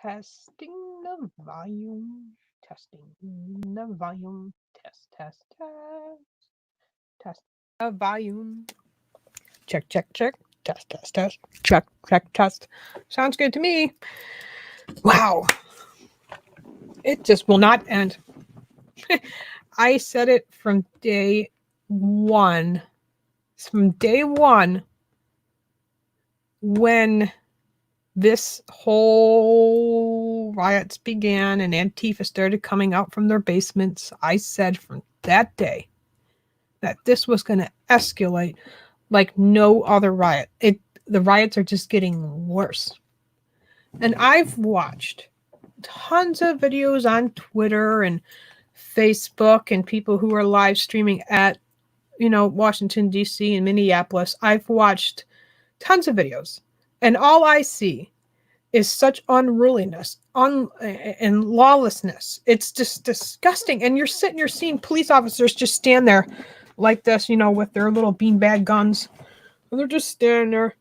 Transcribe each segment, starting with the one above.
Testing the volume. Testing the volume. Test the volume. Check, check, check. Test, test, test. Check, check, test. Sounds good to me. Wow. It just will not end. I said it from day one. From day one, when this whole riots began and Antifa started coming out from their basements, I said from that day that this was going to escalate like no other riot. The riots are just getting worse. And I've watched tons of videos on Twitter and Facebook and people who are live streaming at, Washington, D.C. and Minneapolis. I've watched tons of videos. And all I see is such unruliness and lawlessness. It's just disgusting. And you're seeing police officers just stand there like this, with their little beanbag guns. And they're just standing there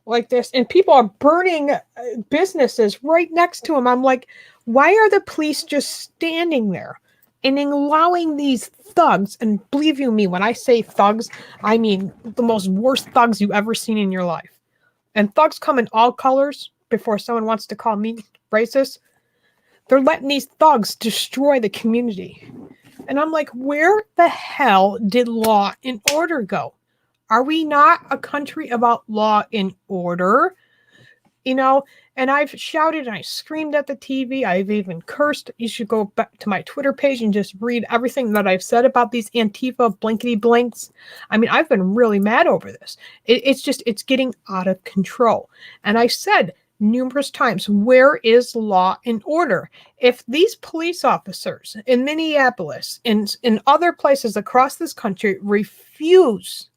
like this. And people are burning businesses right next to them. I'm like, why are the police just standing there and allowing these thugs? And believe you me, when I say thugs, I mean the most worst thugs you've ever seen in your life. And thugs come in all colors. Before someone wants to call me racist, they're letting these thugs destroy the community. And I'm like, where the hell did law and order go? Are we not a country about law and order? And I've shouted and I screamed at the TV. I've even cursed. You should go back to my Twitter page and just read everything that I've said about these Antifa blankety blanks. I mean, I've been really mad over this. It's getting out of control. And I said numerous times, where is law and order? If these police officers in Minneapolis and in other places across this country refuse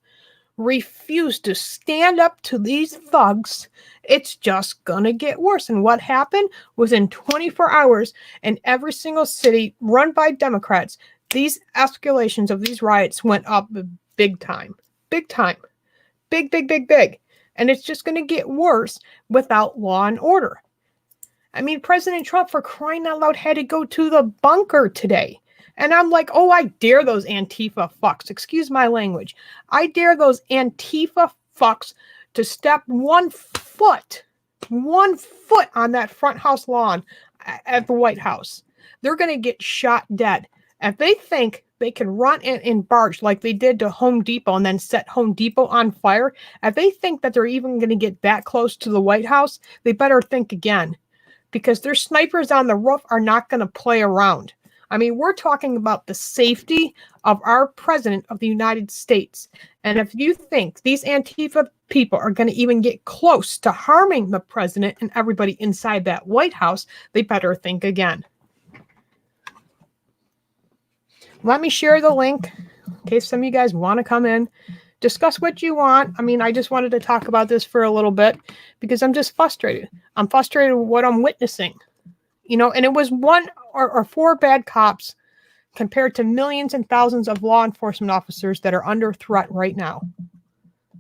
to stand up to these thugs, it's just gonna get worse. And what happened? Within 24 hours in every single city run by Democrats, these escalations of these riots went up big time. Big. And it's just going to get worse without law and order. I mean, President Trump, for crying out loud, had to go to the bunker today. And I'm like, oh, I dare those Antifa fucks. Excuse my language. I dare those Antifa fucks to step one foot on that front house lawn at the White House. They're going to get shot dead. If they think they can run and barge like they did to Home Depot and then set Home Depot on fire, if they think that they're even going to get that close to the White House, they better think again, because their snipers on the roof are not going to play around. I mean, we're talking about the safety of our president of the United States. And if you think these Antifa people are going to even get close to harming the president and everybody inside that White House, they better think again. Let me share the link in case some of you guys want to come in, discuss what you want. I mean, I just wanted to talk about this for a little bit because I'm just frustrated. I'm frustrated with what I'm witnessing, and it was one or four bad cops compared to millions and thousands of law enforcement officers that are under threat right now.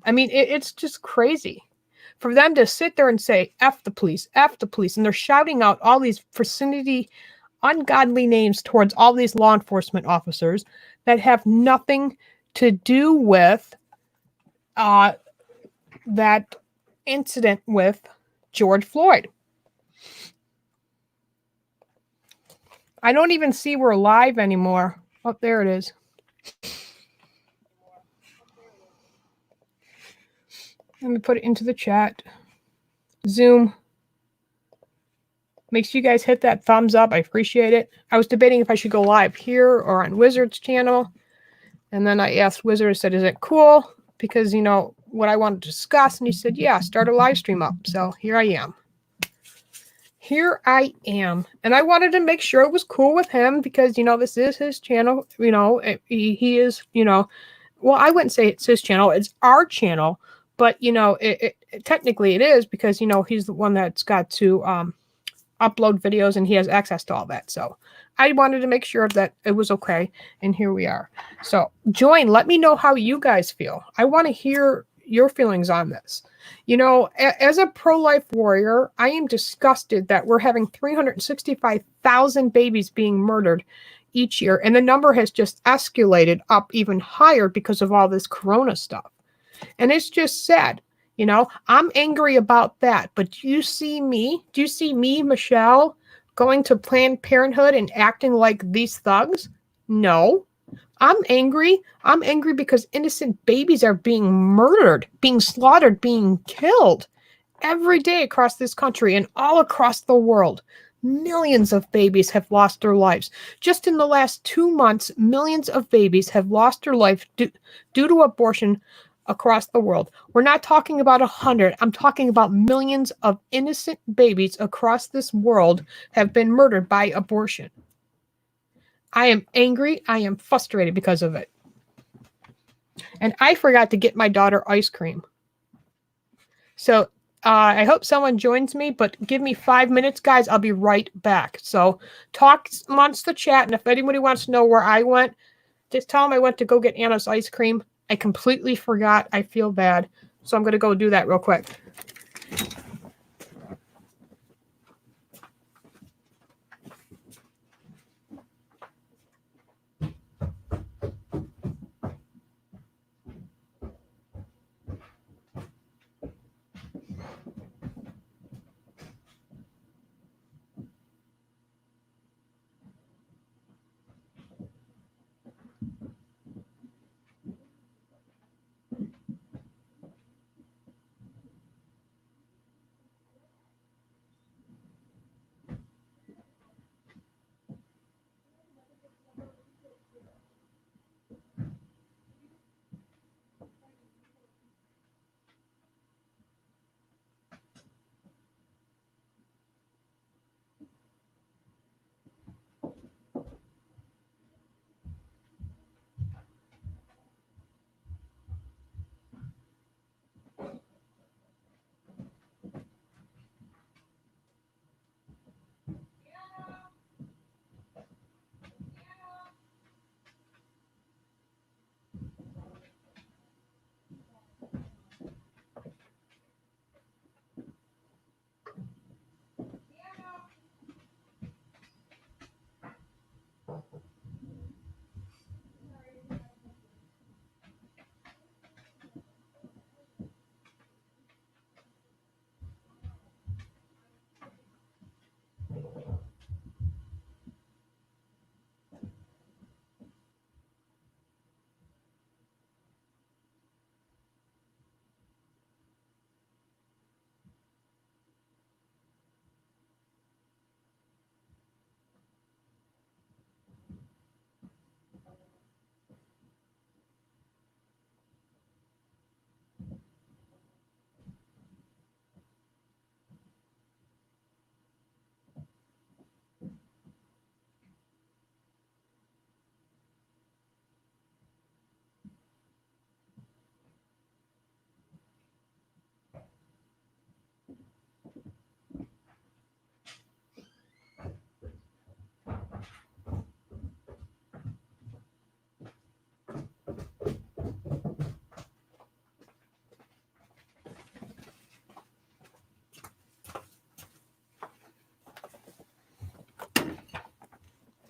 I mean, it's just crazy for them to sit there and say, F the police, and they're shouting out all these vicinity ungodly names towards all these law enforcement officers that have nothing to do with that incident with George Floyd. I don't even see we're live anymore. Oh, there it is. Let me put it into the chat. Zoom. Make sure you guys hit that thumbs up. I appreciate it. I was debating if I should go live here or on Wizard's channel. And then I asked Wizard, I said, is it cool? Because, what I wanted to discuss. And he said, yeah, start a live stream up. So here I am. And I wanted to make sure it was cool with him because, this is his channel. He is, well, I wouldn't say it's his channel. It's our channel. But, technically it is because, he's the one that's got to upload videos and he has access to all that. So I wanted to make sure that it was okay. And here we are. So join, let me know how you guys feel. I want to hear your feelings on this. You know, as a pro-life warrior, I am disgusted that we're having 365,000 babies being murdered each year, and the number has just escalated up even higher because of all this corona stuff. And it's just sad. You know, I'm angry about that. But do you see me, Michelle, going to Planned Parenthood and acting like these thugs? No. I'm angry. I'm angry because innocent babies are being murdered, being slaughtered, being killed every day across this country and all across the world. Millions of babies have lost their lives. Just in the last 2 months, millions of babies have lost their life due to abortion across the world. We're not talking about 100. I'm talking about millions of innocent babies across this world have been murdered by abortion. I am angry. I am frustrated because of it. And I forgot to get my daughter ice cream. So I hope someone joins me, but give me 5 minutes, guys. I'll be right back. So talk amongst the chat, and if anybody wants to know where I went, just tell them I went to go get Anna's ice cream. I completely forgot. I feel bad. So I'm going to go do that real quick.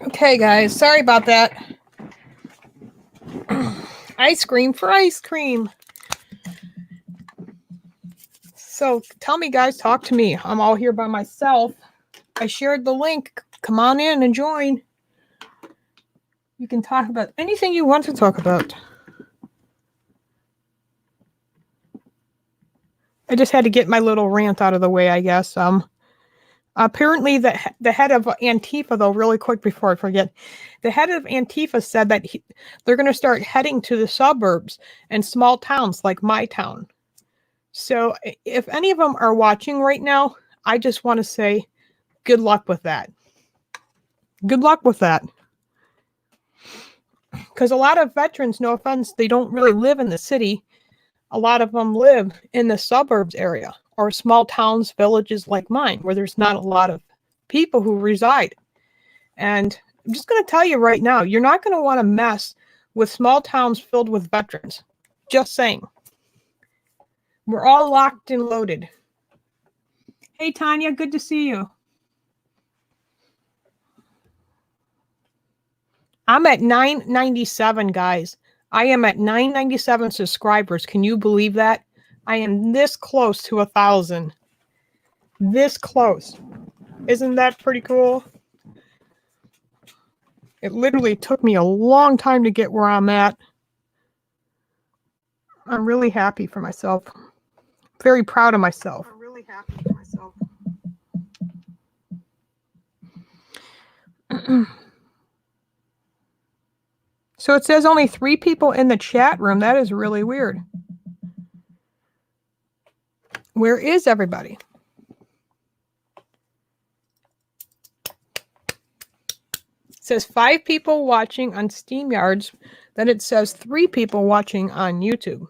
Okay, guys, sorry about that. Ice cream for ice cream. So tell me, guys, talk to me. I'm all here by myself. I shared the link. Come on in and join. You can talk about anything you want to talk about. I just had to get my little rant out of the way, I guess. Apparently, the head of Antifa, though, really quick before I forget, the head of Antifa said that they're going to start heading to the suburbs and small towns like my town. So if any of them are watching right now, I just want to say good luck with that. Good luck with that. Because a lot of veterans, no offense, they don't really live in the city. A lot of them live in the suburbs area or small towns, villages like mine, where there's not a lot of people who reside. And I'm just going to tell you right now, you're not going to want to mess with small towns filled with veterans. Just saying. We're all locked and loaded. Hey, Tanya, good to see you. I'm at 997, guys. I am at 997 subscribers. Can you believe that? I am this close to 1,000. This close. Isn't that pretty cool? It literally took me a long time to get where I'm at. I'm really happy for myself. Very proud of myself. I'm really happy for myself. So it says only 3 people in the chat room. That is really weird. Where is everybody? It says 5 people watching on StreamYards. Then it says 3 people watching on YouTube.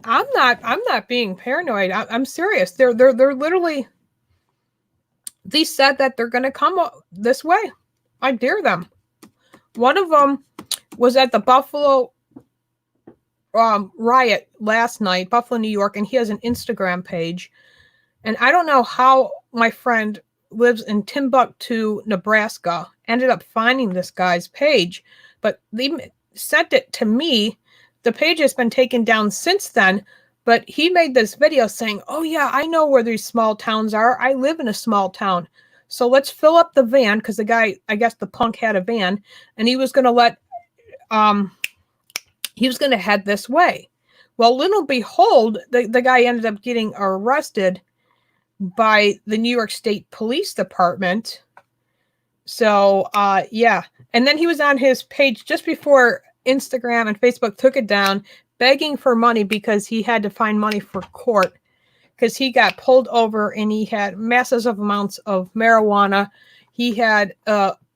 I'm not being paranoid. I'm serious. They're literally. They said that they're going to come this way. I dare them. One of them was at the Buffalo riot last night, Buffalo, New York, and he has an Instagram page. And I don't know how my friend lives in Timbuktu, Nebraska, ended up finding this guy's page, but they sent it to me. The page has been taken down since then, but he made this video saying, oh yeah, I know where these small towns are. I live in a small town. So let's fill up the van, because the guy, I guess the punk had a van, and he was going to head this way. Well, little behold, the guy ended up getting arrested by the New York State Police Department. So, yeah. And then he was on his page just before Instagram and Facebook took it down, begging for money because he had to find money for court because he got pulled over and he had massive amounts of marijuana. He had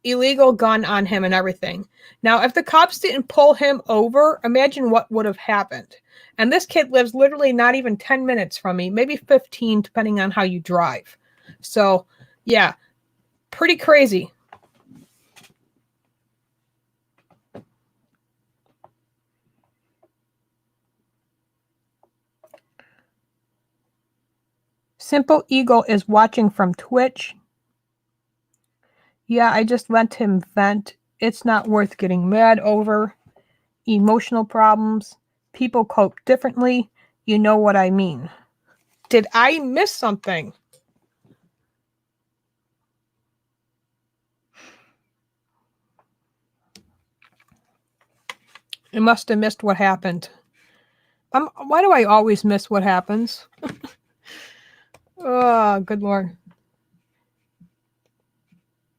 illegal gun on him and everything. Now, if the cops didn't pull him over, imagine what would have happened. And this kid lives literally not even 10 minutes from me, maybe 15, depending on how you drive. So, yeah, pretty crazy. Simple Eagle is watching from Twitch. Yeah, I just let him vent. It's not worth getting mad over. Emotional problems. People cope differently. You know what I mean. Did I miss something? I must have missed what happened. Why do I always miss what happens? Oh, good Lord.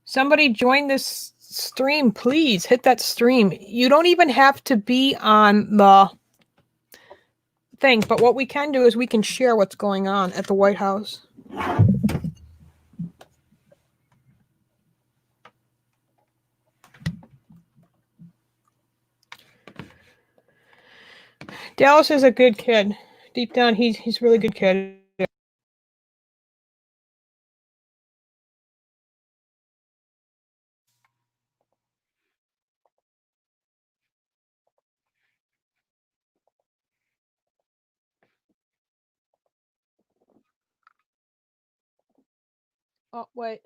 Somebody join this stream, please. Hit that stream. You don't even have to be on the thing, but what we can do is we can share what's going on at the White House. Dallas is a good kid. Deep down, he's a really good kid. Oh, wait.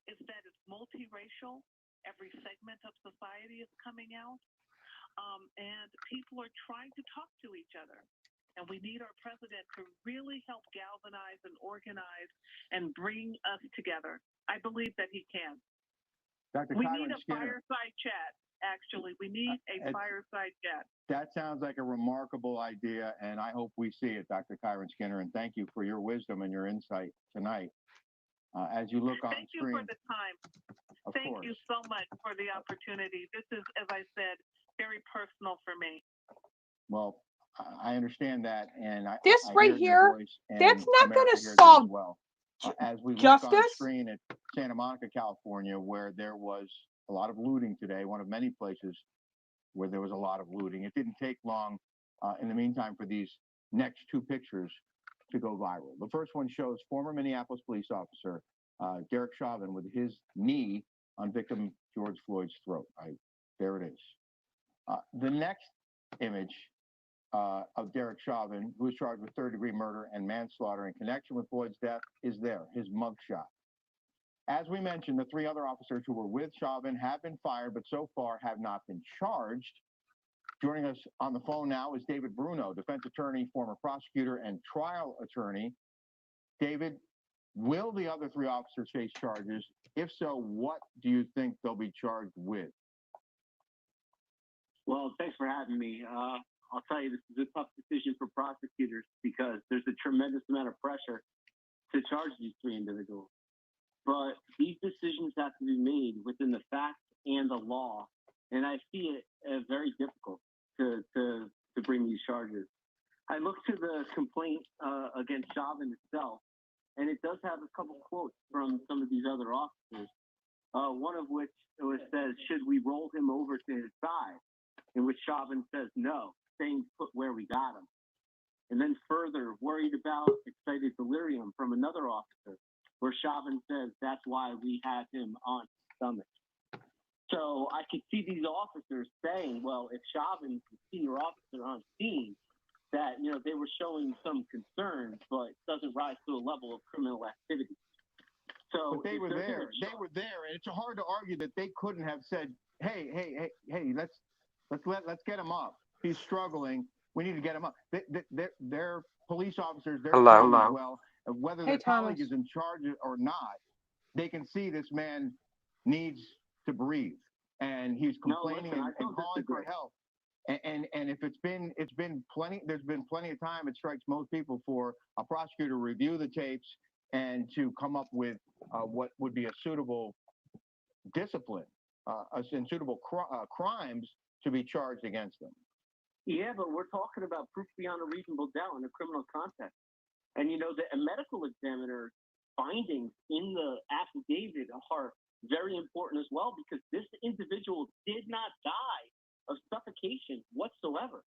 Is that it's multiracial. Every segment of society is coming out. And people are trying to talk to each other. And we need our president to really help galvanize and organize and bring us together. I believe that he can. We need a fireside chat. Actually, we need a fireside chat. That sounds like a remarkable idea, and I hope we see it, Dr. Kyron Skinner, and thank you for your wisdom and your insight tonight. As you look on Thank you screen, for the time. Thank you so much for the opportunity. This is, as I said, very personal for me. Well, I understand that, and I right hear here, your voice, that's not going to America hears it solve as well. As we look justice. on screen at Santa Monica, California, where there was a lot of looting today, one of many places where there was a lot of looting. It didn't take long in the meantime for these next two pictures to go viral. The first one shows former Minneapolis police officer Derek Chauvin with his knee on victim George Floyd's throat. There it is. The next image of Derek Chauvin, who was charged with third-degree murder and manslaughter in connection with Floyd's death, is there, his mugshot. As we mentioned, the three other officers who were with Chauvin have been fired, but so far have not been charged. Joining us on the phone now is David Bruno, defense attorney, former prosecutor, and trial attorney. David, will the other three officers face charges? If so, what do you think they'll be charged with? Well, thanks for having me. I'll tell you, this is a tough decision for prosecutors because there's a tremendous amount of pressure to charge these three individuals. But these decisions have to be made within the facts and the law, and I see it as very difficult to bring these charges. I look to the complaint against Chauvin itself, and it does have a couple quotes from some of these other officers, one of which says, "Should we roll him over to his side?" In which Chauvin says, "No, staying put where we got him." And then further, worried about excited delirium from another officer, where Chauvin says, "That's why we had him on his stomach." So I could see these officers saying, well, if Chauvin's the senior officer on scene, that, they were showing some concern, but it doesn't rise to a level of criminal activity. So but they were there. They were there, and it's hard to argue that they couldn't have said, "Hey, let's get him up. He's struggling. We need to get him up." They're police officers. They're Hello. well, whether their colleague is in charge or not, they can see this man needs to breathe, and he's complaining and calling for help. And if it's been plenty, there's been plenty of time. It strikes most people for a prosecutor to review the tapes and to come up with what would be a suitable discipline, and suitable crimes to be charged against them. Yeah, but we're talking about proof beyond a reasonable doubt in a criminal context. And, the medical examiner's findings in the affidavit are very important as well, because this individual did not die of suffocation whatsoever.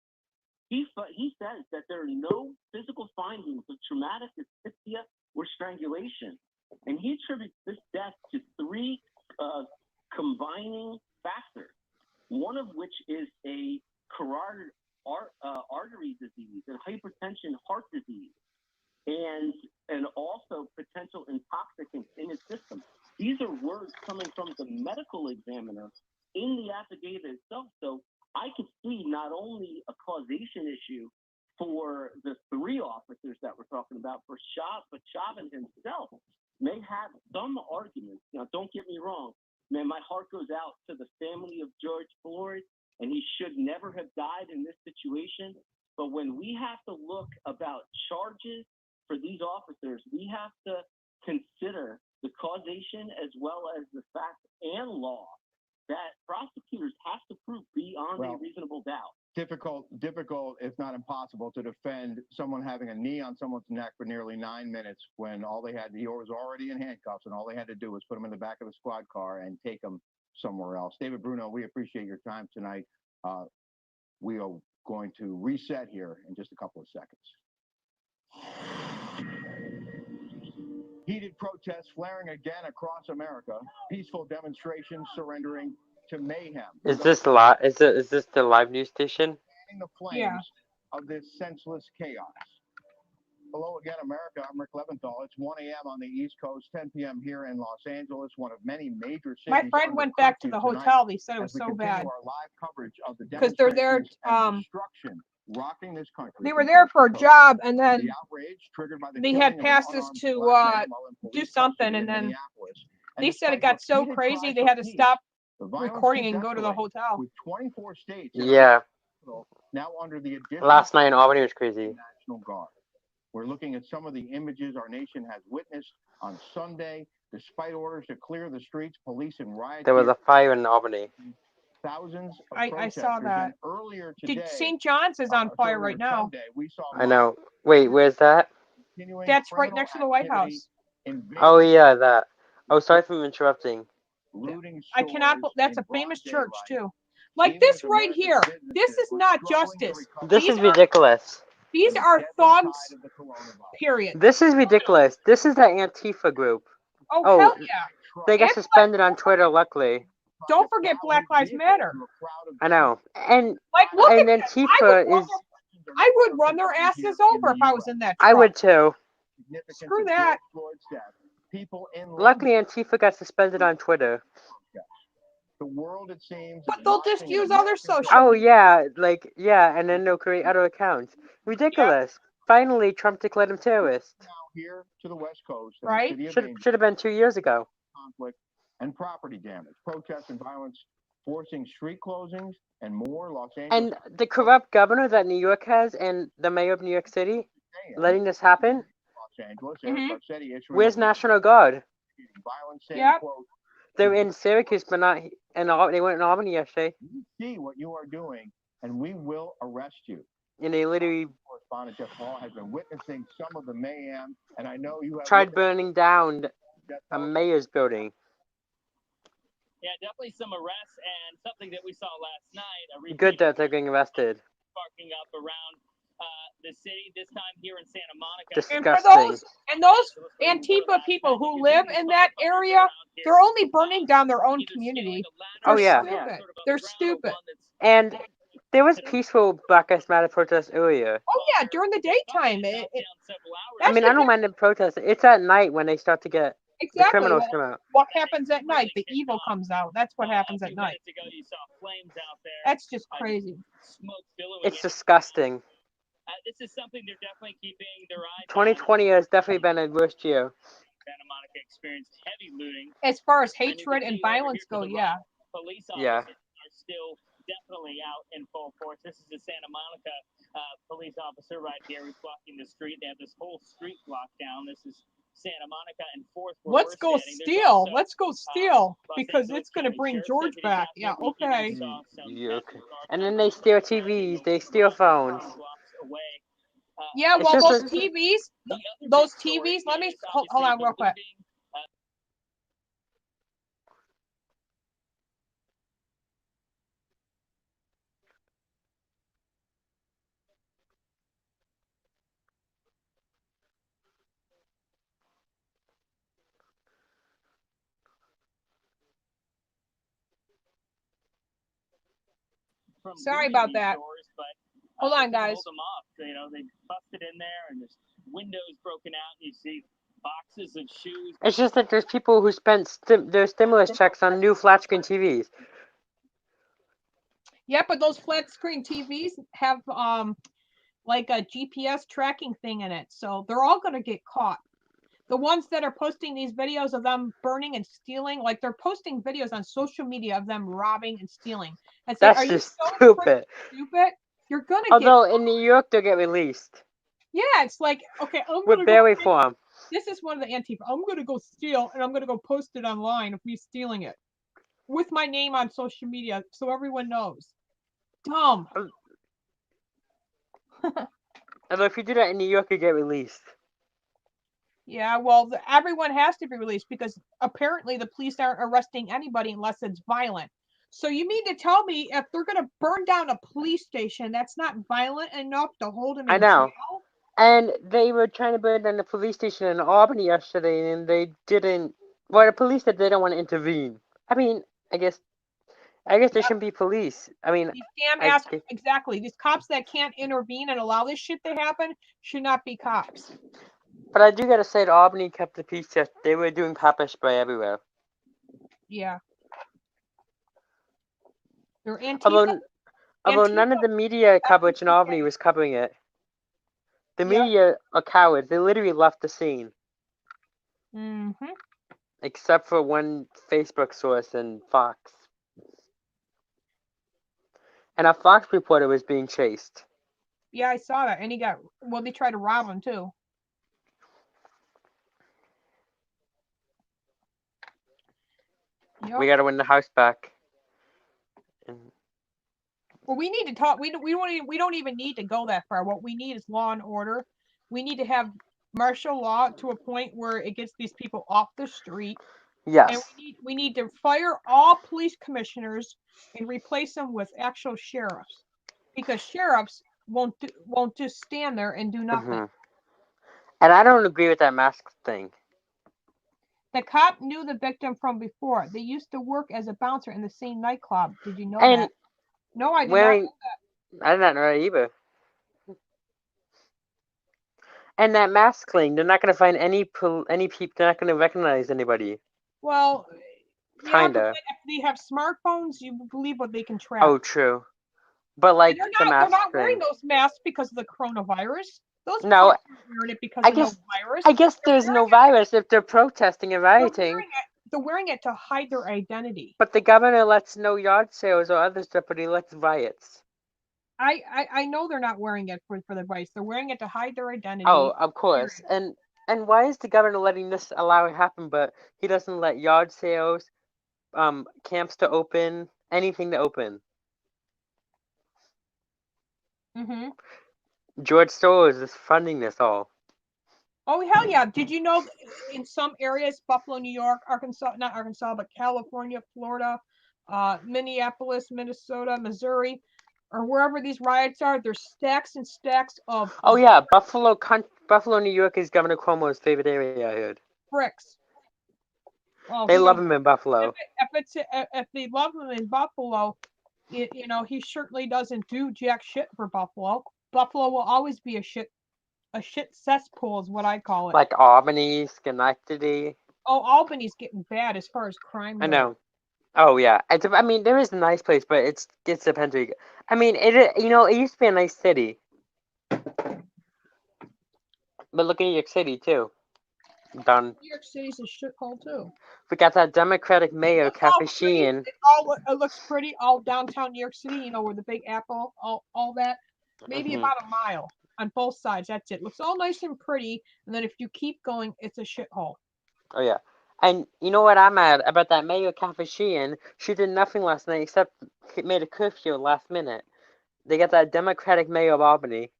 He says that there are no physical findings of traumatic asphyxia or strangulation. And he attributes this death to three combining factors, one of which is a carotid artery disease and hypertension heart disease, and also potential intoxicants in his system. These are words coming from the medical examiner in the affidavit itself. So I could see not only a causation issue for the three officers that we're talking about, but Chauvin himself may have some arguments. Now, don't get me wrong. Man, my heart goes out to the family of George Floyd, and he should never have died in this situation. But when we have to look about charges for these officers, we have to consider the causation as well as the fact and law that prosecutors have to prove beyond a reasonable doubt. Difficult, if not impossible, to defend someone having a knee on someone's neck for nearly 9 minutes when he was already in handcuffs, and all they had to do was put him in the back of the squad car and take him somewhere else. David Bruno, we appreciate your time tonight. We are going to reset here in just a couple of seconds. Heated protests flaring again across America. Peaceful demonstrations surrendering to mayhem. Is this live? Is this the live news station? Fanning the flames of this senseless chaos. Hello again, America. I'm Rick Leventhal. It's 1 a.m. on the East Coast, 10 p.m. here in Los Angeles, one of many major cities. My friend went back to the hotel. They said it was so bad because they're there. Rocking this country. They were there for a job, and then they had passes to do something, and then they said it got so crazy they had to stop recording and go to the hotel. With 24 states. Yeah. Now under the last night in Albany was crazy. National Guard. We're looking at some of the images our nation has witnessed on Sunday. Despite orders to clear the streets, police and riot. There was a fire in Albany. Thousands of I saw that. Earlier today, St. John's is on fire right now. Sunday, we saw I know. Wait, where's that? That's right next to the White House. Oh yeah, that. Oh, sorry for interrupting. Looting I cannot. That's in a famous broad church daylight. too. Like even this as right America's here. This businesses is were not struggling to justice. recover This These is are ridiculous. these from the are deadly thugs. tide of the coronavirus. Period. This is ridiculous. This is the Antifa group. Oh, Oh, hell yeah! they got And suspended on Twitter, luckily. don't forget Black Lives Matter. I know. And Like, look at that. Antifa is... I would run their asses over if I was in that I truck. would too. Screw that. People in Luckily, Antifa got suspended on Twitter. the world, it seems, But is they'll just watching use an other American social Oh, media. yeah, and then they'll create other accounts. Ridiculous. Finally, Trump declared him terrorist. now here to the West Coast, in Right. the city of Should have been 2 years ago. conflict and property damage, protests and violence, forcing street closings and more. Los Angeles And the corrupt governor that New York has and the mayor of New York City letting this happen? Los Angeles, Mhm. Eric Garcetti issuing Where's a National Guard? violence, saying, Yep. quote, They're in Syracuse, but not in Albany. They went in Albany yesterday, "We see what you are doing, and we will arrest you." and they literally Correspondent Jeff Hall has been witnessing some of the mayhem, and I know you have tried burning down a mayor's building. Yeah, definitely some arrests and something that we saw last night. A Good that they're getting arrested. sparking up around the city, this time here in Santa Monica. And for Disgusting. those Antifa people who live in that area, they're only burning down their own community. Oh, They're yeah. stupid. They're stupid. And there was peaceful Black Lives Matter protests earlier. Oh yeah, during the daytime. I mean, I don't mind the protests. It's at night when they start to get the Exactly. criminals come out. What happens at night? The evil comes out. That's what happens at night. That's just crazy. It's disgusting. This is something they're definitely keeping their eyes on. 2020 has definitely been a worst year. Santa Monica experienced heavy looting. As far as hatred and violence go, yeah. Police Yeah. officers are still definitely out in full force. This is the Santa Monica police officer right here who's blocking the street. They have this whole street blocked down. This is Santa Monica and 4th. Let's go steal. Let's go steal because it's going to bring George back. Yeah, okay. Yuck. And then they steal TVs. They steal phones. Yeah, It's well, just those TVs. Let me hold on real quick. Sorry about that. Hold on, guys. Hold them off. You know, they busted in there and there's windows broken out. And you see boxes of shoes. It's just that there's people who spent their stimulus checks on new flat screen TVs. Yeah, but those flat screen TVs have like a GPS tracking thing in it, so they're all going to get caught. The ones that are posting these videos of them burning and stealing, like they're posting videos on social media of them robbing and stealing. And say, That's are you just so stupid. stupid? You're gonna Although get. in New York they'll get released. Yeah, it's like, okay, I'm With gonna bail go. reform. This is one of the Antifa. I'm gonna go steal, and I'm gonna go post it online of me stealing it with my name on social media, so everyone knows. Dumb. Although if you do that in New York, you get released. Yeah, well, everyone has to be released because apparently the police aren't arresting anybody unless it's violent. So you mean to tell me if they're going to burn down a police station, that's not violent enough to hold them in I know. jail? And they were trying to burn down the police station in Albany yesterday, and they didn't. Well, the police said they don't want to intervene. I mean, I guess there shouldn't be police. I mean, These damn ass, exactly. These cops that can't intervene and allow this shit to happen should not be cops. but I do gotta say, that Albany kept the peace. They were doing pepper spray everywhere. Yeah. They're Antifa. Although none of the media coverage in Albany was covering it. The media are cowards. They literally left the scene. Mm-hmm. Except for one Facebook source and Fox. And a Fox reporter was being chased. Yeah, I saw that. And he got, well, they tried to rob him too. Yep. We gotta win the house back. Well, we need to talk. We don't even need to go that far. What we need is law and order. We need to have martial law to a point where it gets these people off the street. Yes. And we need to fire all police commissioners and replace them with actual sheriffs, because sheriffs won't just stand there and do nothing. And I don't agree with that mask thing. The cop knew the victim from before. They used to work as a bouncer in the same nightclub. Did you know And that? No, I did wearing, not. I did not know that either. And that mask thing, they're not going to find any people. They're not going to recognize anybody. Well, yeah, but Kinda. if they have smartphones, you believe what they can track. Oh, true. But like And the mask they're not wearing thing. those masks because of the coronavirus. Those No, cops aren't wearing it because I of no guess virus. I guess there's no virus if they're protesting and rioting. They're wearing it to hide their identity. But the governor lets no yard sales or other stuff, but he lets riots. I know they're not wearing it for the vice. They're wearing it to hide their identity. Oh, of course. And why is the governor letting this allow it happen, but he doesn't let yard sales, camps to open, anything to open? Mm-hmm. George Soros is funding this all. Oh, hell yeah. Did you know in some areas, Buffalo, New York, Arkansas, not Arkansas, but California, Florida, Minneapolis, Minnesota, Missouri, or wherever these riots are, there's stacks and stacks of Oh yeah, Buffalo, New York is Governor Cuomo's favorite area, I heard. bricks. Oh, They love him in Buffalo. If they love him in Buffalo, you know, he certainly doesn't do jack shit for Buffalo. Buffalo will always be a shit cesspool is what I call it. Like Albany, Schenectady. Oh, Albany's getting bad as far as crime I goes. know. Oh yeah. I mean, there is a nice place, but it depends where you go. I mean, it used to be a nice city. But look at New York City too. Done. New York City's a shithole too. We got that Democratic mayor, Cafe Sheehan. It looks pretty all downtown New York City, you know, where the Big Apple, all that. Maybe about a mile on both sides. That's it. Looks all nice and pretty, and then if you keep going, it's a shithole. Oh yeah. And you know what I'm mad about that mayor, Cafe Sheehan? She did nothing last night except made a curfew last minute. They got that Democratic mayor of Albany.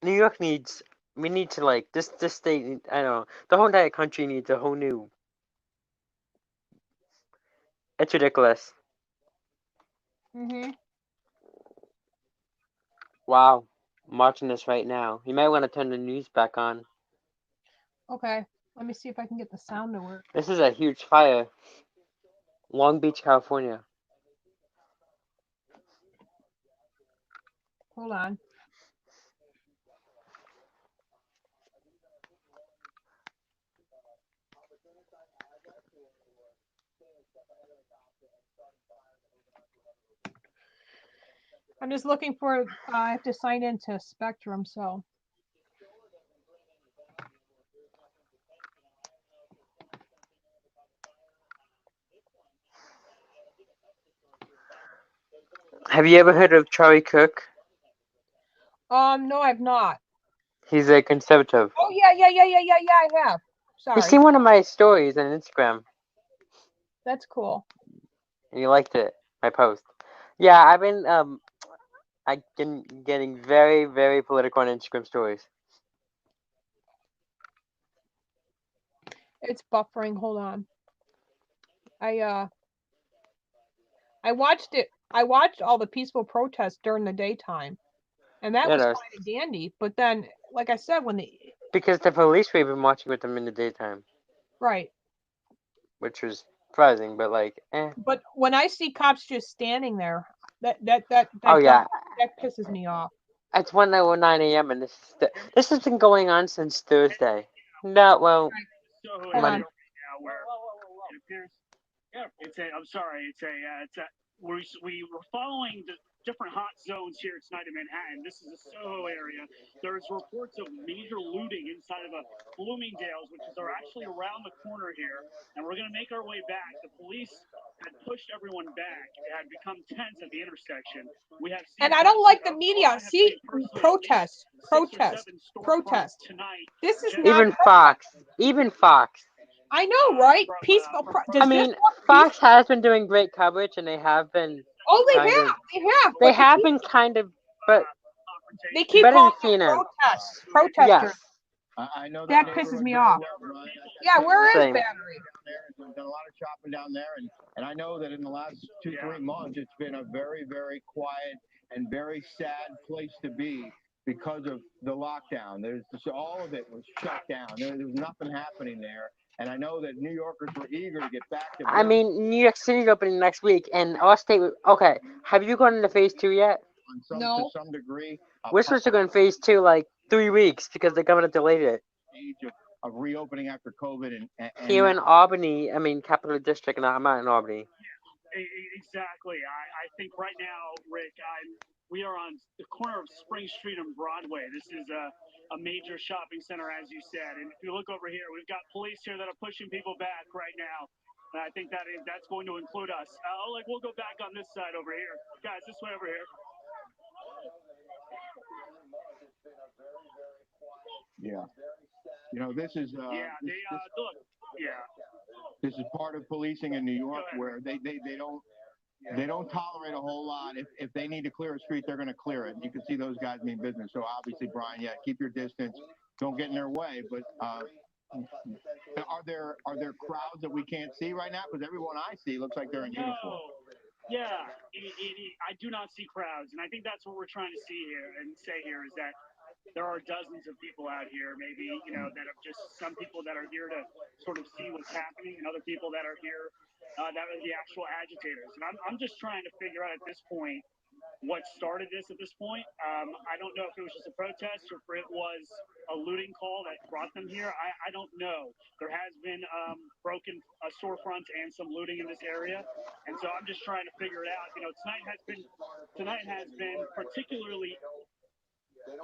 New York needs. We need to like this state. I don't know. The whole entire country needs a whole new. It's ridiculous. Mhm. Wow, I'm watching this right now. You might want to turn the news back on. Okay. Let me see if I can get the sound to work. This is a huge fire. Long Beach, California. Hold on. I'm just looking for. I have to sign into Spectrum, so. Have you ever heard of Charlie Cook? No, I've not. He's a conservative. Oh yeah, I have. Sorry. You seen one of my stories on Instagram, That's cool. and you liked it. My post. Yeah, I've been I've been getting very, very political on Instagram stories. It's buffering. Hold on. I watched it. I watched all the peaceful protests during the daytime, and that was fine and dandy. But then, like I said, because the police were even watching with them in the daytime, right. which was surprising, but like, But when I see cops just standing there, that oh yeah, that pisses me off. it's 1:09 a.m. and this has been going on since Thursday. No, well, Hold on. It appears. Yeah, I'm sorry. We were following the different hot zones here tonight in Manhattan. This is the Soho area. There's reports of major looting inside of a Bloomingdale's, which is actually around the corner here. And we're going to make our way back. The police had pushed everyone back. It had become tense at the intersection. We have seen and I don't like the media. See, protest tonight. This is not even Fox. I know, right? Peaceful. I mean, Fox has been doing great coverage, and they have been. Oh, they have. They have been kind of, but they keep calling them protesters. Yes. I know That that pisses neighborhood me very off. well, Brian. Yeah, where is Same. Battery? Down there, and done a lot of shopping down there, and I know that in the last 2-3 months, it's been a very, very quiet and very sad place to be because of the lockdown. There's just, all of it was shut down. There was nothing happening there, and I know that New Yorkers were eager to get back to I business mean, New York City's opening next week, and our state. Okay, have you gone into phase 2 yet? to No. some degree. We're supposed to go in phase 2 like 3 weeks because the governor delayed it. Stage of reopening after COVID, and Here in Albany, I mean, Capital District, and I'm not in Albany. Exactly. I think right now, Rick, we are on the corner of Spring Street and Broadway. This is a major shopping center, as you said. And if you look over here, we've got police here that are pushing people back right now. And I think that's going to include us. We'll go back on this side over here, guys. This way over here. Yeah. You know, this is look. Yeah. this is part of policing in New York, where they don't tolerate a whole lot. If they need to clear a street, they're going to clear it. And you can see those guys mean business. So obviously, Brian, yeah, keep your distance, don't get in their way. But are there crowds that we can't see right now? Because everyone I see looks like they're in uniform. Yeah, I do not see crowds, and I think that's what we're trying to see here and say here is that there are dozens of people out here, maybe, that are just some people that are here to sort of see what's happening, and other people that are here that are the actual agitators. And I'm just trying to figure out at this point what started this at this point. I don't know if it was just a protest or if it was a looting call that brought them here. I don't know. There has been broken storefronts and some looting in this area, and so I'm just trying to figure it out. Tonight has been particularly.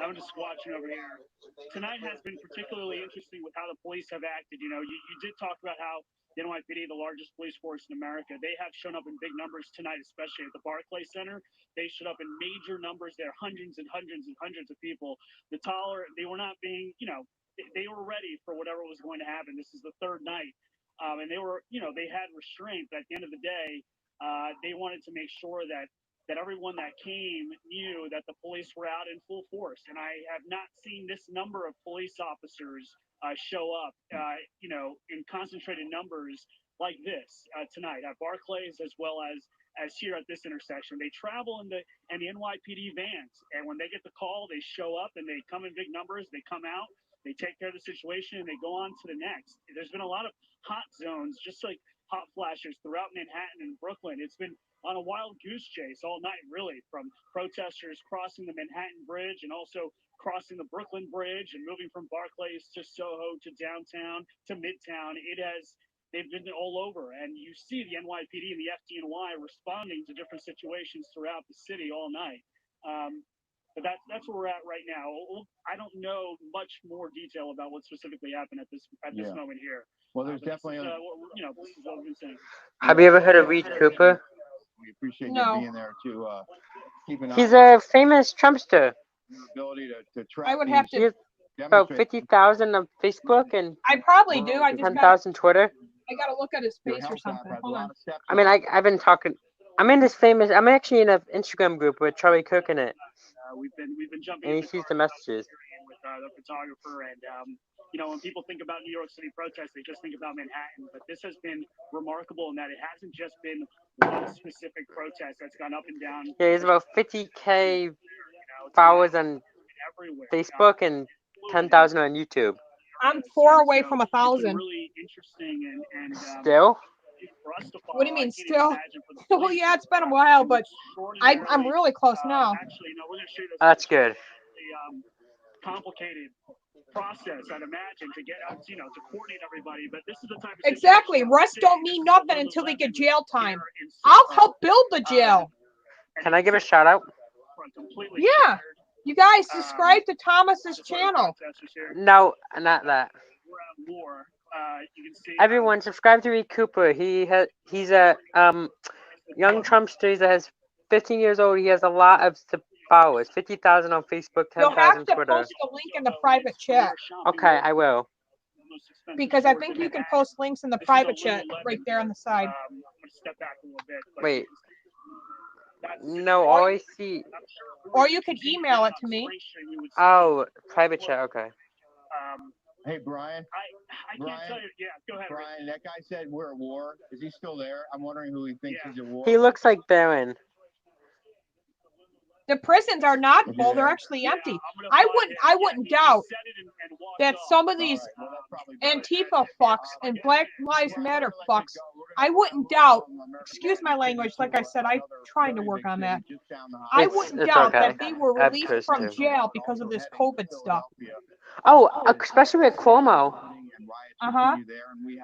I'm just watching over here. Tonight has been particularly interesting with how the police have acted. You did talk about how the NYPD, the largest police force in America, they have shown up in big numbers tonight, especially at the Barclays Center. They showed up in major numbers there, hundreds and hundreds and hundreds of people. They were not being, they were ready for whatever was going to happen. This is the third night. And they were, they had restraint. But at the end of the day, they wanted to make sure that everyone that came knew that the police were out in full force. And I have not seen this number of police officers show up, in concentrated numbers like this tonight at Barclays, as well as here at this intersection. They travel in the NYPD vans, and when they get the call, they show up and they come in big numbers. They come out, they take care of the situation, and they go on to the next. There's been a lot of hot zones, just like hot flashes throughout Manhattan and Brooklyn. It's been on a wild goose chase all night, really, from protesters crossing the Manhattan Bridge and also crossing the Brooklyn Bridge and moving from Barclays to Soho to downtown to Midtown. They've been all over, and you see the NYPD and the FDNY responding to different situations throughout the city all night. But that's where we're at right now. I don't know much more detail about what specifically happened at this moment here. Well, there's definitely. This is what we've been saying. Have you ever heard of Reed Cooper? We appreciate No. you being there to keep an eye. He's a famous Trumpster. Your ability to track I would have He to. has about 50,000 on Facebook and I probably do. I just 10,000 Twitter. I gotta look at his face or something. Hold on. I mean, I've been talking. I'm in this famous. I'm actually in an Instagram group with Charlie Cook in it, We've been jumping. and he sees the messages. With the photographer, and when people think about New York City protests, they just think about Manhattan. But this has been remarkable in that it hasn't just been one specific protest that's gone up and down. Yeah, he's about 50K followers on Facebook and 10,000 on YouTube. I'm 4 away from 1,000. Really interesting and Still? For us to follow, what do you mean still? Well, yeah, it's been a while, but I'm really close now. Actually, no, we're going to show you this. That's good. Complicated process, I'd imagine, to get out, to coordinate everybody. But this is the type of exactly. Arrests don't mean nothing until they get jail time. I'll help build the jail. Can I give a shout out? Yeah. You guys subscribe to Thomas's channel. No, not that. Everyone subscribe to Reed Cooper. He's a young Trumpster that has 15 years old. He has a lot of followers. 50,000 on Facebook, 10,000 You'll have to Twitter. post the link in the private chat. Okay, I will. Because I think you can post links in the private chat right there on the side. Wait. No, all I see. Or you could email it to me. Oh, private chat. Okay. Hey, Brian. I can't tell you. Yeah, go ahead. Brian, that guy said we're at war. Is he still there? I'm wondering who he thinks is at war. He looks like Baron. The prisons are not Is he full; they're there? actually Yeah, empty. I'm gonna I find wouldn't. him. I Yeah, wouldn't he doubt said it and walked that off. some of All these right. Well, that's probably better. Antifa fucks and Black Lives Well, Matter we're gonna let fucks. you go. We're I gonna wouldn't move doubt. from American Excuse my City language. Like I to said, I'm another trying to very work big on city that. just down the I highway. wouldn't It's doubt okay. that they were I have released toast from too. jail because of this COVID stuff. Oh, especially with Cuomo. Uh-huh.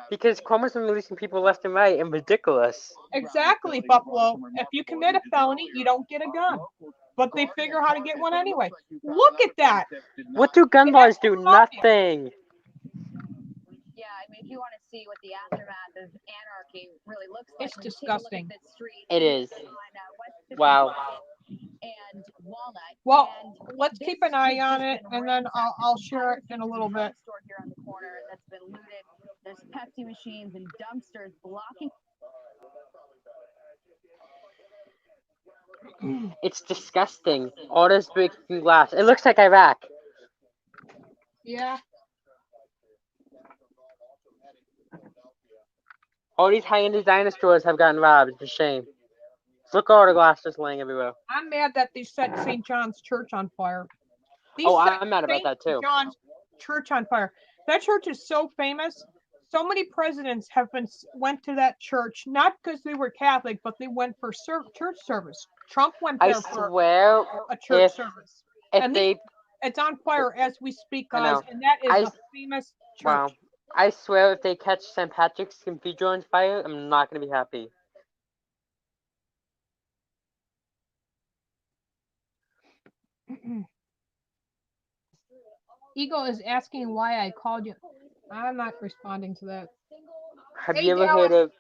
Because Cuomo's been releasing people left and right and ridiculous. Exactly, Buffalo. If you commit a felony, you don't get a gun. But they figure how to get one anyway. Look at that. What do gun laws do? Actual mafia. Nothing. Yeah, I mean, if you want to see what the aftermath of anarchy really looks like, It's when you take a look disgusting. at this street It is. on West Wow. 52nd and Walnut. Well, And let's this keep an eye has on just it, been and then ransacked. I'll This share it entire in a thing, little there's bit. drugstore here on the corner that's been looted. There's Pepsi machines and dumpsters blocking. It's disgusting. All this breaking glass. It looks like Iraq. Yeah. All these high-end designer stores have gotten robbed. It's a shame. Look at all the glass just laying everywhere. I'm mad that they set St. John's Church on fire. They Oh, set I'm mad about St. that too. John's Church on fire. That church is so famous. So many presidents went to that church, not because they were Catholic, but they went for church service. Trump went I there for swear, a church if service. if And they, it's on fire as we speak, I guys, know. and that is I a famous church. wow. I swear, if they catch St. Patrick's Cathedral on fire, I'm not gonna be happy. Eagle is asking why I called you. I'm not responding to that. Have Hey, you ever heard of?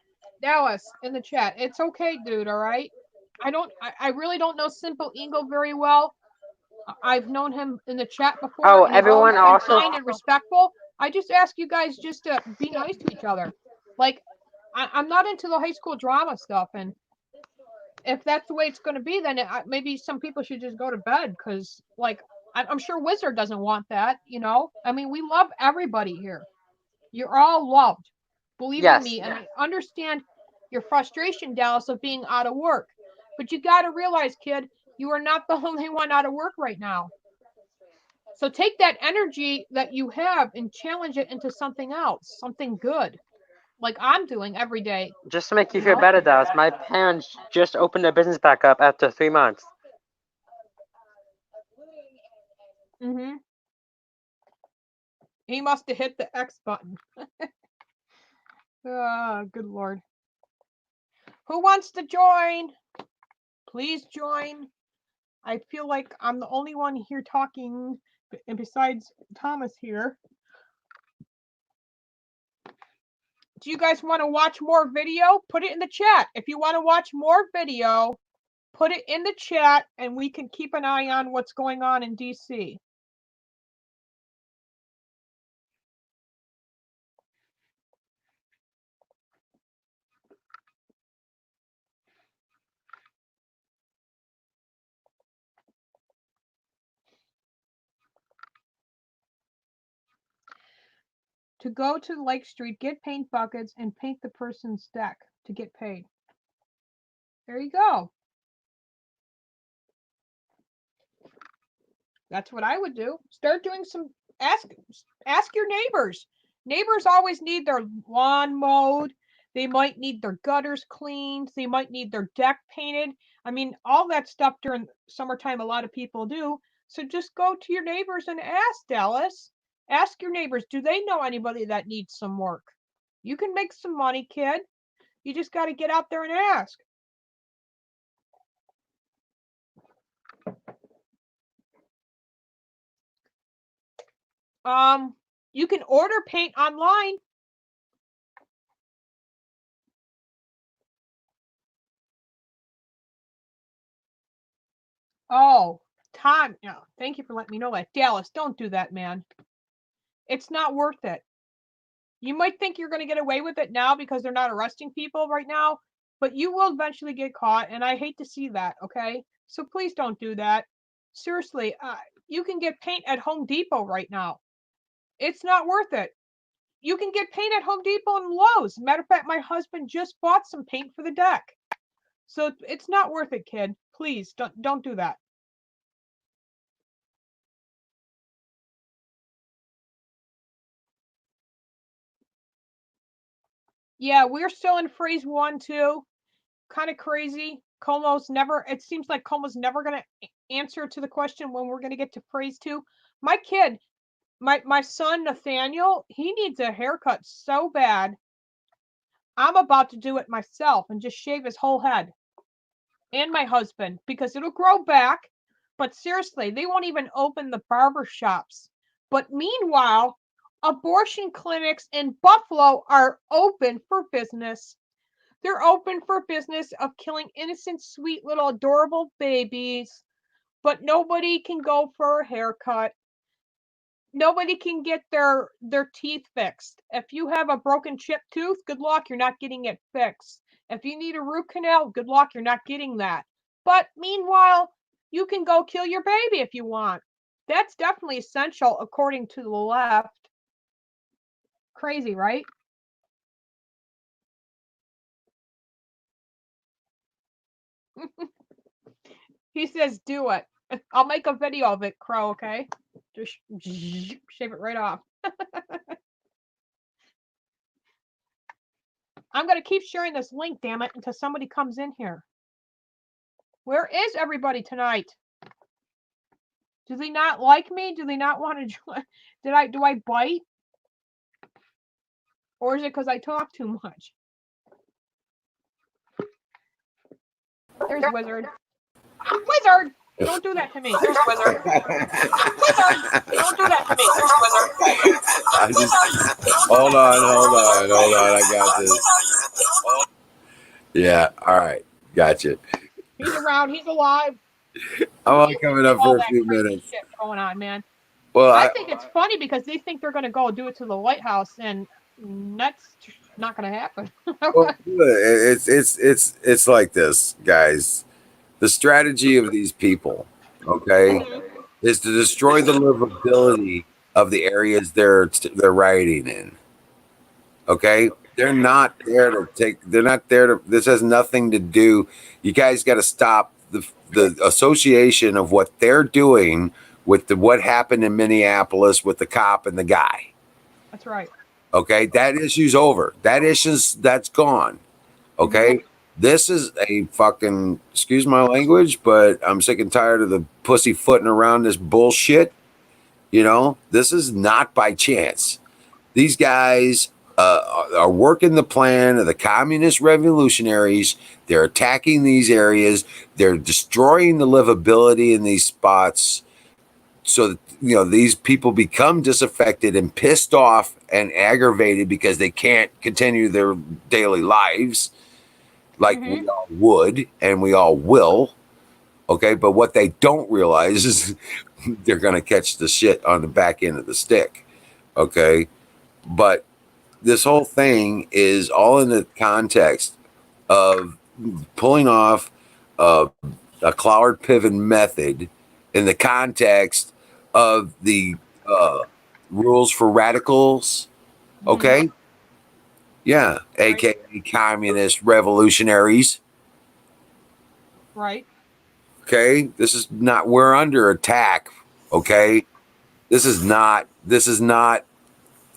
Dallas in the chat. It's okay, dude. All right. I really don't know Simple Eagle very well. I've known him in the chat before. Oh, And he's always everyone been also. kind and respectful. I just ask you guys just to be nice to each other. Like, I'm not into the high school drama stuff, and if that's the way it's going to be, then maybe some people should just go to bed because, like, I'm sure Wizard doesn't want that. You know, I mean, we love everybody here. You're all loved. Believe Yes. me, and I understand your frustration, Dallas, of being out of work. But you got to realize, kid, you are not the only one out of work right now. So take that energy that you have and challenge it into something else, something good, like I'm doing every day. Just to make you feel better, Dallas, my parents just opened their business back up after 3 months. Mm-hmm. He must have hit the X button. Good Lord. Who wants to join? Please join. I feel like I'm the only one here talking, and besides Thomas here. Do you guys want to watch more video? Put it in the chat. If you want to watch more video, put it in the chat and we can keep an eye on what's going on in DC. To go to Lake Street, get paint buckets and paint the person's deck to get paid. There you go. That's what I would do. Start doing some ask your neighbors. Neighbors always need their lawn mowed. They might need their gutters cleaned. They might need their deck painted. I mean, all that stuff during summertime a lot of people do. So just go to your neighbors and ask, Dallas. Ask your neighbors, do they know anybody that needs some work? You can make some money, kid. You just got to get out there and ask. You can order paint online. Oh, Tom, no, thank you for letting me know that. Dallas, don't do that, man. It's not worth it. You might think you're going to get away with it now because they're not arresting people right now, but you will eventually get caught, and I hate to see that, okay? So please don't do that. Seriously, you can get paint at Home Depot right now. It's not worth it. You can get paint at Home Depot and Lowe's. Matter of fact, my husband just bought some paint for the deck. So it's not worth it, kid. Please don't do that. Yeah, we're still in phase 1 too. Kind of crazy. It seems like Como's never going to answer to the question when we're going to get to phase 2. My kid, my son Nathaniel, he needs a haircut so bad. I'm about to do it myself and just shave his whole head. And my husband, because it'll grow back. But seriously, they won't even open the barber shops. But meanwhile, abortion clinics in Buffalo are open for business. They're open for business of killing innocent, sweet little adorable babies, but nobody can go for a haircut. Nobody can get their teeth fixed. If you have a broken chipped tooth, good luck, you're not getting it fixed. If you need a root canal, good luck, you're not getting that. But meanwhile, you can go kill your baby if you want. That's definitely essential according to the left. Crazy, right? He says, do it. I'll make a video of it, Crow, okay? Just shave it right off. I'm going to keep sharing this link, damn it, until somebody comes in here. Where is everybody tonight? Do they not like me? Do they not want to join? Do I bite? Or is it because I talk too much? There's Wizard. Wizard! Don't do that to me. There's Wizard. Wizard! Don't do that to me. There's Wizard. Hold on. I got this. Yeah, all right. Gotcha. He's around. He's alive. I'm only coming up for a few minutes. Shit going on, man. Well, I think it's funny because they think they're going to go do it to the White House, and that's not going to happen. well, it's like this, guys. The strategy of these people, okay, is to destroy the livability of the areas they're rioting in. Okay, they're not there to take. They're not there to. This has nothing to do. You guys got to stop the association of what they're doing with what happened in Minneapolis with the cop and the guy. That's right. Okay, that issue's over. That's gone. Okay. Mm-hmm. This is a fucking, excuse my language, but I'm sick and tired of the pussyfooting around this bullshit. This is not by chance. These guys are working the plan of the communist revolutionaries. They're attacking these areas. They're destroying the livability in these spots so that, these people become disaffected and pissed off and aggravated because they can't continue their daily lives like we all would and we all will. Okay. But what they don't realize is they're going to catch the shit on the back end of the stick. Okay. But this whole thing is all in the context of pulling off a Cloward Piven method in the context of the rules for radicals. Okay. Yeah. Right. AKA communist revolutionaries. Right. Okay. We're under attack. Okay. This is not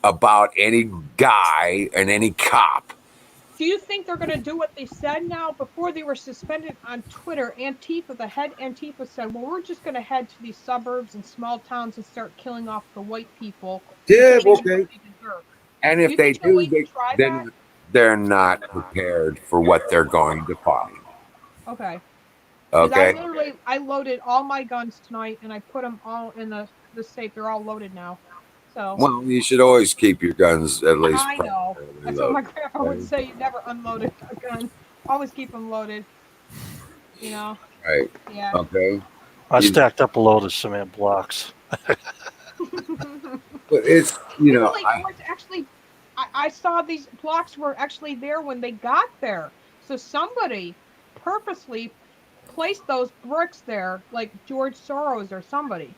about any guy and any cop. Do you think they're going to do what they said now? Before they were suspended on Twitter, the head Antifa said, well, we're just going to head to these suburbs and small towns and start killing off the white people. Yeah, okay. And if they do, then they're not prepared for what they're going to find. Okay. Okay. I loaded all my guns tonight and I put them all in the safe. They're all loaded now. So. Well, you should always keep your guns at least. I know. That's what my grandpa would say. You never unload a gun. Always keep them loaded. Right. Yeah. Okay. I stacked up a load of cement blocks. But it's, I saw these blocks were actually there when they got there. So somebody purposely placed those bricks there, like George Soros or somebody.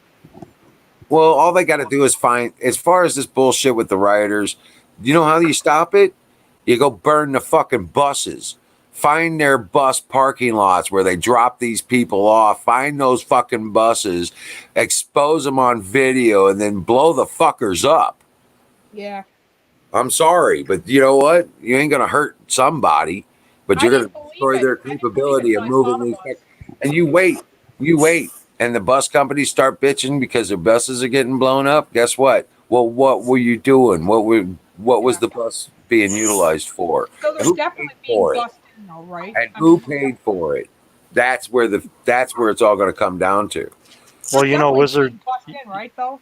Well, all they got to do is find, as far as this bullshit with the rioters, you know how you stop it? You go burn the fucking buses. Find their bus parking lots where they drop these people off. Find those fucking buses, expose them on video, and then blow the fuckers up. Yeah. I'm sorry, but you know what? You ain't going to hurt somebody, but I you're going didn't to believe destroy it. their I didn't believe it capability of till I saw moving the these. bus. And you wait. And the bus companies start bitching because their buses are getting blown up. Guess what? Well, what were you doing? What was Yeah. the bus being utilized for? So And they're who paid definitely being for it? bussed in, though, right? And I who mean, paid for it? That's where it's all going to come down to. they're Well, you know, definitely Wizard, being bussed in, right? Though.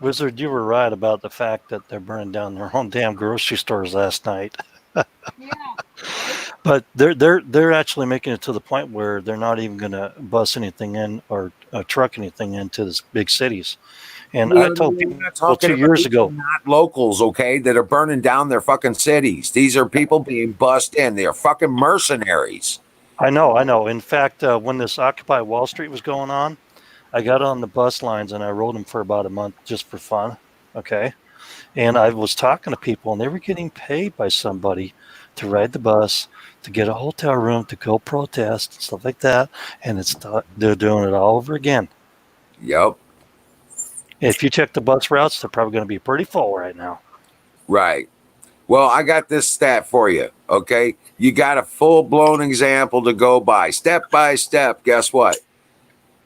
Wizard, you were right about the fact that they're burning down their own damn grocery stores last night. Yeah. Right. But they're actually making it to the point where they're not even going to bus anything in or truck anything into the big cities. And I told We're people not talking 2 about years these are ago. not locals, okay, that are burning down their fucking cities. These are people being bussed in. They are fucking mercenaries. I know. In fact, when this Occupy Wall Street was going on, I got on the bus lines and I rode them for about a month just for fun. Okay. And I was talking to people and they were getting paid by somebody to ride the bus, to get a hotel room, to go protest and stuff like that. And they're doing it all over again. Yep. If you check the bus routes, they're probably going to be pretty full right now. Right. Well, I got this stat for you. Okay. You got a full blown example to go by, step by step. Guess what?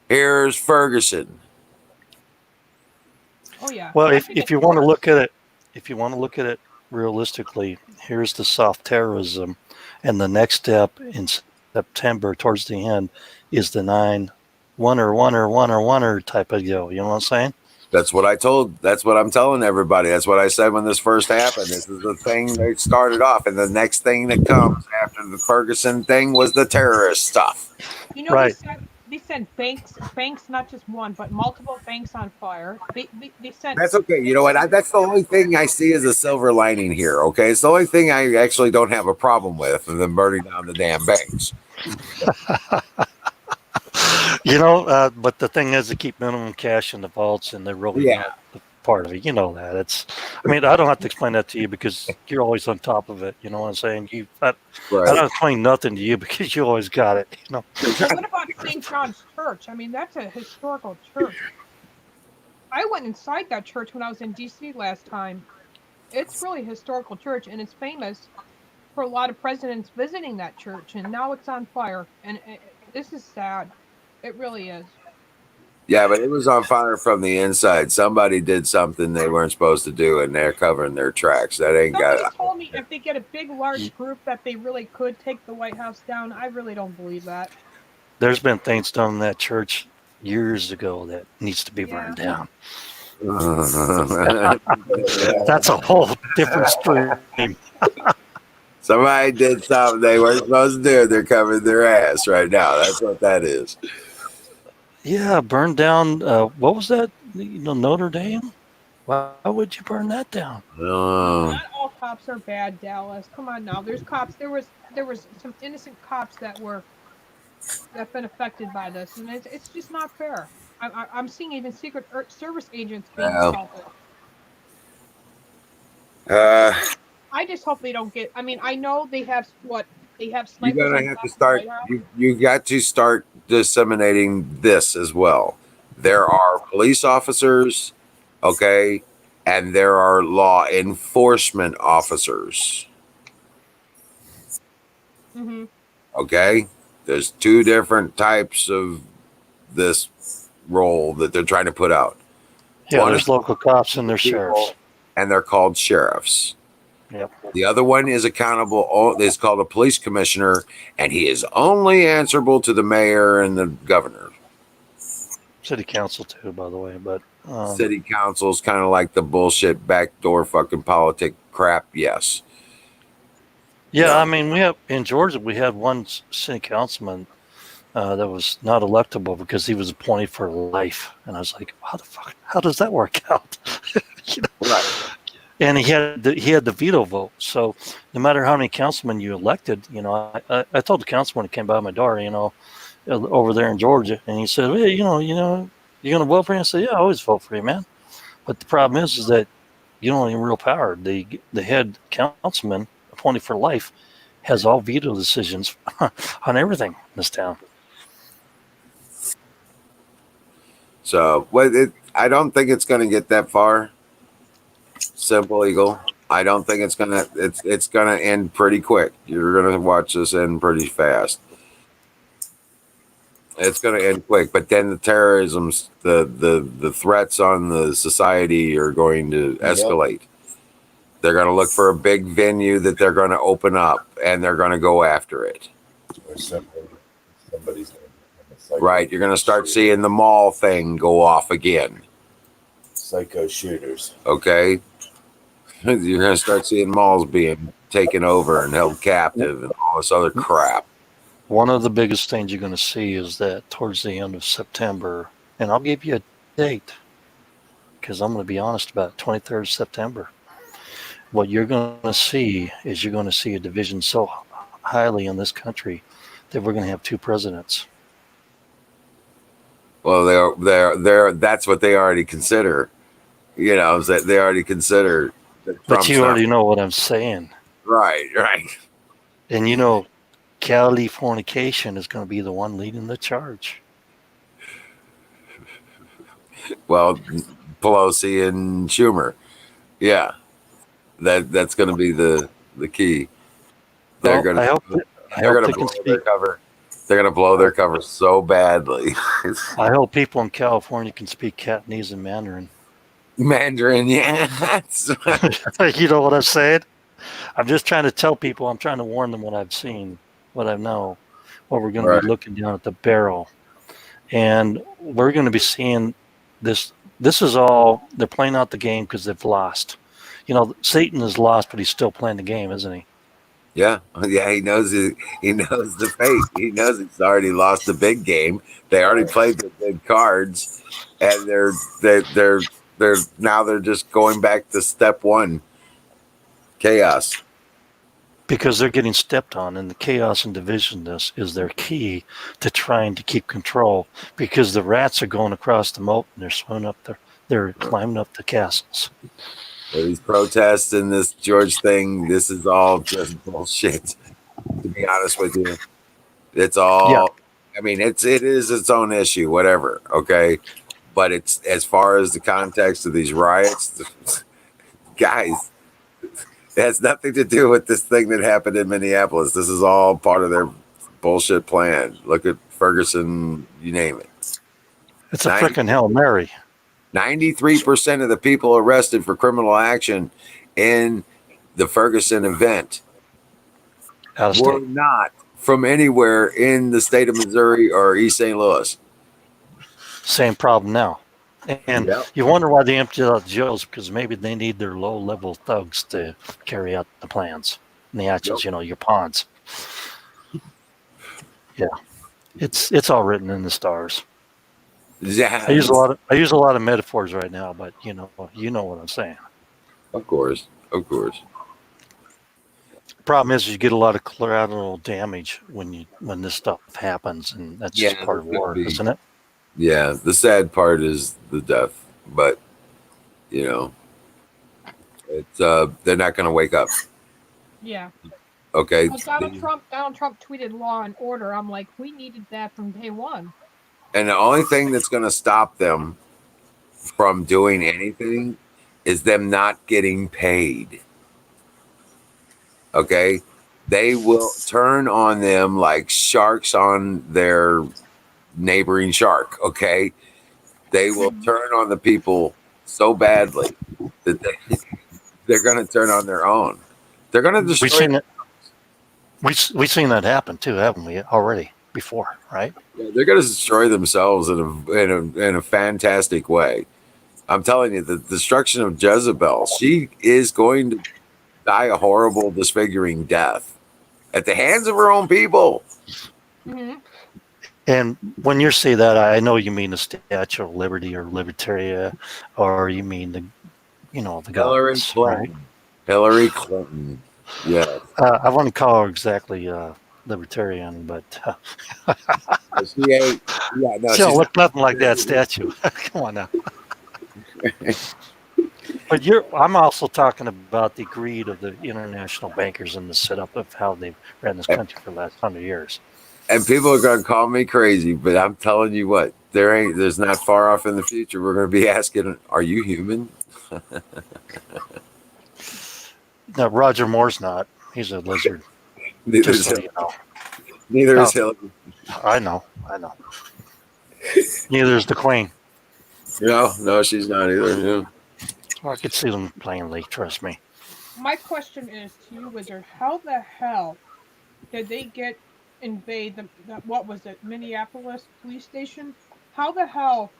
Here's Ferguson. Oh yeah. Well, I if, think if it's you want to worse. look at it, if you want to look at it realistically, here's the soft terrorism, and the next step in September towards the end is the 9-1 type of deal. You know what I'm saying? That's what I'm telling everybody. That's what I said when this first happened. This is the thing that started off. And the next thing that comes after the Ferguson thing was the terrorist stuff. You know, Right. they sent banks, not just one, but multiple banks on fire. They sent. That's okay. You know what? That's the only thing I see as a silver lining here. Okay. It's the only thing I actually don't have a problem with than burning down the damn banks. But the thing is to keep minimum cash in the vaults, and they're really Yeah. not the part of it. You know that. I don't have to explain that to you because you're always on top of it. You know what I'm saying? I don't explain nothing to you because you always got it. Well, what about St. John's Church? I mean, that's a historical church. I went inside that church when I was in D.C. last time. It's really a historical church, and it's famous for a lot of presidents visiting that church. And now it's on fire, and this is sad. It really is. Yeah, but it was on fire from the inside. Somebody did something they weren't supposed to do, and they're covering their tracks. That ain't Somebody got. told me if they get a big, large group that they really could take the White House down. I really don't believe that. There's been things done in that church years ago that needs to be burned down. That's a whole different stream. Somebody did something they weren't supposed to do. They're covering their ass right now. That's what that is. Yeah, burn down. What was that? Notre Dame. Why would you burn that down? Not all cops are bad, Dallas. Come on now. There's cops. There was some innocent cops that've been affected by this, and it's just not fair. I'm seeing even Secret Service agents being assaulted. I just hope they don't get. I mean, I know they have snipers. You're gonna have to start. You got to start disseminating this as well. There are police officers, okay, and there are law enforcement officers. Mm-hmm. Okay, there's two different types of this role that they're trying to put out. Yeah, there's local cops and there's sheriffs, and they're called sheriffs. Yep. The other one is accountable. It's called a police commissioner, and he is only answerable to the mayor and the governor. City council too, by the way. But city council is kind of like the bullshit backdoor fucking politic crap. Yes. Yeah, I mean, we have in Georgia. We had one city councilman that was not electable because he was appointed for life, and I was like, "How the fuck? How does that work out?" Right. And he had the veto vote. So no matter how many councilmen you elected, I told the councilman who came by my door, over there in Georgia, and he said, "Hey, You're going to vote for him? I say, yeah, I always vote for you, man. But the problem is that you don't have any real power. The head councilman appointed for life has all veto decisions on everything in this town. So, I don't think it's going to get that far. Simple Eagle. I don't think it's gonna end pretty quick. You're gonna watch this end pretty fast. It's gonna end quick, but then the terrorism's the threats on the society are going to escalate. They're gonna look for a big venue that they're gonna open up, and they're gonna go after it. Or somebody's Right, you're gonna start seeing the mall thing go off again. psycho shooters. Okay, you're gonna start seeing malls being taken over and held captive and all this other crap. One of the biggest things you're going to see is that towards the end of September, and I'll give you a date because I'm going to be honest about it, 23rd September. What you're going to see is you're going to see a division so highly in this country that we're going to have two presidents. Well, they're that's what they already consider. You know, that they already consider. But you already know what I'm saying. Right. And you know, Californication is going to be the one leading the charge. Well, Pelosi and Schumer. Yeah. That's going to be the key. They're going to blow their cover. They're going to blow their cover so badly. I hope people in California can speak Cantonese and Mandarin. Mandarin, yeah. You know what I'm saying? I'm just trying to tell people, I'm trying to warn them what I've seen, what I know, what we're going to be looking down at the barrel. And we're going to be seeing this. This is all, they're playing out the game because they've lost. You know, Satan is lost, but he's still playing the game, isn't he? Yeah, he knows he knows the fate. He knows he's already lost the big game. They already played the big cards, and they're now they're just going back to step one. Chaos. Because they're getting stepped on, and the chaos and divisionness is their key to trying to keep control. Because the rats are going across the moat and they're swimming up there, they're climbing up the castles. These protests and this George thing, this is all just bullshit. To be honest with you, it's all. Yeah. I mean, it is its own issue, whatever. Okay, but it's as far as the context of these riots, guys. It has nothing to do with this thing that happened in Minneapolis. This is all part of their bullshit plan. Look at Ferguson, you name it. It's a freaking Hail Mary. 93% of the people arrested for criminal action in the Ferguson event were not from anywhere in the state of Missouri or East St. Louis. Same problem now. And you wonder why they emptied out jails, because maybe they need their low-level thugs to carry out the plans and the actions, you know, your pawns. Yeah. It's all written in the stars. Yeah. I use a lot of metaphors right now, but you know what I'm saying. Of course. The problem is you get a lot of collateral damage when this stuff happens, and that's just part of war, isn't it? Yeah, the sad part is the death, but you know, it's they're not going to wake up. Yeah. Okay. Donald Trump tweeted law and order. I'm like, we needed that from day one. And the only thing that's going to stop them from doing anything is them not getting paid. Okay? They will turn on them like sharks on their neighboring shark. Okay? They will turn on the people so badly that they're going to turn on their own. They're going to destroy. We've seen that happen too, haven't we? Already before, right? Yeah, they're going to destroy themselves in a fantastic way. I'm telling you, the destruction of Jezebel. She is going to die a horrible, disfiguring death at the hands of her own people. Mm-hmm. And when you say that, I know you mean the Statue of Liberty or Libertaria, or you mean the Hillary gods, Clinton. Right? Hillary Clinton. Yeah. I want to call her exactly libertarian, but She ain't. Yeah, no, she she's don't not. look nothing like that statue. Come on now. But I'm also talking about the greed of the international bankers and the setup of how they've ran this country for the last 100 years. And people are going to call me crazy, but I'm telling you what, there's not far off in the future. We're going to be asking, are you human? No, Roger Moore's not. He's a lizard. Neither Just is so Hillary. you know. Neither is Oh. Hillary. I know. Neither is the Queen. No, she's not either. Yeah. Well, I could see them plainly, trust me. My question is to you, Wizard. How the hell did they invade the what was it, Minneapolis police station? How the hell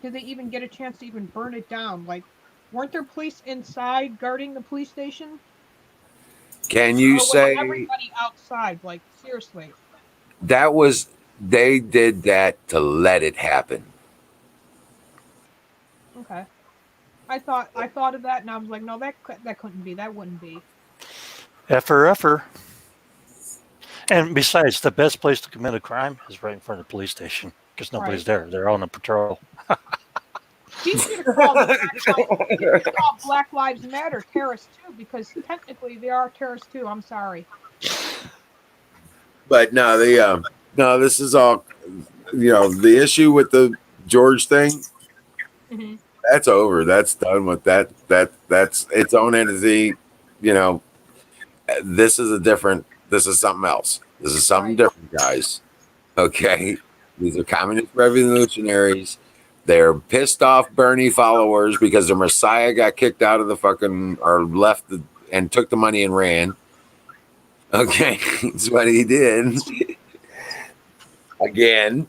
did they even get a chance to even burn it down? Like, weren't there police inside guarding the police station? Can you Or was say everybody outside? Like, seriously. they did that to let it happen? Okay. I thought of that and I was like, no, that couldn't be. That wouldn't be. Effer. And besides, the best place to commit a crime is right in front of the police station because nobody's there. They're on a patrol. He should have called Black Lives Matter terrorists too, because technically they are terrorists too. I'm sorry. But no, this is all, the issue with the George thing. Mm-hmm. That's over. That's done with that. That's its own entity. This is something else. This is something different, guys. Okay. These are communist revolutionaries. They're pissed off Bernie followers because their Messiah got kicked out of the fucking, or left and took the money and ran. Okay. That's what he did. Again.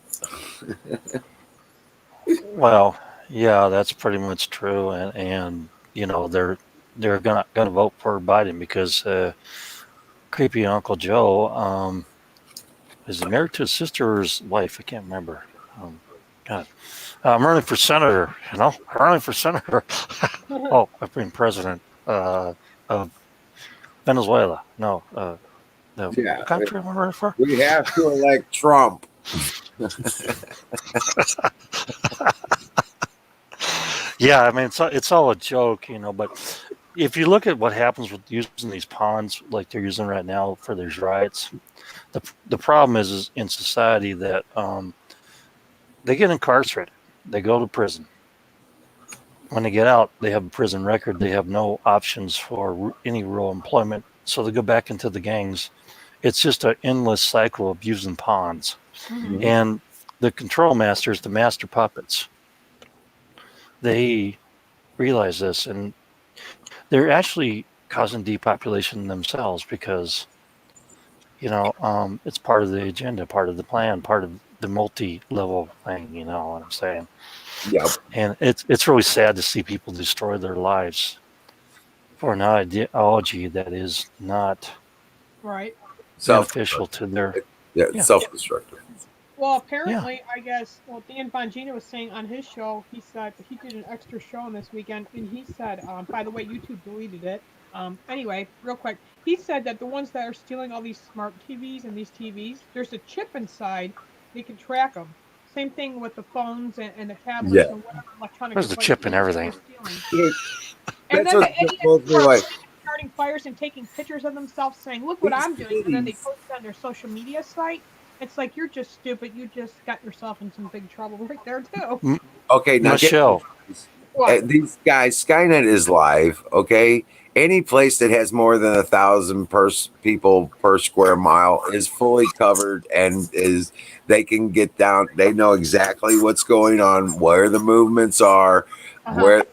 Well, yeah, that's pretty much true. And they're gonna vote for Biden because creepy Uncle Joe, is he married to his sister or his wife? I can't remember. God, I'm running for senator. I'm running for senator. Oh, I've been president of Venezuela. No, Yeah. what country am I running for? We have to elect Trump. Yeah, I mean it's all a joke, But if you look at what happens with using these pawns like they're using right now for these riots, the problem is in society that they get incarcerated, they go to prison. When they get out, they have a prison record. They have no options for any real employment, so they go back into the gangs. It's just an endless cycle of using pawns, and the control masters, the master puppets, they realize this, and they're actually causing depopulation themselves because it's part of the agenda, part of the plan, part of the multi-level thing. You know what I'm saying? Yep. And it's really sad to see people destroy their lives for an ideology that is not beneficial to their self-destructive. Well, apparently, I guess, Dan Bongino was saying on his show, he said he did an extra show on this weekend, and he said, by the way, YouTube deleted it. Anyway, real quick, he said that the ones that are stealing all these smart TVs and these TVs, there's a chip inside, they can track them. Same thing with the phones and the tablets and whatever electronic. There's the chip and everything. And then the idiots are starting fires and taking pictures of themselves saying, look what I'm doing, and then they post it on their social media site. It's like, you're just stupid. You just got yourself in some big trouble right there, too. Okay, now Michelle. These guys, Skynet is live, okay? Any place that has more than 1,000 people per square mile is fully covered and they can get down. They know exactly what's going on, where the movements are, where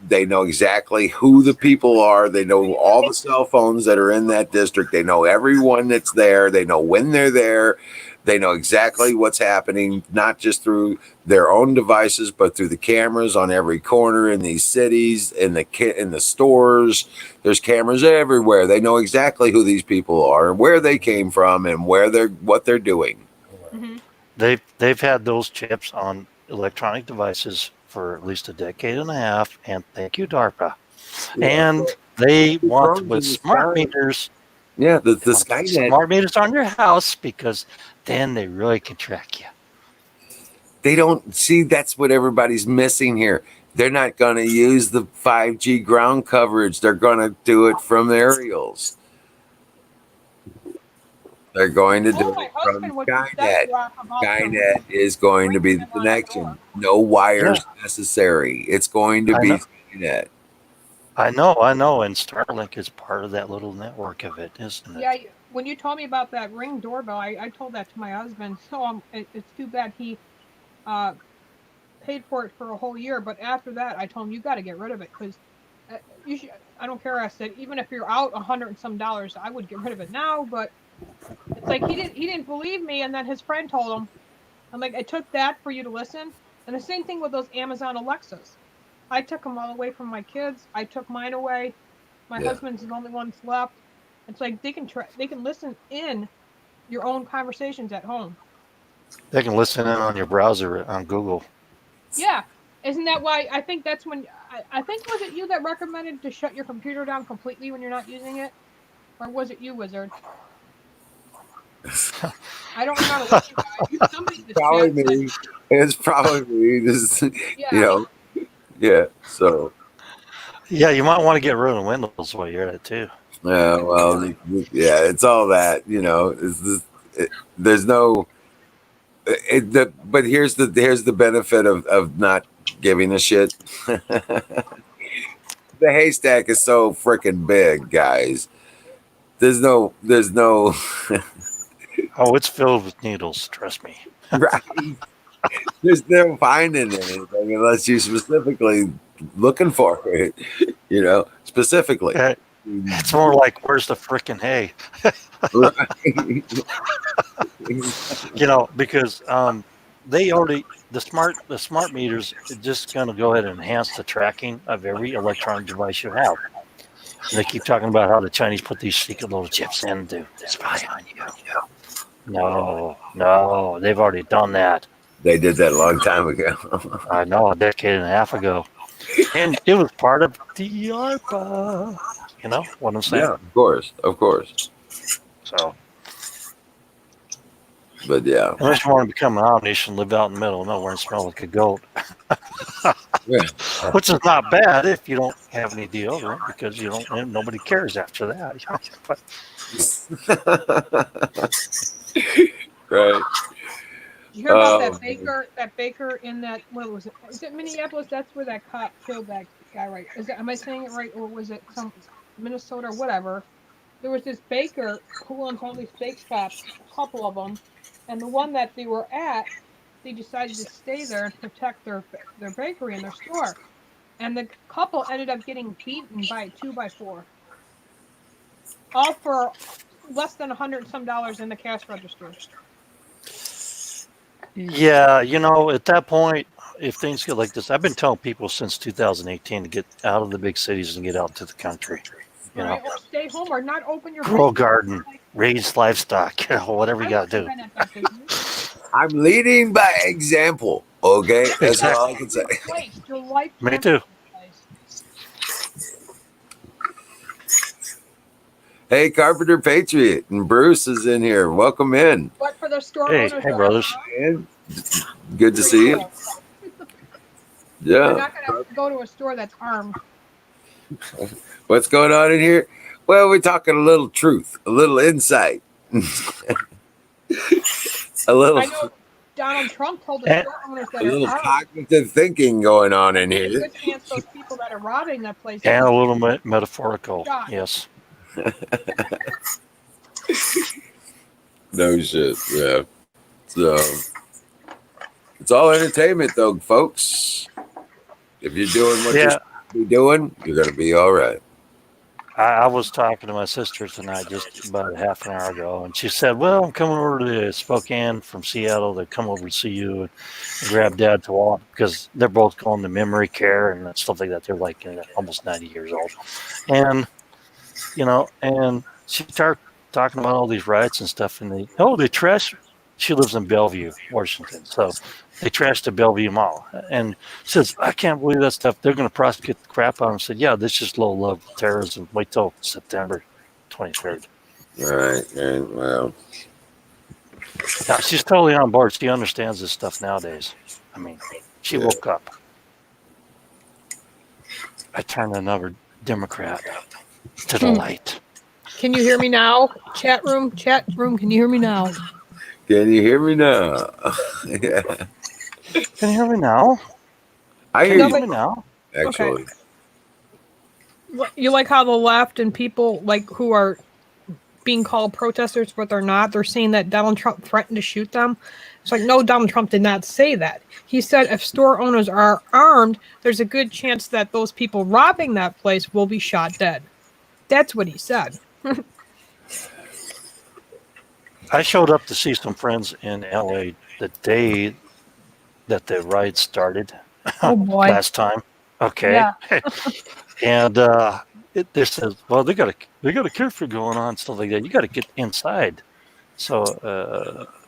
they know exactly who the people are. They know all the cell phones that are in that district. They know everyone that's there. They know when they're there. They know exactly what's happening, not just through their own devices, but through the cameras on every corner in these cities, in the stores. There's cameras everywhere. They know exactly who these people are, where they came from, and what they're doing. They've had those chips on electronic devices for at least a decade and a half, and thank you, DARPA. And they want with smart meters Yeah, the They wanna put Skynet. smart meters on your house because then they really can track you. They don't see that's what everybody's missing here. They're not going to use the 5G ground coverage. They're going to do it from aerials. They're going to do my it from husband what you said, Skynet. Brock, about the Skynet is going to be the ring on the connection. door. No wires necessary. It's going to I be know. Skynet. I know, and Starlink is part of that little network of it, isn't it? Yeah, when you told me about that Ring doorbell, I told that to my husband. So it's too bad he paid for it for a whole year. But after that, I told him you got to get rid of it because you should. I don't care. I said even if you're out $100 and some, I would get rid of it now. But it's like he didn't believe me, and then his friend told him. I'm like, it took that for you to listen. And the same thing with those Amazon Alexas. I took them all away from my kids. I took mine away. My husband's the only one that's left. It's like they can listen in your own conversations at home. They can listen in on your browser on Google. Yeah, isn't that why? I think that's when I think was it you that recommended to shut your computer down completely when you're not using it, or was it you, Wizard? I don't remember what you guys. Somebody in the Probably chat said, me. It's probably me. Just, yeah. yeah. So. Yeah, you might want to get rid of Windows while you're at it too. Yeah, well, yeah, it's all that, there's no, but here's the benefit of not giving a shit. The haystack is so freaking big, guys. There's no, Oh, it's filled with needles. Trust me. right? There's no finding anything unless you specifically looking for it, specifically. It's more like, where's the freaking hay? Because they already the smart meters are just going to go ahead and enhance the tracking of every electronic device you have. And they keep talking about how the Chinese put these secret little chips in to spy on you. No, they've already done that. They did that a long time ago. I know, a decade and a half ago. And it was part of the ARPA. You know what I'm saying? Yeah, of course. So, but yeah. Unless you want to become an Amish and live out in the middle of nowhere and smell like a goat. Yeah. Which is not bad if you don't have any deodorant because nobody cares after that. Right. You hear about that baker in that, what was it? Is it Minneapolis? That's where that cop killed that guy, right? Am I saying it right? Or was it some Minnesota or whatever? There was this baker who owns all these bake shops, a couple of them, and the one that they were at, they decided to stay there and protect their bakery and their store. And the couple ended up getting beaten by a 2x4. All for less than $100 and some in the cash register. Yeah, at that point, if things get like this, I've been telling people since 2018 to get out of the big cities and get out to the country. Right, or stay home or not open your grow garden, raise livestock, whatever you got to do. I'm leading by example. Okay, that's all I can say. Your life. Me too. Hey, Carpenter Patriot and Bruce is in here. Welcome in. What for the store owners? Hey, brothers. Good to see you. Yeah. We're not going to go to a store that's armed. What's going on in here? Well, we're talking a little truth, a little insight. A little. I know Donald Trump told the store owners that a little cognitive thinking going on in here. Good chance those people that are robbing that place. And a little metaphorical, yes. No shit, yeah. So it's all entertainment, though, folks. If you're doing what you're supposed to be doing, you're gonna be all right. I was talking to my sister tonight just about a half an hour ago, and she said, well, I'm coming over to Spokane from Seattle to come over to see you and grab Dad to walk, because they're both going to memory care and stuff like that. They're like almost 90 years old. And, and she started talking about all these riots and stuff, and they trash. She lives in Bellevue, Washington, so they trashed the Bellevue Mall. And says, I can't believe that stuff. They're going to prosecute the crap out of them. I said, yeah, this is low level terrorism. Wait till September 23rd. All right. Well, Yeah, she's totally on board. She understands this stuff nowadays. I mean, she yeah. woke up. I turned another Democrat to the light. Can you hear me now? Chat room, can you hear me now? Can you hear me now? Yeah. Can you hear me now? I Can hear you No, you hear but me now? actually. you like how the left and people like who are being called protesters, but they're not. They're saying that Donald Trump threatened to shoot them. It's like, no, Donald Trump did not say that. He said if store owners are armed, there's a good chance that those people robbing that place will be shot dead. That's what he said. I showed up to see some friends in LA the day that the riot started Oh boy. last time. Okay. Yeah. And they said, well, they got a curfew going on, stuff like that. You got to get inside. So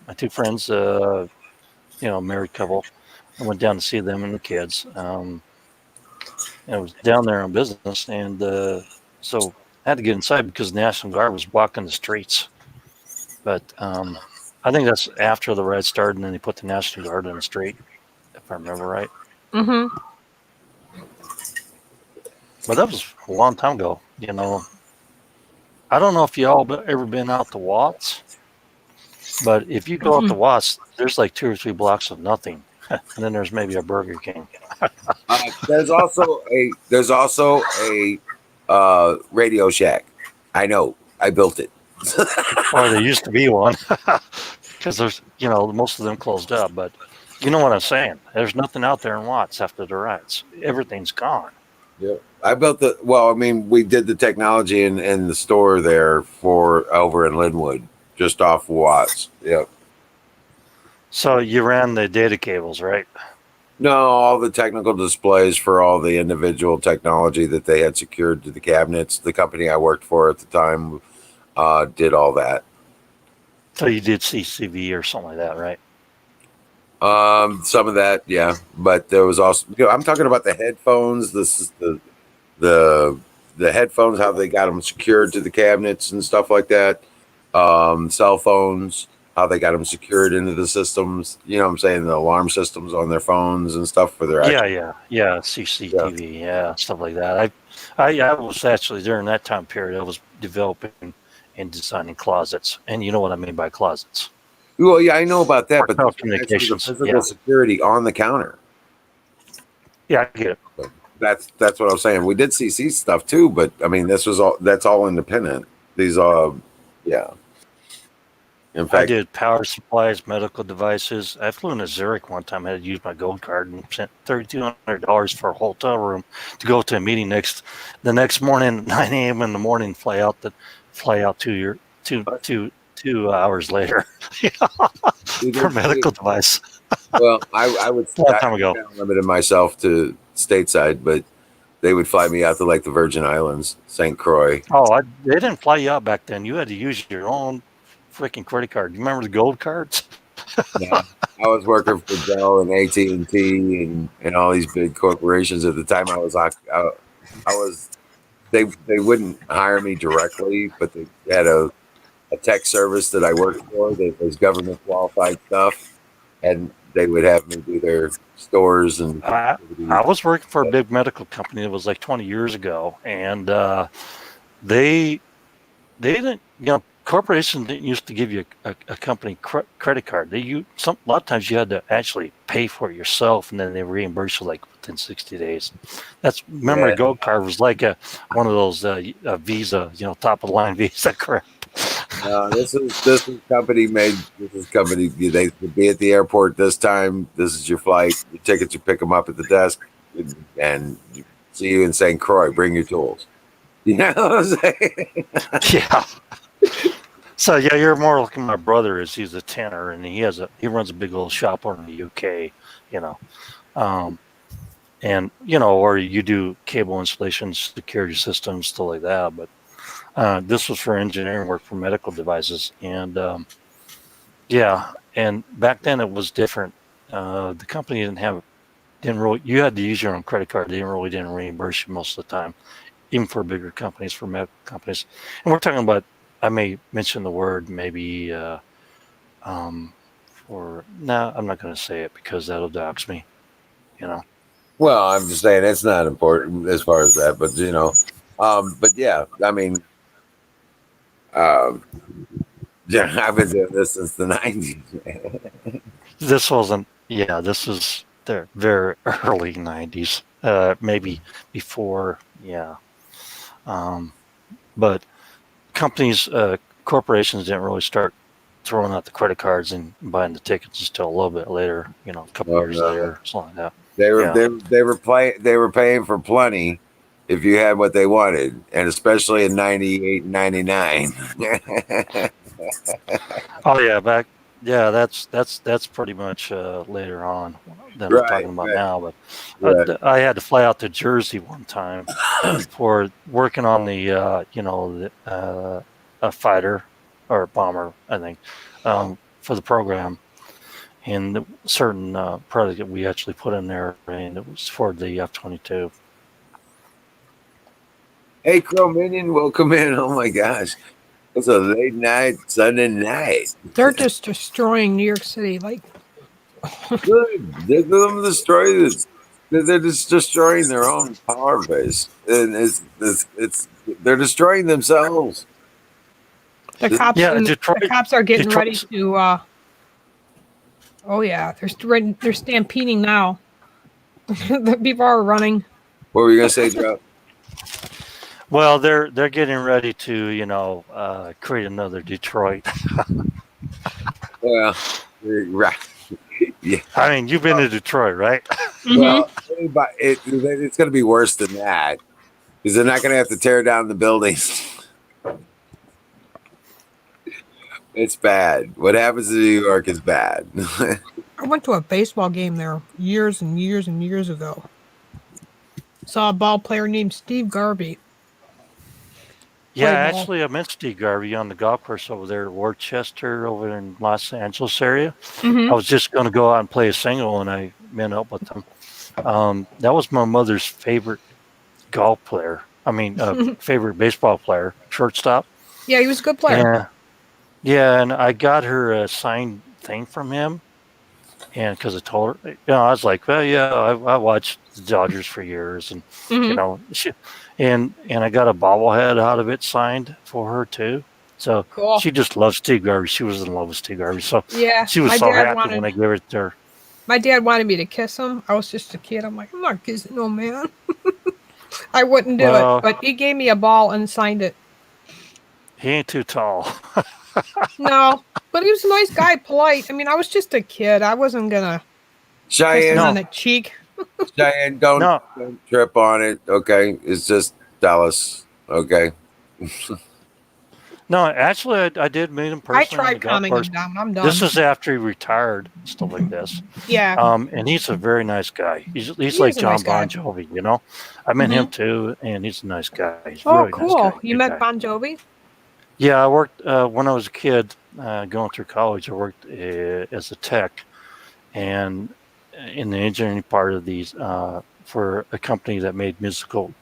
my two friends, married couple, I went down to see them and the kids. I was down there on business, and so I had to get inside because the National Guard was blocking the streets. But I think that's after the riot started, and then they put the National Guard in the street, if I remember right. Mm-hmm. But that was a long time ago. I don't know if y'all ever been out to Watts, but if you go out to Watts, there's like 2 or 3 blocks of nothing, and then there's maybe a Burger King. There's also a Radio Shack. I know. I built it. Or there used to be one, because there's most of them closed up. But you know what I'm saying? There's nothing out there in Watts after the riots. Everything's gone. Yeah. I built we did the technology in the store there for over in Linwood, just off Watts. Yep. So you ran the data cables, right? No, all the technical displays for all the individual technology that they had secured to the cabinets. The company I worked for at the time did all that. So you did CCV or something like that, right? Some of that, yeah, but there was also, I'm talking about the headphones. This is the headphones, how they got them secured to the cabinets and stuff like that. Cell phones, how they got them secured into the systems. You know what I'm saying? The alarm systems on their phones and stuff for their Yeah, CCTV, yeah, stuff like that. I was actually during that time period. I was developing and designing closets, and you know what I mean by closets. Well, yeah, I know about that, but communications, the physical security on the counter. Yeah, I get it. That's what I was saying. We did CC stuff too, but I mean, that's all independent. These yeah. In fact, I did power supplies, medical devices. I flew in a Zurich one time. I had to use my gold card and spent $3,200 for a hotel room to go to a meeting the next morning, 9 a.m. in the morning. Fly out 2 hours later for medical device. Well, I would limited myself to stateside, but they would fly me out to like the Virgin Islands, St. Croix. Oh, they didn't fly you out back then. You had to use your own freaking credit card. You remember the gold cards? Yeah, I was working for Dell and AT&T and all these big corporations at the time. I was they wouldn't hire me directly, but they had a tech service that I worked for that was government qualified stuff, and they would have me do their stores. And I was working for a big medical company. It was like 20 years ago, and they didn't, corporations didn't used to give you a company credit card. A lot of times you had to actually pay for it yourself, and then they reimburse you like within 60 days. Remember, a gold card was like one of those Visa, top of the line Visa crap. This company they would be at the airport this time. This is your flight. Your tickets, you pick them up at the desk, and see you in St. Croix. Bring your tools. You know what I'm saying? Yeah. So yeah, you're more like my brother is. He's a tenor, and he runs a big old shop over in the UK. And or you do cable installations, security systems, stuff like that. But this was for engineering work for medical devices, and and back then it was different. The company didn't really. You had to use your own credit card. They didn't reimburse you most of the time, even for bigger companies, for medical companies. And we're talking about I may mention the word maybe or no, I'm not going to say it because that'll dox me. You know. Well, I'm just saying it's not important as far as that, but but yeah, I mean, um, yeah, I've been doing this since the '90s. This wasn't. Yeah, this is the very early '90s. Maybe before. Yeah. But companies, corporations didn't really start throwing out the credit cards and buying the tickets until a little bit later. You know, a couple Oh years no, later, something like that. they were Yeah. they were paying for plenty if you had what they wanted, and especially in '98 and '99. Oh yeah, back. Yeah, that's pretty much later on than I'm Right, talking about right, now. But right. I had to fly out to Jersey one time for working on the a fighter or a bomber, I think, for the program, and the certain product that we actually put in there, and it was for the F-22. Hey, Crow Minion, welcome in. Oh my gosh, it's a late night Sunday night. They're just destroying New York City. Like, Good. They're going to destroy this. They're just destroying their own power base, and they're destroying themselves. the cops Yeah, and the cops are getting ready Detroit's to. Oh yeah, they're stampeding now. The people are running. What were you gonna say, Joe? well, they're getting ready to create another Detroit. Well, right. Yeah. I mean, you've been to Detroit, right? Well, it's going to be worse than that because they're not going to have to tear down the buildings. It's bad. What happens in New York is bad. I went to a baseball game there years and years and years ago. Saw a ball player named Steve Garvey. Yeah, Play ball. actually, I met Steve Garvey on the golf course over there at Worcester, over in Los Angeles area. Mhm. I was just going to go out and play a single, and I met up with him. That was my mother's favorite golf player. I mean, favorite baseball player, shortstop. Yeah, he was a good player. Yeah, and I got her a signed thing from him, and because I told her, I was like, well, yeah, I watched the Dodgers for years, and Mhm. and I got a bobblehead out of it signed for her too. So Cool. she just loves Steve Garvey. She was in love with Steve Garvey, so Yeah, she was my so dad happy when I gave it to her. My dad wanted me to kiss him. I was just a kid. I'm like, I'm not kissing no man. I wouldn't do it. But he gave me a ball and signed it. He ain't too tall. No, but he was a nice guy, polite. I mean, I was just a kid. I wasn't gonna kiss him Cheyenne, on the cheek. Cheyenne, don't No, trip on it. Okay, it's just Dallas. Okay. no, actually, I did meet him I personally on the tried golf calming course. him down. I'm done. This is after he retired, stuff like this. Yeah, And he's a very nice guy. He's he like is a John nice guy. Bon Jovi, you know. I met him too, and he's a nice guy. He's a Oh, really nice cool. guy. You Good met guy. Bon Jovi? Yeah, I worked when I was a kid, going through college. I worked as a tech, and in the engineering part of these for a company that made musical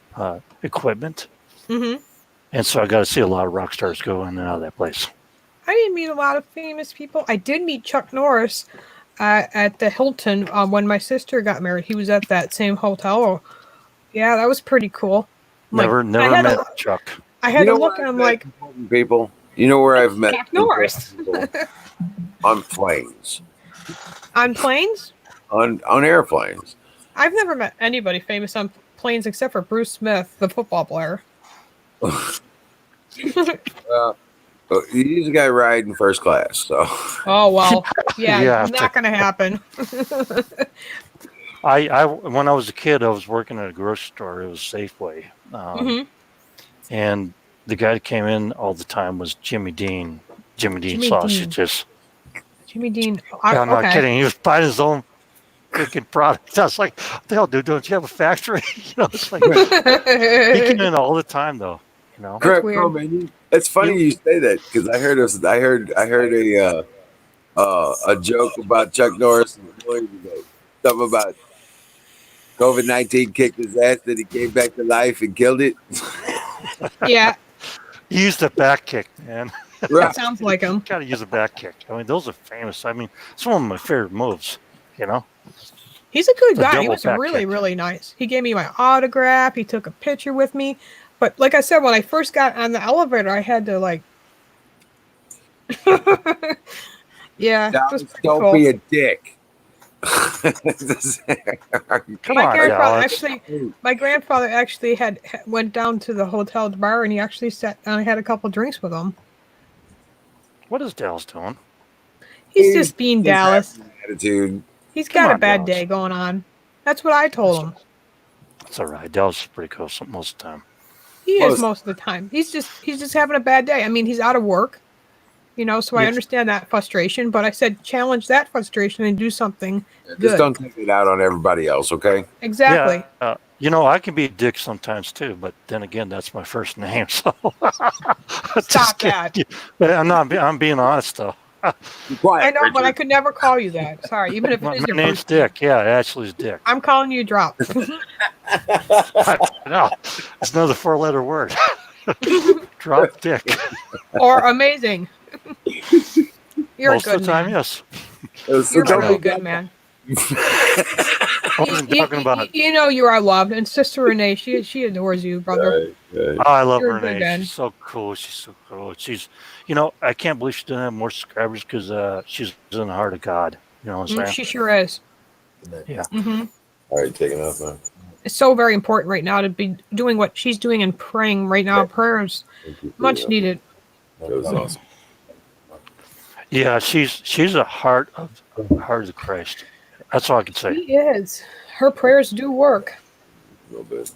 equipment. Mm-hmm. And so I got to see a lot of rock stars go in and out of that place. I didn't meet a lot of famous people. I did meet Chuck Norris at the Hilton when my sister got married. He was at that same hotel. Yeah, that was pretty cool. Never met Chuck. I had to look and I'm like, important people. You know where I've met Chuck Norris. people? On planes, On planes? on airplanes. I've never met anybody famous on planes except for Bruce Smith, the football player. He's a guy riding first class, so. Oh well, yeah, Yeah, not gonna happen. I when I was a kid, I was working at a grocery store. It was Safeway, and the guy that came in all the time was Jimmy Dean. Jimmy Dean sausages. Jimmy Dean. I'm not kidding. He was buying his own freaking product. I was like, "What the hell, dude? Don't you have a factory?" It's like he came in all the time, though. Correct, man. It's funny you say that because I heard a joke about Chuck Norris something about COVID-19 kicked his ass, then he came back to life and killed it. Yeah. He used a back kick, man. That sounds like him. Got to use a back kick. I mean, those are famous. I mean, it's one of my favorite moves. You know. He's a good The guy. He double was back really, kick. really nice. He gave me my autograph. He took a picture with me. But like I said, when I first got on the elevator, I had to like. Yeah, it was pretty Don't cool. be a dick. Come My on, grandfather Dallas. actually had went down to the hotel bar and he actually sat down and had a couple drinks with him. What is Dallas doing? He's just being Dallas. Attitude. He's Come got a on, bad Dallas. day going on. That's what I told him. It's all right. Dallas is pretty cool most of the time. He is most of the time. He's just having a bad day. I mean, he's out of work, you know, so I understand that frustration. But I said challenge that frustration and do something Just good. don't take it out on everybody else, okay? Exactly. Yeah, you know, I can be a dick sometimes too, but then again, that's my first name, so Stop that. I'm being honest though. Quiet, I know, Richard. but I could never call you that. Sorry, even if it My is your name's first name. Dick. Yeah, Ashley's Dick. I'm calling you Drop. No, it's another 4-letter word. Drop Dick. Or amazing. You're Most a good of the time, man. yes. You're a really good man. I wasn't talking about. You know you are loved, and Sister Renee, she adores you, brother. Oh, I love You're a good Renee. man. She's so cool. She's so cool. She's, you know, I can't believe she didn't have more subscribers because she's in the heart of God. You know what I'm saying? She sure is. Yeah. Mm-hmm. All right, taking off now. It's so very important right now to be doing what she's doing and praying right now. Prayers much needed. That was awesome. Yeah, she's a heart of Christ. That's all I can say. She is. Her prayers do work. A little bit.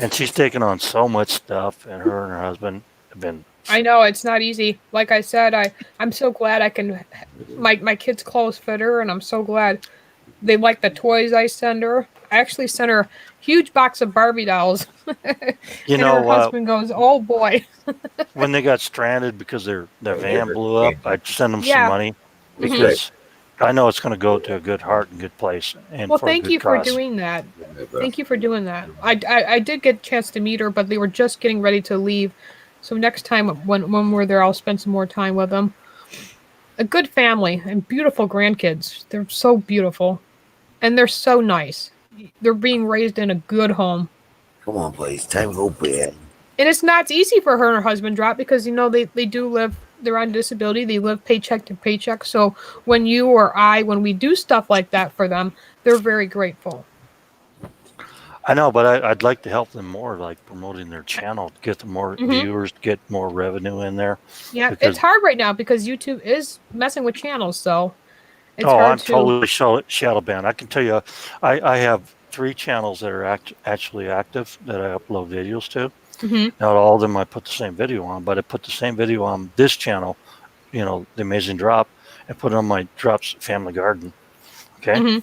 And she's taken on so much stuff, and her husband have been. I know it's not easy. Like I said, I'm so glad I can. My kids' clothes fit her, and I'm so glad they like the toys I send her. I actually sent her a huge box of Barbie dolls. You and know, her husband goes, "Oh boy." when they got stranded because their van blew up, I sent them Yeah. some money because I know it's going to go to a good heart and good place. And Well, for a thank good you for cause. doing that. Thank you for doing that. I did get a chance to meet her, but they were just getting ready to leave. So next time when we're there, I'll spend some more time with them. A good family and beautiful grandkids. They're so beautiful. And they're so nice. They're being raised in a good home. Come on, please. Time to go bed. And it's not easy for her and her husband, Drop, because, you know, they do live, they're on disability. They live paycheck to paycheck. So when you or when we do stuff like that for them, they're very grateful. I know, but I'd like to help them more, like promoting their channel, get them more viewers, get more revenue in there. Yeah, it's hard right now because YouTube is messing with channels, so it's hard I'm totally shadow banned. I can tell you, I have 3 channels that are actually active that I upload videos to. Not all of them I put the same video on, but I put the same video on this channel, you know, The Amazing Drop, and put it on my Drop's Family Garden. Okay.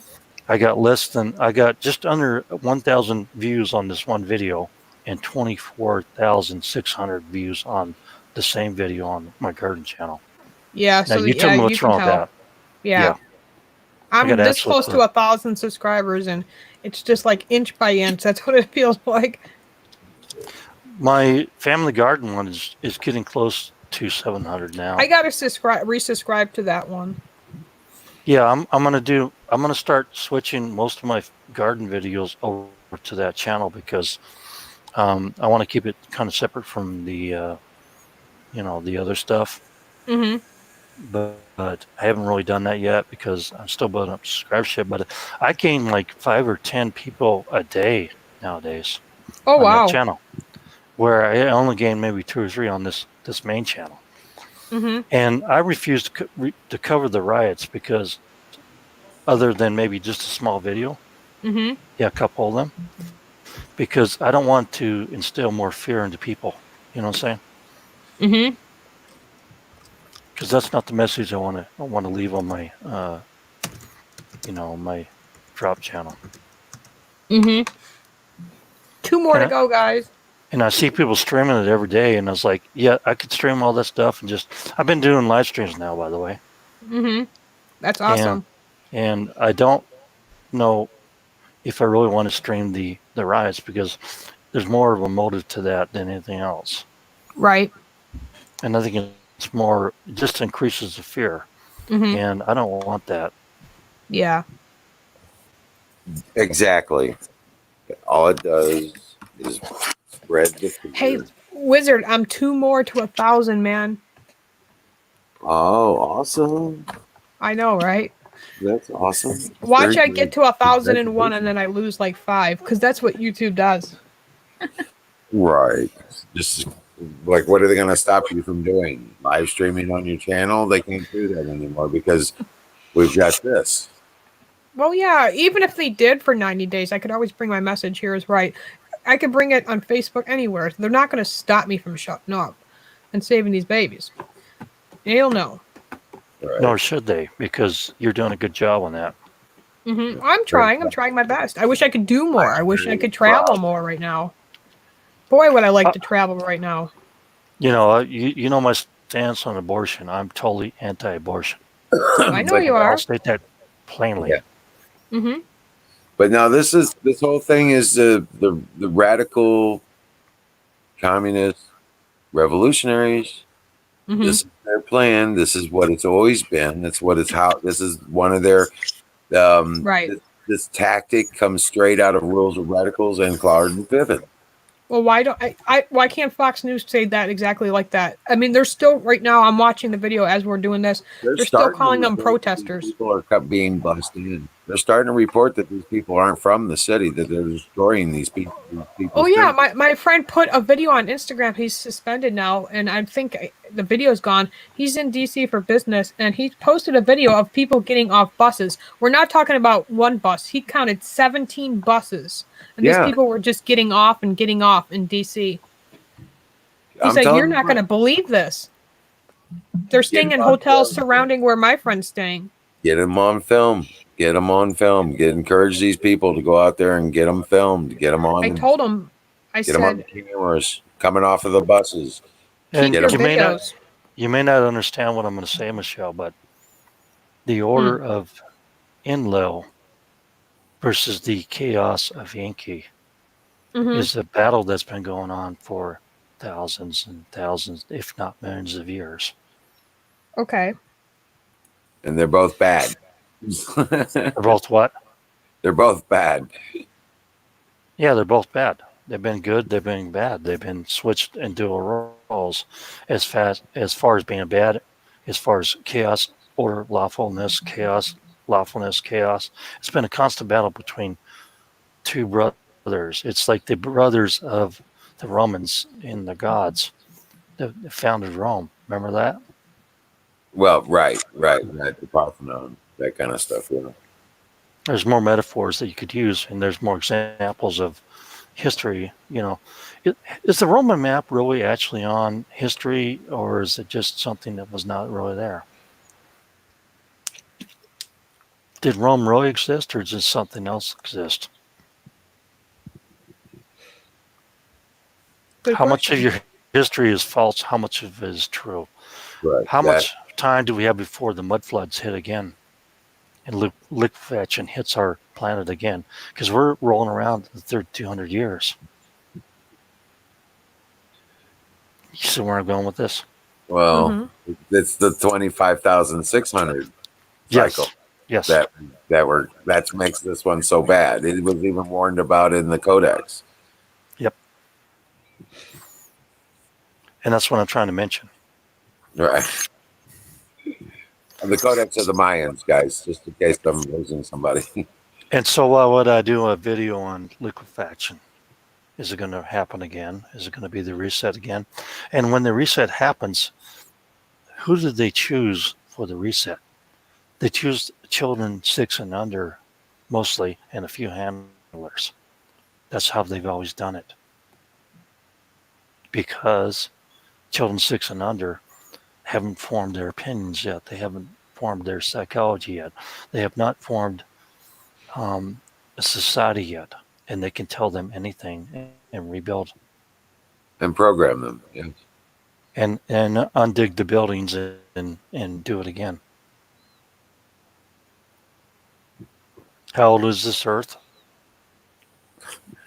I got just under 1,000 views on this one video and 24,600 views on the same video on my garden channel. Yeah, now, so you tell me what's wrong with that. Yeah. I'm this close to 1,000 subscribers, and it's just like inch by inch. That's what it feels like. My Family Garden one is getting close to 700 now. I gotta resubscribe to that one. Yeah, I'm gonna start switching most of my garden videos over to that channel because I want to keep it kind of separate from the the other stuff. But I haven't really done that yet because I'm still building up subscribership. But I gain like 5 or 10 people a day nowadays. Oh, on wow! That channel, where I only gain maybe 2 or 3 on this main channel. And I refuse to cover the riots because, other than maybe just a small video, yeah, a couple of them, because I don't want to instill more fear into people. You know what I'm saying? Because that's not the message I want to leave on my my Drop channel. 2 more to go, guys. And I see people streaming it every day, and I was like, yeah, I could stream all that stuff and I've been doing live streams now, by the way. That's awesome. And I don't know if I really want to stream the riots because there's more of a motive to that than anything else. Right. And I think it's more, it just increases the fear. Mm-hmm. And I don't want that. Yeah. Exactly. All it does is spread the Hey, fear. Wizard, I'm 2 more to 1,000, man. Oh, awesome. I know, right? That's awesome. Watch, Very I get good. to 1,001 and Congratulations. then I lose like 5, because that's what YouTube does. Right. Just like, what are they going to stop you from doing? Live streaming on your channel? They can't do that anymore because we've got this. Well, yeah, even if they did for 90 days, I could always bring my message here is right. I could bring it on Facebook anywhere. They're not going to stop me from shutting up and saving these babies. They'll know. Right. Nor should they, because you're doing a good job on that. Mm-hmm. I'm trying my best. I wish I could do more. I wish I could travel more right now. Boy, would I like to travel right now. You know, you know my stance on abortion. I'm totally anti-abortion. I know you I'll are. state that plainly. Yeah. Mm-hmm. But now this whole thing is the radical communist revolutionaries. Mm-hmm. This is their plan. This is what it's always been. That's what it's how. This is one of their. Right. This tactic comes straight out of Rules of Radicals and Clark Piven. Well, why can't Fox News say that exactly like that? I mean, they're still right now. I'm watching the video as we're doing this. They're still Starting to calling them report that these protesters. people are being busted in. They're starting to report that these people aren't from the city. That they're destroying these people. Oh yeah, my friend put a video on Instagram. He's suspended now, and I think the video's gone. He's in DC for business, and he posted a video of people getting off buses. We're not talking about one bus. He counted 17 buses, and these people were just getting off in DC. He's like, "You're not going to believe this." They're staying in hotels surrounding where my friend's staying. Get them on film. Get them on film. Encourage these people to go out there and get them filmed. Get them on. I told him, I get them on said, the cameras coming off of the buses. keep your videos. You may not understand what I'm going to say, Michelle, but the order of Enlil versus the chaos of Yankee is a battle that's been going on for thousands and thousands, if not millions of years. Okay. And they're both bad. They're both what? They're both bad. Yeah, they're both bad. They've been good. They've been bad. They've been switched into roles as far as being bad, as far as chaos, order, lawfulness, chaos, lawfulness, chaos. It's been a constant battle between two brothers. It's like the brothers of the Romans and the gods that founded Rome. Remember that? Well, right. The Parthenon, that kind of stuff. Yeah. There's more metaphors that you could use, and there's more examples of history. You know, is the Roman map really actually on history, or is it just something that was not really there? Did Rome really exist, or does something else exist? How much of your history is false? How much of it is true? Right. How much time do we have before the mud floods hit again and liquefaction hits our planet again? Because we're rolling around the third 200 years. You see where I'm going with this? Well, it's the 25,600 cycle. Yes. That makes this one so bad. It was even warned about in the Codex. Yep. And that's what I'm trying to mention. Right. The Codex of the Mayans, guys, just in case I'm losing somebody. And so why would I do a video on liquefaction? Is it going to happen again? Is it going to be the reset again? And when the reset happens, who did they choose for the reset? They choose children 6 and under, mostly, and a few handlers. That's how they've always done it. Because children 6 and under haven't formed their opinions yet. They haven't formed their psychology yet. They have not formed a society yet. And they can tell them anything and rebuild. And program them. Yeah. And undig the buildings and do it again. How old is this Earth?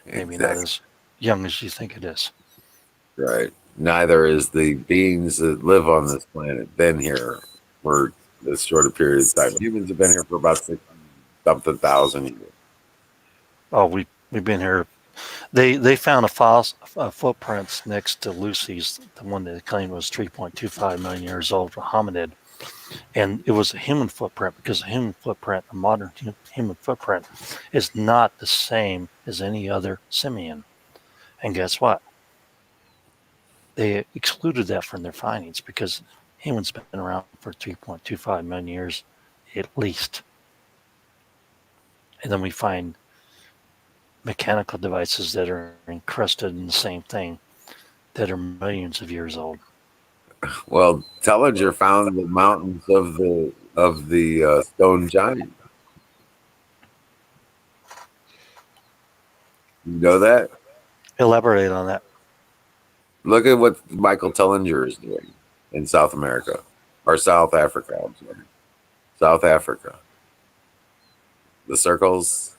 Maybe not as young as you think it is. Right. neither is the beings that live on this planet been here for this short a period of time. Humans have been here for about 60-something thousand years. Oh, we've been here. They found a footprints next to Lucy's, the one that they claimed was 3.25 million years old, a hominid, and it was a human footprint because a human footprint, a modern human footprint, is not the same as any other simian. And guess what? They excluded that from their findings because humans been around for 3.25 million years at least. And then we find mechanical devices that are encrusted in the same thing that are millions of years old. Well, Tellinger found the mountains of the stone giant. You know that? Elaborate on that. Look at what Michael Tellinger is doing in South America or South Africa. I'm sorry, South Africa. The circles.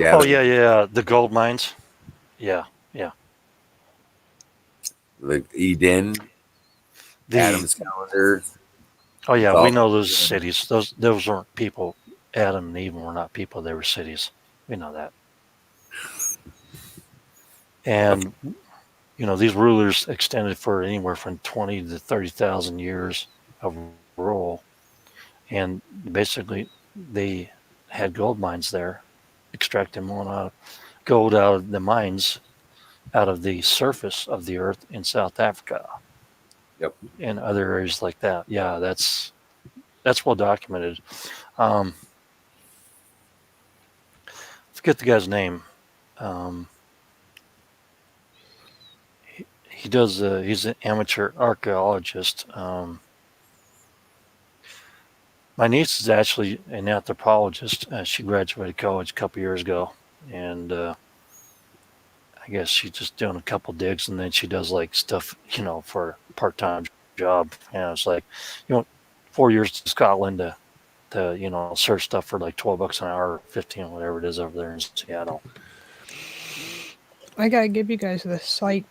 Oh yeah, the gold mines. Yeah. The Eden, Adam's calendar. Oh yeah, we know those cities. Those weren't people. Adam and Eve were not people. They were cities. We know that. And these rulers extended for anywhere from 20 to 30,000 years of rule, and basically they had gold mines there, extracting gold out of the mines, out of the surface of the earth in South Africa. Yep. And other areas like that. Yeah, that's well documented. Forget the guy's name. He does. He's an amateur archaeologist. My niece is actually an anthropologist. She graduated college a couple years ago, and I guess she's just doing a couple digs, and then she does like stuff, for a part-time job. It's like, 4 years to Scotland to search stuff for like $12 an hour, or 15, whatever it is over there in Seattle. I gotta give you guys the site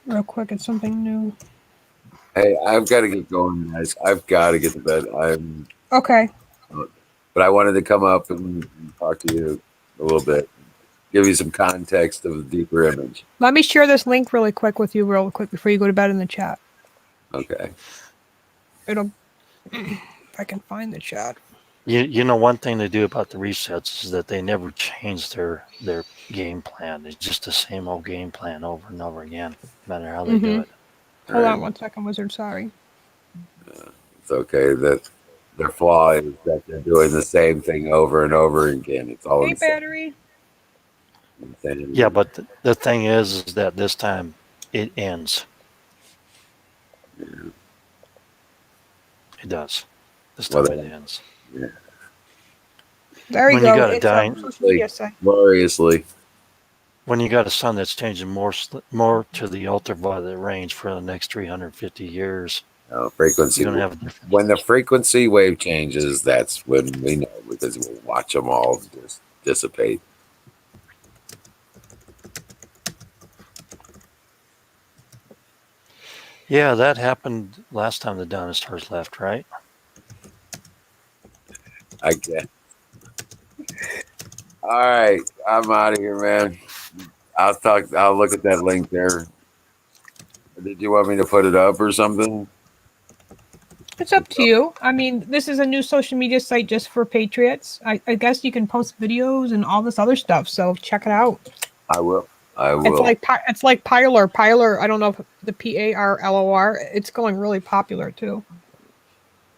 real quick. It's something new. Hey, I've got to get going, guys. I've got to get to bed. Okay. But I wanted to come up and talk to you a little bit, give you some context of the deeper image. Let me share this link really quick with you real quick before you go to bed in the chat. Okay. It'll, if I can find the chat. One thing they do about the resets is that they never change their game plan. It's just the same old game plan over and over again, no matter how they do it. Hold on 1 second, Wizard. Sorry. It's okay. That their flaw is that they're doing the same thing over and over again. It's all insane. Battery. Yeah, but the thing is that this time it ends. Yeah. It does. This time it ends. Yeah. There you go. It's gloriously. When you got a sun that's changing more to the ultraviolet range for the next 350 years. Frequency. You're gonna have a difference. When the frequency wave changes, that's when we know, because we'll watch them all just dissipate. Yeah, that happened last time the dinosaurs left, right? I guess. All right, I'm out of here, man. I'll look at that link there. Did you want me to put it up or something? It's up to you. I mean, this is a new social media site just for Patriots. I guess you can post videos and all this other stuff. So check it out. I will. It's like Parlor. Parlor. I don't know if the Parlor. It's going really popular too.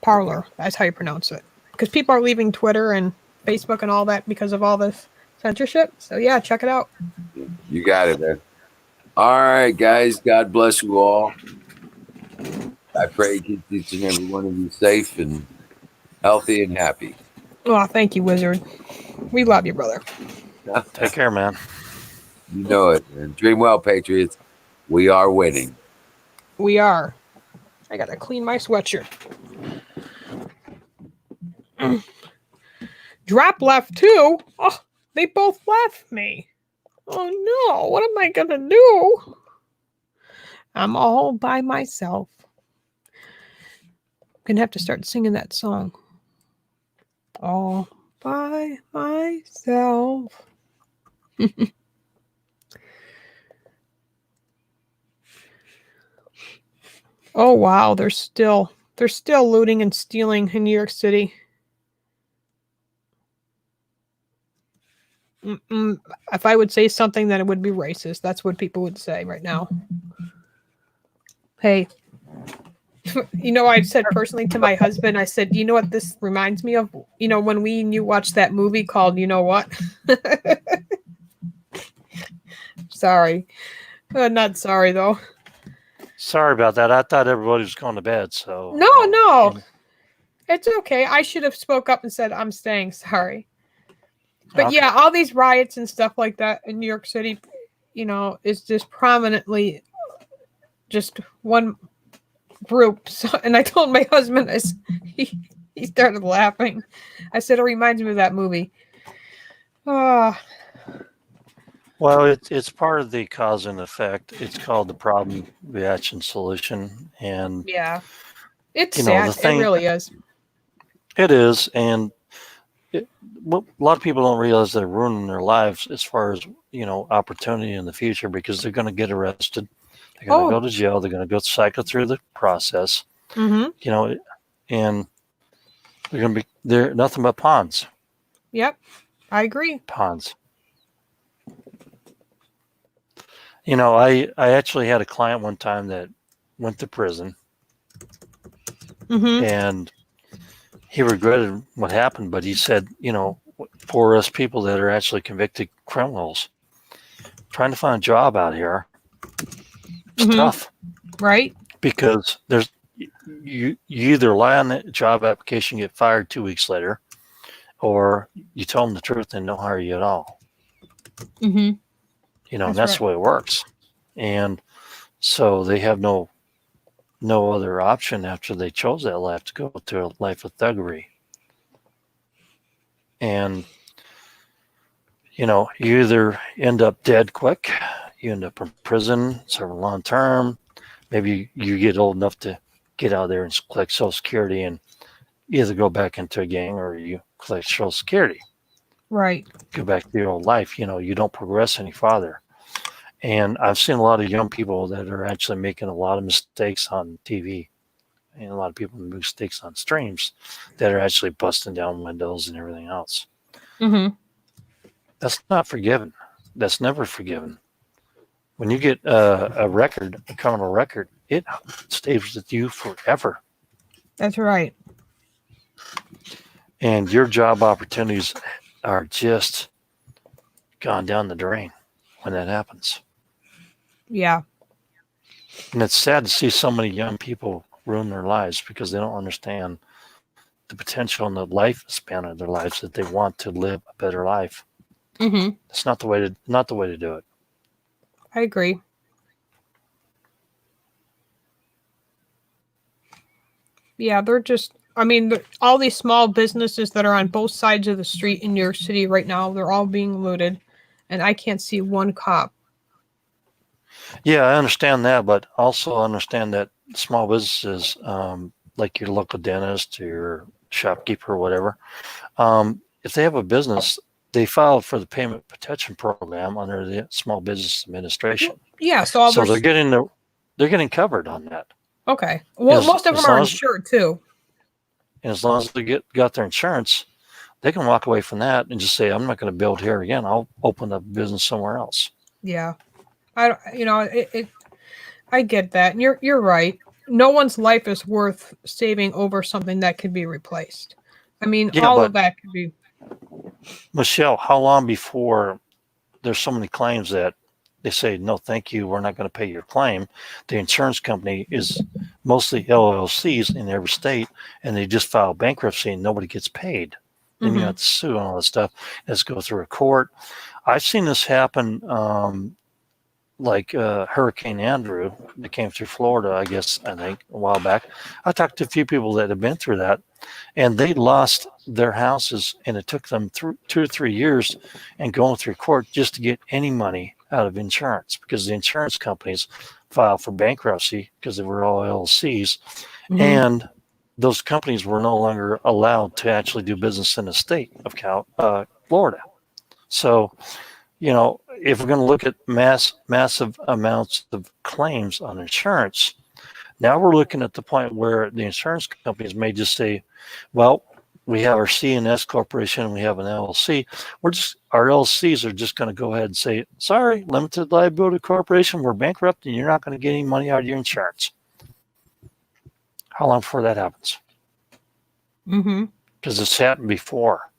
Parlor. That's how you pronounce it. Because people are leaving Twitter and Facebook and all that because of all this censorship. So yeah, check it out. You got it, man. All right, guys. God bless you all. I pray he keeps each and every one of you safe and healthy and happy. Oh, thank you, Wizard. We love you, brother. Take care, man. You know it. And dream well, Patriots. We are winning. We are. I gotta clean my sweatshirt. Drop left too. Oh, they both left me. Oh no, what am I gonna do? I'm all by myself. I'm gonna have to start singing that song. All by myself. Oh wow, they're still looting and stealing in New York City. If I would say something, then it would be racist. That's what people would say right now. Hey, I said personally to my husband, I said, you know what this reminds me of? When you watched that movie called You Know What? Sorry. Not sorry, though. Sorry about that. I thought everybody was going to bed, so. No. It's okay. I should have spoke up and said, I'm staying. Sorry. But Okay. yeah, all these riots and stuff like that in New York City, is just prominently just one group. So, and I told my husband, he started laughing. I said, it reminds me of that movie. Well, it's part of the cause and effect. It's called the problem, reaction, solution. And yeah, it's sad. The thing, it really is. It is. And a lot of people don't realize they're ruining their lives as far as, opportunity in the future, because they're going to get arrested. They're going to go to jail. They're going to go cycle through the process, and they're nothing but pawns. Yep, I agree. Pawns. I actually had a client one time that went to prison, and he regretted what happened, but he said, for us people that are actually convicted criminals, trying to find a job out here, it's tough. Right. Because you either lie on the job application, get fired 2 weeks later, or you tell them the truth and don't hire you at all. And that's the way it works. And so they have no other option after they chose that life to go to a life of thuggery. And you either end up dead quick, you end up in prison, serving long term. Maybe you get old enough to get out there and collect Social Security and either go back into a gang or you collect Social Security. Right. Go back to your old life. You don't progress any farther. And I've seen a lot of young people that are actually making a lot of mistakes on TV, and a lot of people make mistakes on streams that are actually busting down windows and everything else. That's not forgiven. That's never forgiven. When you get a criminal record, it stays with you forever. That's right. And your job opportunities are just gone down the drain when that happens. Yeah. And it's sad to see so many young people ruin their lives because they don't understand the potential and the lifespan of their lives, that they want to live a better life. It's not the way to do it. I agree. Yeah, they're just, all these small businesses that are on both sides of the street in New York City right now, they're all being looted, and I can't see one cop. Yeah, I understand that, but also understand that small businesses, like your local dentist or your shopkeeper or whatever, if they have a business, they file for the Payment Protection Program under the Small Business Administration. Yeah, so they're getting covered on that. Okay. Well, most of them are insured too. And as long as they got their insurance, they can walk away from that and just say, I'm not going to build here again. I'll open up a business somewhere else. Yeah. I get that. And you're right. No one's life is worth saving over something that could be replaced. All of that could be. Michelle, how long before there's so many claims that they say, no, thank you, we're not going to pay your claim? The insurance company is mostly LLCs in every state, and they just file bankruptcy and nobody gets paid. Then you have to sue and all that stuff. Let's go through a court. I've seen this happen, like Hurricane Andrew that came through Florida, I think, a while back. I talked to a few people that have been through that, and they lost their houses, and it took them 2 or 3 years and going through court just to get any money out of insurance, because the insurance companies file for bankruptcy because they were all LLCs, Mhm. and those companies were no longer allowed to actually do business in the state of Florida. So, if we're going to look at massive amounts of claims on insurance, now we're looking at the point where the insurance companies may just say, well, we have our C&S corporation and we have an LLC. Our LLCs are just going to go ahead and say, sorry, limited liability corporation, we're bankrupt and you're not going to get any money out of your insurance. How long before that happens? Mhm. Because it's happened before.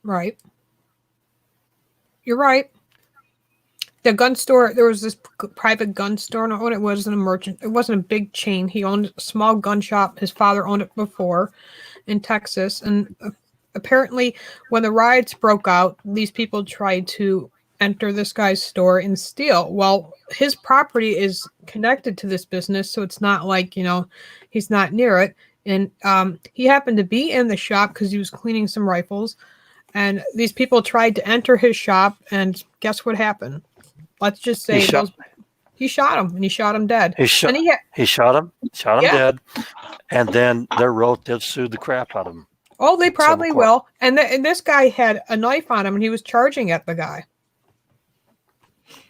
Right. You're right. The gun store, there was this private gun store. No, it wasn't a merchant. It wasn't a big chain. He owned a small gun shop. His father owned it before in Texas. And apparently, when the riots broke out, these people tried to enter this guy's store and steal. Well, his property is connected to this business, so it's not like, he's not near it. And he happened to be in the shop because he was cleaning some rifles. And these people tried to enter his shop, and guess what happened? Let's just say he shot him, and he shot him dead. He shot him Yeah. dead, and then their relatives sued the crap out of him. Oh, they probably will. And this guy had a knife on him, and he was charging at the guy.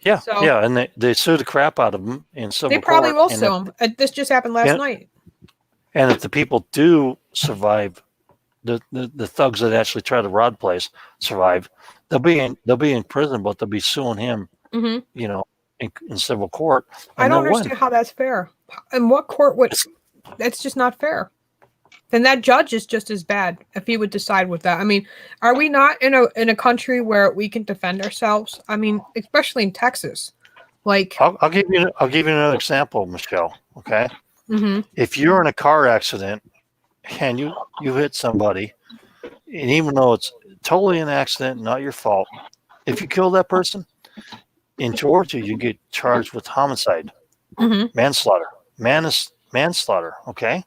Yeah, and they sued the crap out of him in civil court. They probably will sue him. This just happened last night. And if the people do survive, the thugs that actually try to rob the place survive, they'll be in prison, but they'll be suing him, in civil court. I don't understand how that's fair. And what court would? That's just not fair. Then that judge is just as bad if he would decide with that. I mean, are we not in a country where we can defend ourselves? I mean, especially in Texas. Like, I'll give you another example, Michelle. Okay. Mm-hmm. If you're in a car accident and you hit somebody, and even though it's totally an accident, not your fault, if you kill that person, in Georgia, you get charged with homicide, manslaughter, manslaughter. Okay.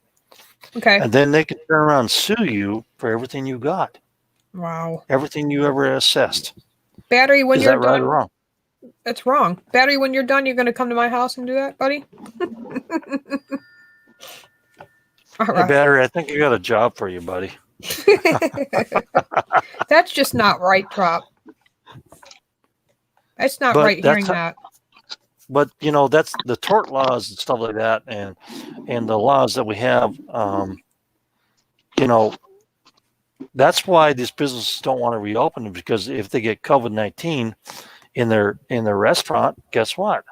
Okay. And then they can turn around and sue you for everything you got. Wow. Everything you ever assessed. Battery, when you're done. Is that right or wrong? That's wrong. Battery, when you're done, you're going to come to my house and do that, buddy? All right. Hey, Battery, I think I got a job for you, buddy. That's just not right, Trop. That's not right hearing that. But, that's the tort laws and stuff like that, and the laws that we have, that's why these businesses don't want to reopen, because if they get COVID-19 in their restaurant, guess what?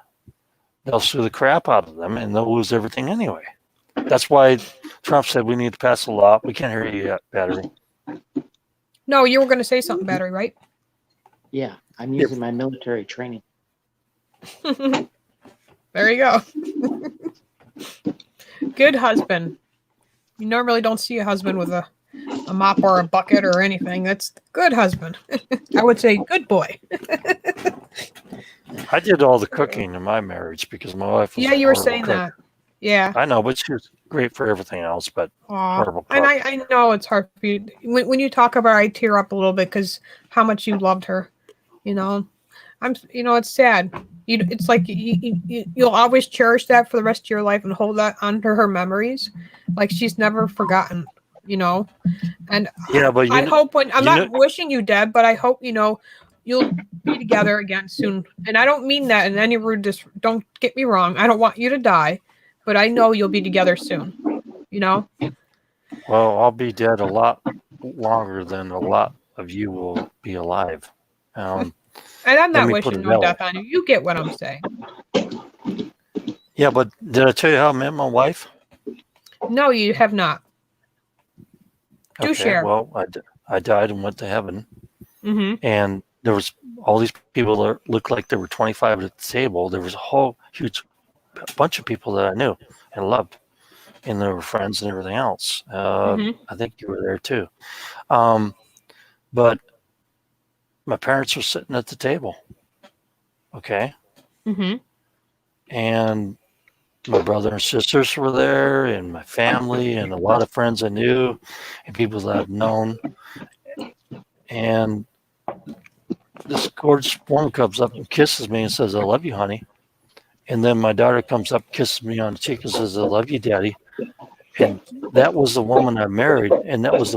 They'll sue the crap out of them, and they'll lose everything anyway. That's why Trump said we need to pass a law. We can't hear you yet, Battery. No, you were going to say something, Battery, right? Yeah, I'm using my military training. There you go. Good husband. You normally don't see a husband with a mop or a bucket or anything. That's good husband. I would say good boy. I did all the cooking in my marriage because my wife was you were saying cook. That. Yeah. I know, but she was great for everything else, but horrible cook. And I know it's hard for you. When you talk about her, I tear up a little bit because how much you loved her. It's sad. It's like you'll always cherish that for the rest of your life and hold that onto her memories, like she's never forgotten. And yeah, but I hope I'm not wishing you dead, but I hope you'll be together again soon. And I don't mean that in any rude. Don't get me wrong. I don't want you to die, but I know you'll be together soon. Well, I'll be dead a lot longer than a lot of you will be alive. And I'm not wishing no death on you. You get what I'm saying. Yeah, but did I tell you how I met my wife? No, you have not. Do share. Well, I died and went to heaven. Mm-hmm. And there was all these people that looked like there were 25 at the table. There was a whole huge bunch of people that I knew and loved. And there were friends and everything else. I think you were there too. But my parents were sitting at the table. Okay. Mm-hmm. And my brother and sisters were there, and my family, and a lot of friends I knew, and people that I've known. And this gorgeous woman comes up and kisses me and says, "I love you, honey." And then my daughter comes up, kisses me on the cheek, and says, "I love you, Daddy." And that was the woman I married, and that was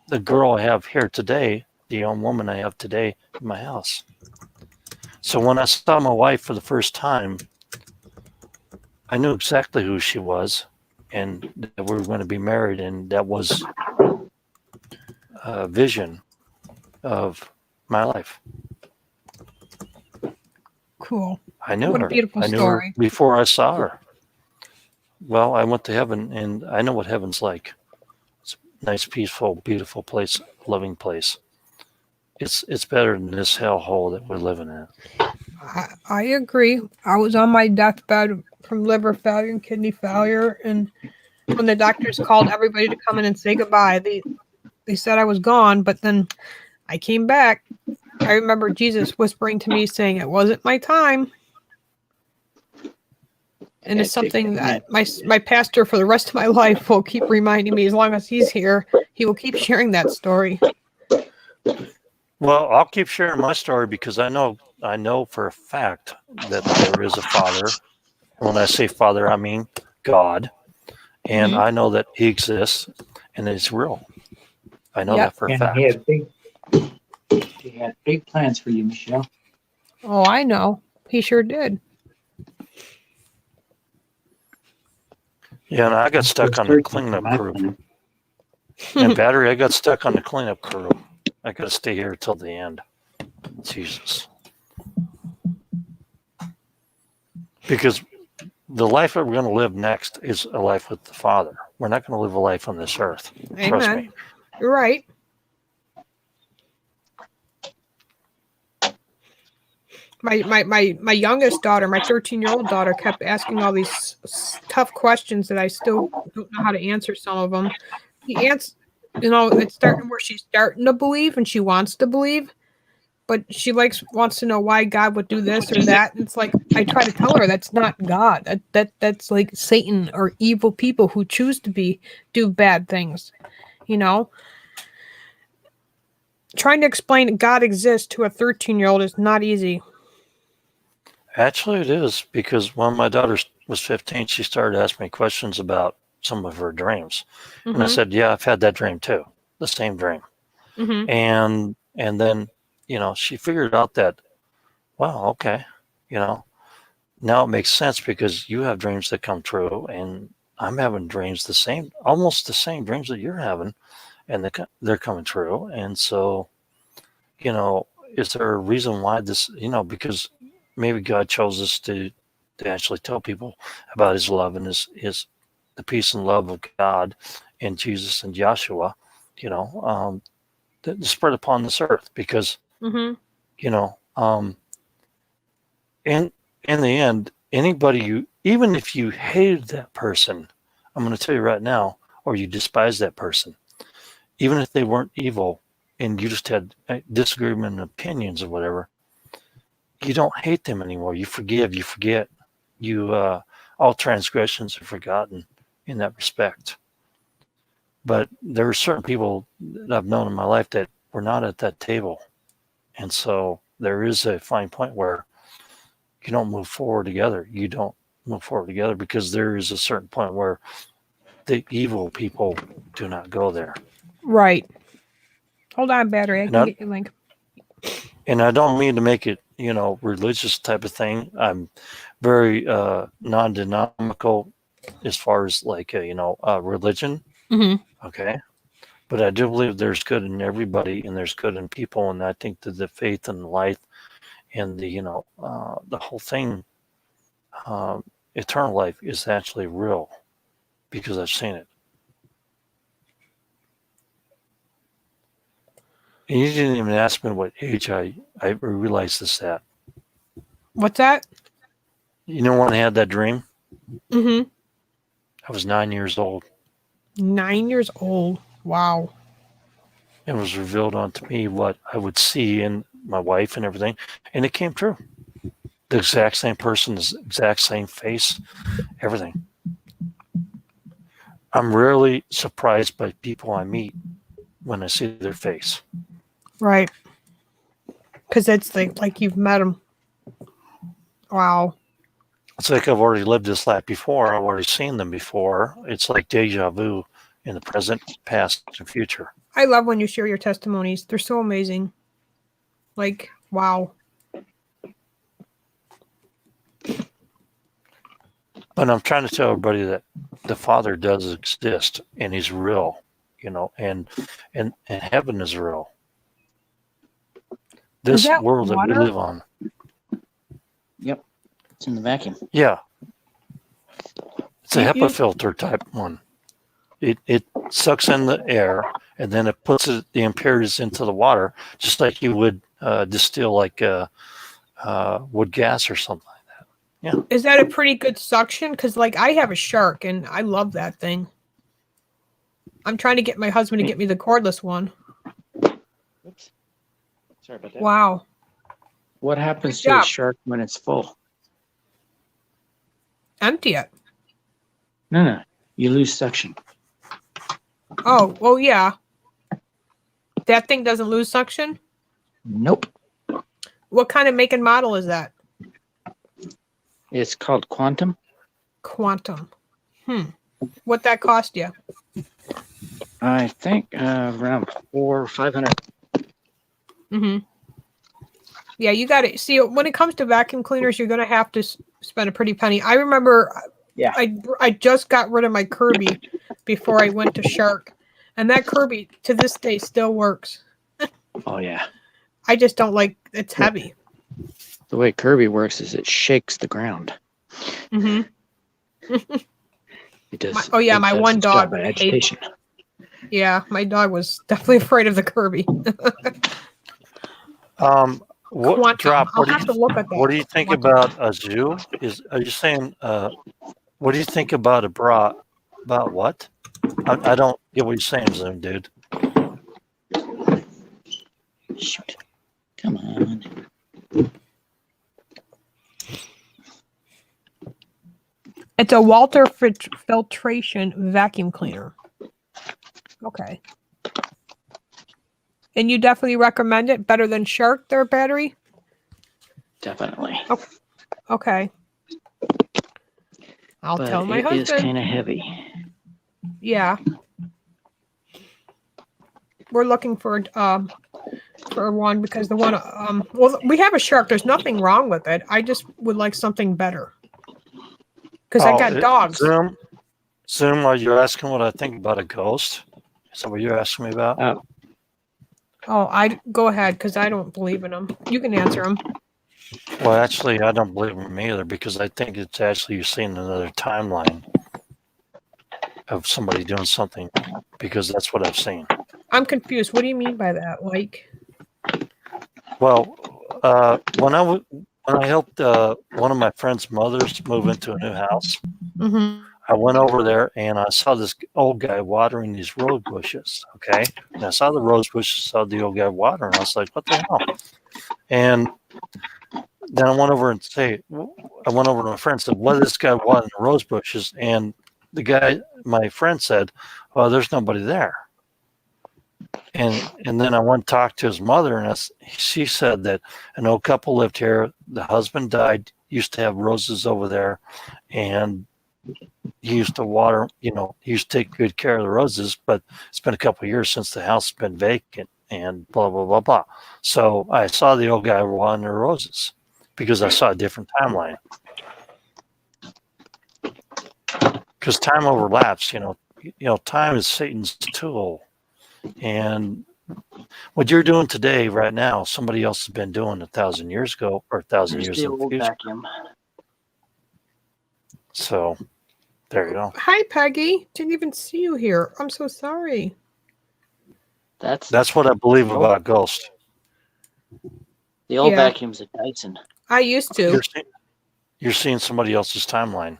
the girl I have here today, the young woman I have today in my house. So when I saw my wife for the first time, I knew exactly who she was, and that we were going to be married, and that was a vision of my life. Cool. I knew What a her. beautiful I knew her story. before I saw her. Well, I went to heaven, and I know what heaven's like. It's a nice, peaceful, beautiful place, loving place. It's better than this hellhole that we're living in. I agree. I was on my deathbed from liver failure and kidney failure, and when the doctors called everybody to come in and say goodbye, they said I was gone, but then I came back. I remember Jesus whispering to me saying it wasn't my time. And it's something that my pastor for the rest of my life will keep reminding me. As long as he's here, he will keep sharing that story. Well, I'll keep sharing my story because I know for a fact that there is a Father. When I say Father, I mean God, and I know that He exists and it's real. I know that for a And fact. he had big plans for you, Michelle. Oh, I know. He sure did. Yeah, and I got stuck on the cleanup crew. And Battery, I got stuck on the cleanup crew. I got to stay here till the end. Jesus. Because the life that we're going to live next is a life with the Father. We're not going to live a life on this earth. Amen. Trust me. You're right. My youngest daughter, my 13-year-old daughter, kept asking all these tough questions that I still don't know how to answer some of them. The answer, it's starting where she's starting to believe and she wants to believe, but she wants to know why God would do this or that. And it's like I try to tell her that's not God. That's like Satan or evil people who choose to do bad things. Trying to explain God exists to a 13-year-old is not easy. Actually, it is because when my daughter was 15, she started asking me questions about some of her dreams. And I said, yeah, I've had that dream too, the same dream. And then, she figured out that, wow, okay, now it makes sense because you have dreams that come true and I'm having dreams almost the same dreams that you're having, and they're coming true. And so, is there a reason why this, because maybe God chose us to actually tell people about his love and his the peace and love of God and Jesus and Joshua, to spread upon this earth because, in the end, anybody even if you hated that person, I'm going to tell you right now, or you despise that person, even if they weren't evil and you just had disagreement and opinions or whatever, you don't hate them anymore. You forgive, you forget, all transgressions are forgotten in that respect. But there are certain people that I've known in my life that were not at that table. And so there is a fine point where you don't move forward together. You don't move forward together because there is a certain point where the evil people do not go there. Right. Hold on, Battery. I can get your link. And I don't mean to make it, religious type of thing. I'm very non-denominal as far as like, religion. Okay. But I do believe there's good in everybody and there's good in people. And I think that the faith and life and the whole thing, eternal life is actually real because I've seen it. And you didn't even ask me what age I realized this at. What's that? You know when I had that dream? I was 9 years old. 9 years old. Wow. It was revealed unto me what I would see in my wife and everything. And it came true. The exact same person, the exact same face, everything. I'm rarely surprised by people I meet when I see their face. Right. Because it's like you've met them. Wow. It's like I've already lived this life before. I've already seen them before. It's like deja vu in the present, past, and future. I love when you share your testimonies. They're so amazing. Like, wow. And I'm trying to tell everybody that the Father does exist and he's real, you know, and heaven is real. This that world that we water? live on. Yep. It's in the vacuum. Yeah. It's a You- HEPA filter type one. It sucks in the air and then it puts the impurities into the water, just like you would distill like wood gas or something like that. Yeah. Is that a pretty good suction? Because, like, I have a shark, and I love that thing. I'm trying to get my husband to get me the cordless one. Oops. Sorry about that. Wow. What happens Good to a job. shark when it's full? Empty it. No. You lose suction. Oh, well, yeah. That thing doesn't lose suction? Nope. What kind of make and model is that? It's called quantum. Quantum. What that cost you? I think around $400 or $500. Mm-hmm. Yeah, you got to see when it comes to vacuum cleaners, you're going to have to spend a pretty penny. I remember Yeah. I just got rid of my Kirby before I went to Shark, and that Kirby to this day still works. Oh, yeah. I just don't like it's heavy. The way Kirby works is it shakes the ground. Mm-hmm. It does. My one its dog job by hates. agitation. Yeah, my dog was definitely afraid of the Kirby. What Quantum. drop? I'll have to look at that. What do you think Quantum. about a zoo? Are you saying? What do you think about a bra? About what? I don't get what you're saying, Zoom dude. Shoot. Come on. It's a Walter filtration vacuum cleaner. Okay. And you definitely recommend it? Better than Shark, their battery? Definitely. Oh, okay. I'll But tell my it is husband. kind of heavy. Yeah. We're looking for one because the one well, we have a Shark. There's nothing wrong with it. I just would like something better. Because I got dogs. Zoom, are you asking what I think about a ghost? Is that what you're asking me about? I go ahead because I don't believe in them. You can answer them. Well, actually, I don't believe in them either because I think it's actually you're seeing another timeline of somebody doing something because that's what I've seen. I'm confused. What do you mean by that? Like, well, when I helped one of my friend's mothers move into a new house, I went over there and I saw this old guy watering these rose bushes. Okay, and I saw the rose bushes, saw the old guy watering. I was like, "What the hell?" And then I went over to my friend and said, "What is this guy watering the rose bushes?" And the guy, my friend, said, "Oh, there's nobody there." And then I went and talked to his mother, and she said that an old couple lived here. The husband died, used to have roses over there, and he used to water, he used to take good care of the roses, but it's been a couple of years since the house has been vacant and blah, blah, blah, blah. So I saw the old guy watering the roses because I saw a different timeline. Because time overlaps, time is Satan's tool. And what you're doing today, right now, somebody else has been doing 1,000 years ago or 1,000 years the in the old future. vacuum. So there you go. Hi, Peggy. Didn't even see you here. I'm so sorry. That's what I believe about ghosts. The old vacuum's a Dyson. I used to. You're seeing somebody else's timeline.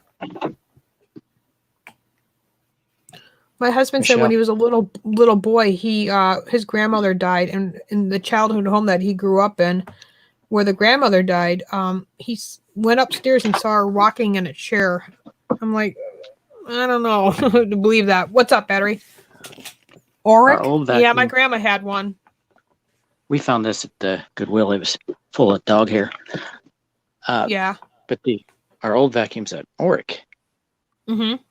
My husband said when he was a little boy, his grandmother died, and in the childhood home that he grew up in, where the grandmother died, he went upstairs and saw her rocking in a chair. I'm like, I don't know to believe that. What's up, battery? Auric? Yeah, my grandma had one. We found this at the Goodwill. It was full of dog hair. Yeah. But the our old vacuums at Oric. Mm-hmm.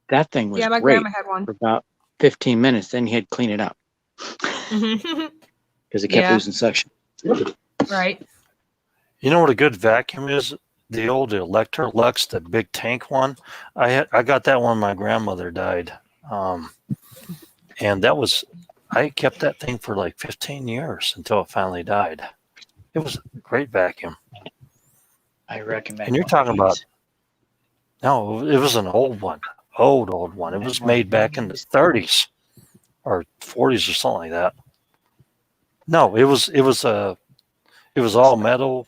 That thing was Yeah, my great grandma had one. for about 15 minutes. Then you had to clean it up Mm-hmm. because it kept Yeah. losing suction. Right. You know what a good vacuum is? The old Electrolux, the big tank one. I got that one when my grandmother died, and I kept that thing for like 15 years until it finally died. It was a great vacuum. I recommend. And you're talking about no, it was an old one, old one. It was made back in the 30s or 40s or something like that. No, it was all metal,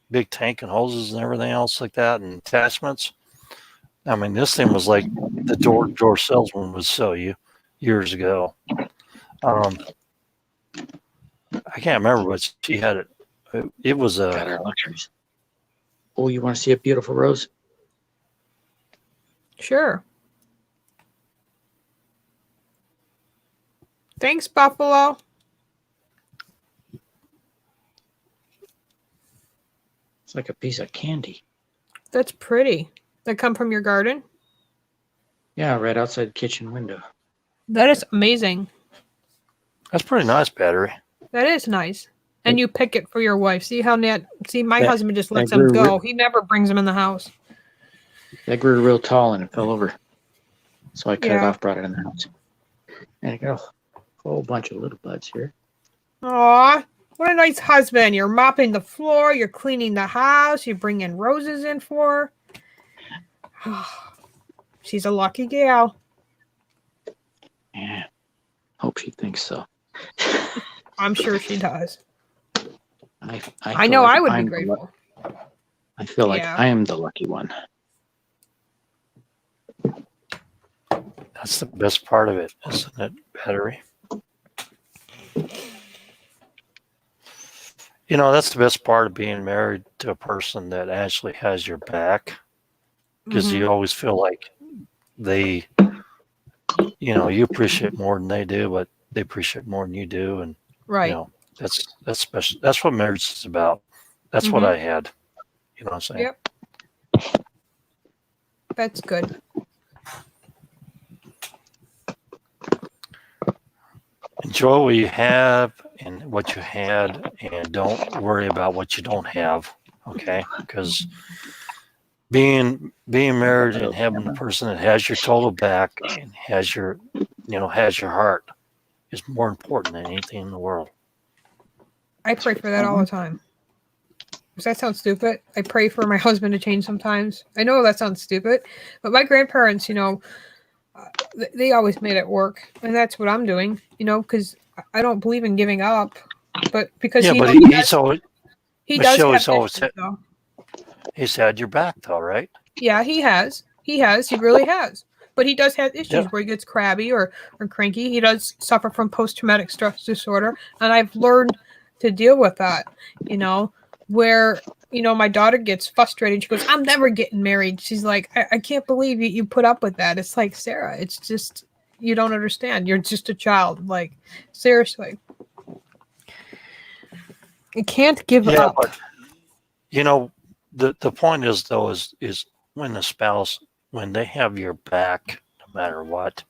big tank and hoses and everything else like that, and attachments. I mean, this thing was like the door salesman would sell you years ago. I can't remember, but she had it. It was got our luxuries. Oh, you want to see a beautiful rose? Sure. Thanks, Buffalo. It's like a piece of candy. That's pretty. That come from your garden? Yeah, right outside the kitchen window. That is amazing. That's pretty nice, Battery. That is nice. And you pick it for your wife. See how my husband just lets grew them go. He never brings them in the house. That grew real tall and it fell over. So I cut it Yeah. off, brought it in the house. And I got a whole bunch of little buds here. Aw, what a nice husband. You're mopping the floor. You're cleaning the house. You're bringing roses in for her. She's a lucky gal. Yeah. Hope she thinks so. I'm sure she does. I know like I would be I'm grateful. I feel like Yeah. I am the lucky one. That's the best part of it, isn't it, Battery? You know, that's the best part of being married to a person that actually has your back, because you always feel like they, you appreciate more than they do, but they appreciate more than you do, and Right. that's special. That's what marriage is about. That's what I had. You know what I'm saying? Yep. That's good. Enjoy what you have and what you had, and don't worry about what you don't have. Okay, because being married and having the person that has your total back and has your heart is more important than anything in the world. I pray for that all the time. Does that sound stupid? I pray for my husband to change sometimes. I know that sounds stupid, but my grandparents, they always made it work, and that's what I'm doing. Because I don't believe in giving up, but because Yeah, but he does have always issues, though. He's had your back, though, right? Yeah, he has. He really has. But he does have issues Yeah. where he gets crabby or cranky. He does suffer from post-traumatic stress disorder, and I've learned to deal with that. Where my daughter gets frustrated. She goes, "I'm never getting married." She's like, "I can't believe you put up with that." It's like, Sarah, it's just you don't understand. You're just a child. Like, seriously, you can't give up. But the point is, though, is when the spouse, when they have your back, no matter what,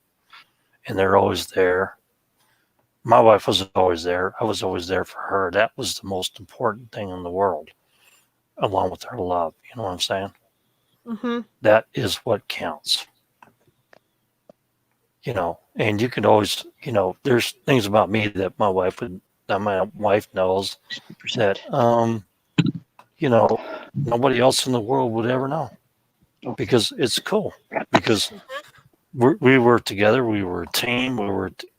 and they're always there. My wife was always there. I was always there for her. That was the most important thing in the world, along with her love. You know what I'm saying? Mm-hmm. That is what counts. And you can always, there's things about me that my wife knows that, nobody else in the world would ever know, because it's cool, because we were together, we were a team,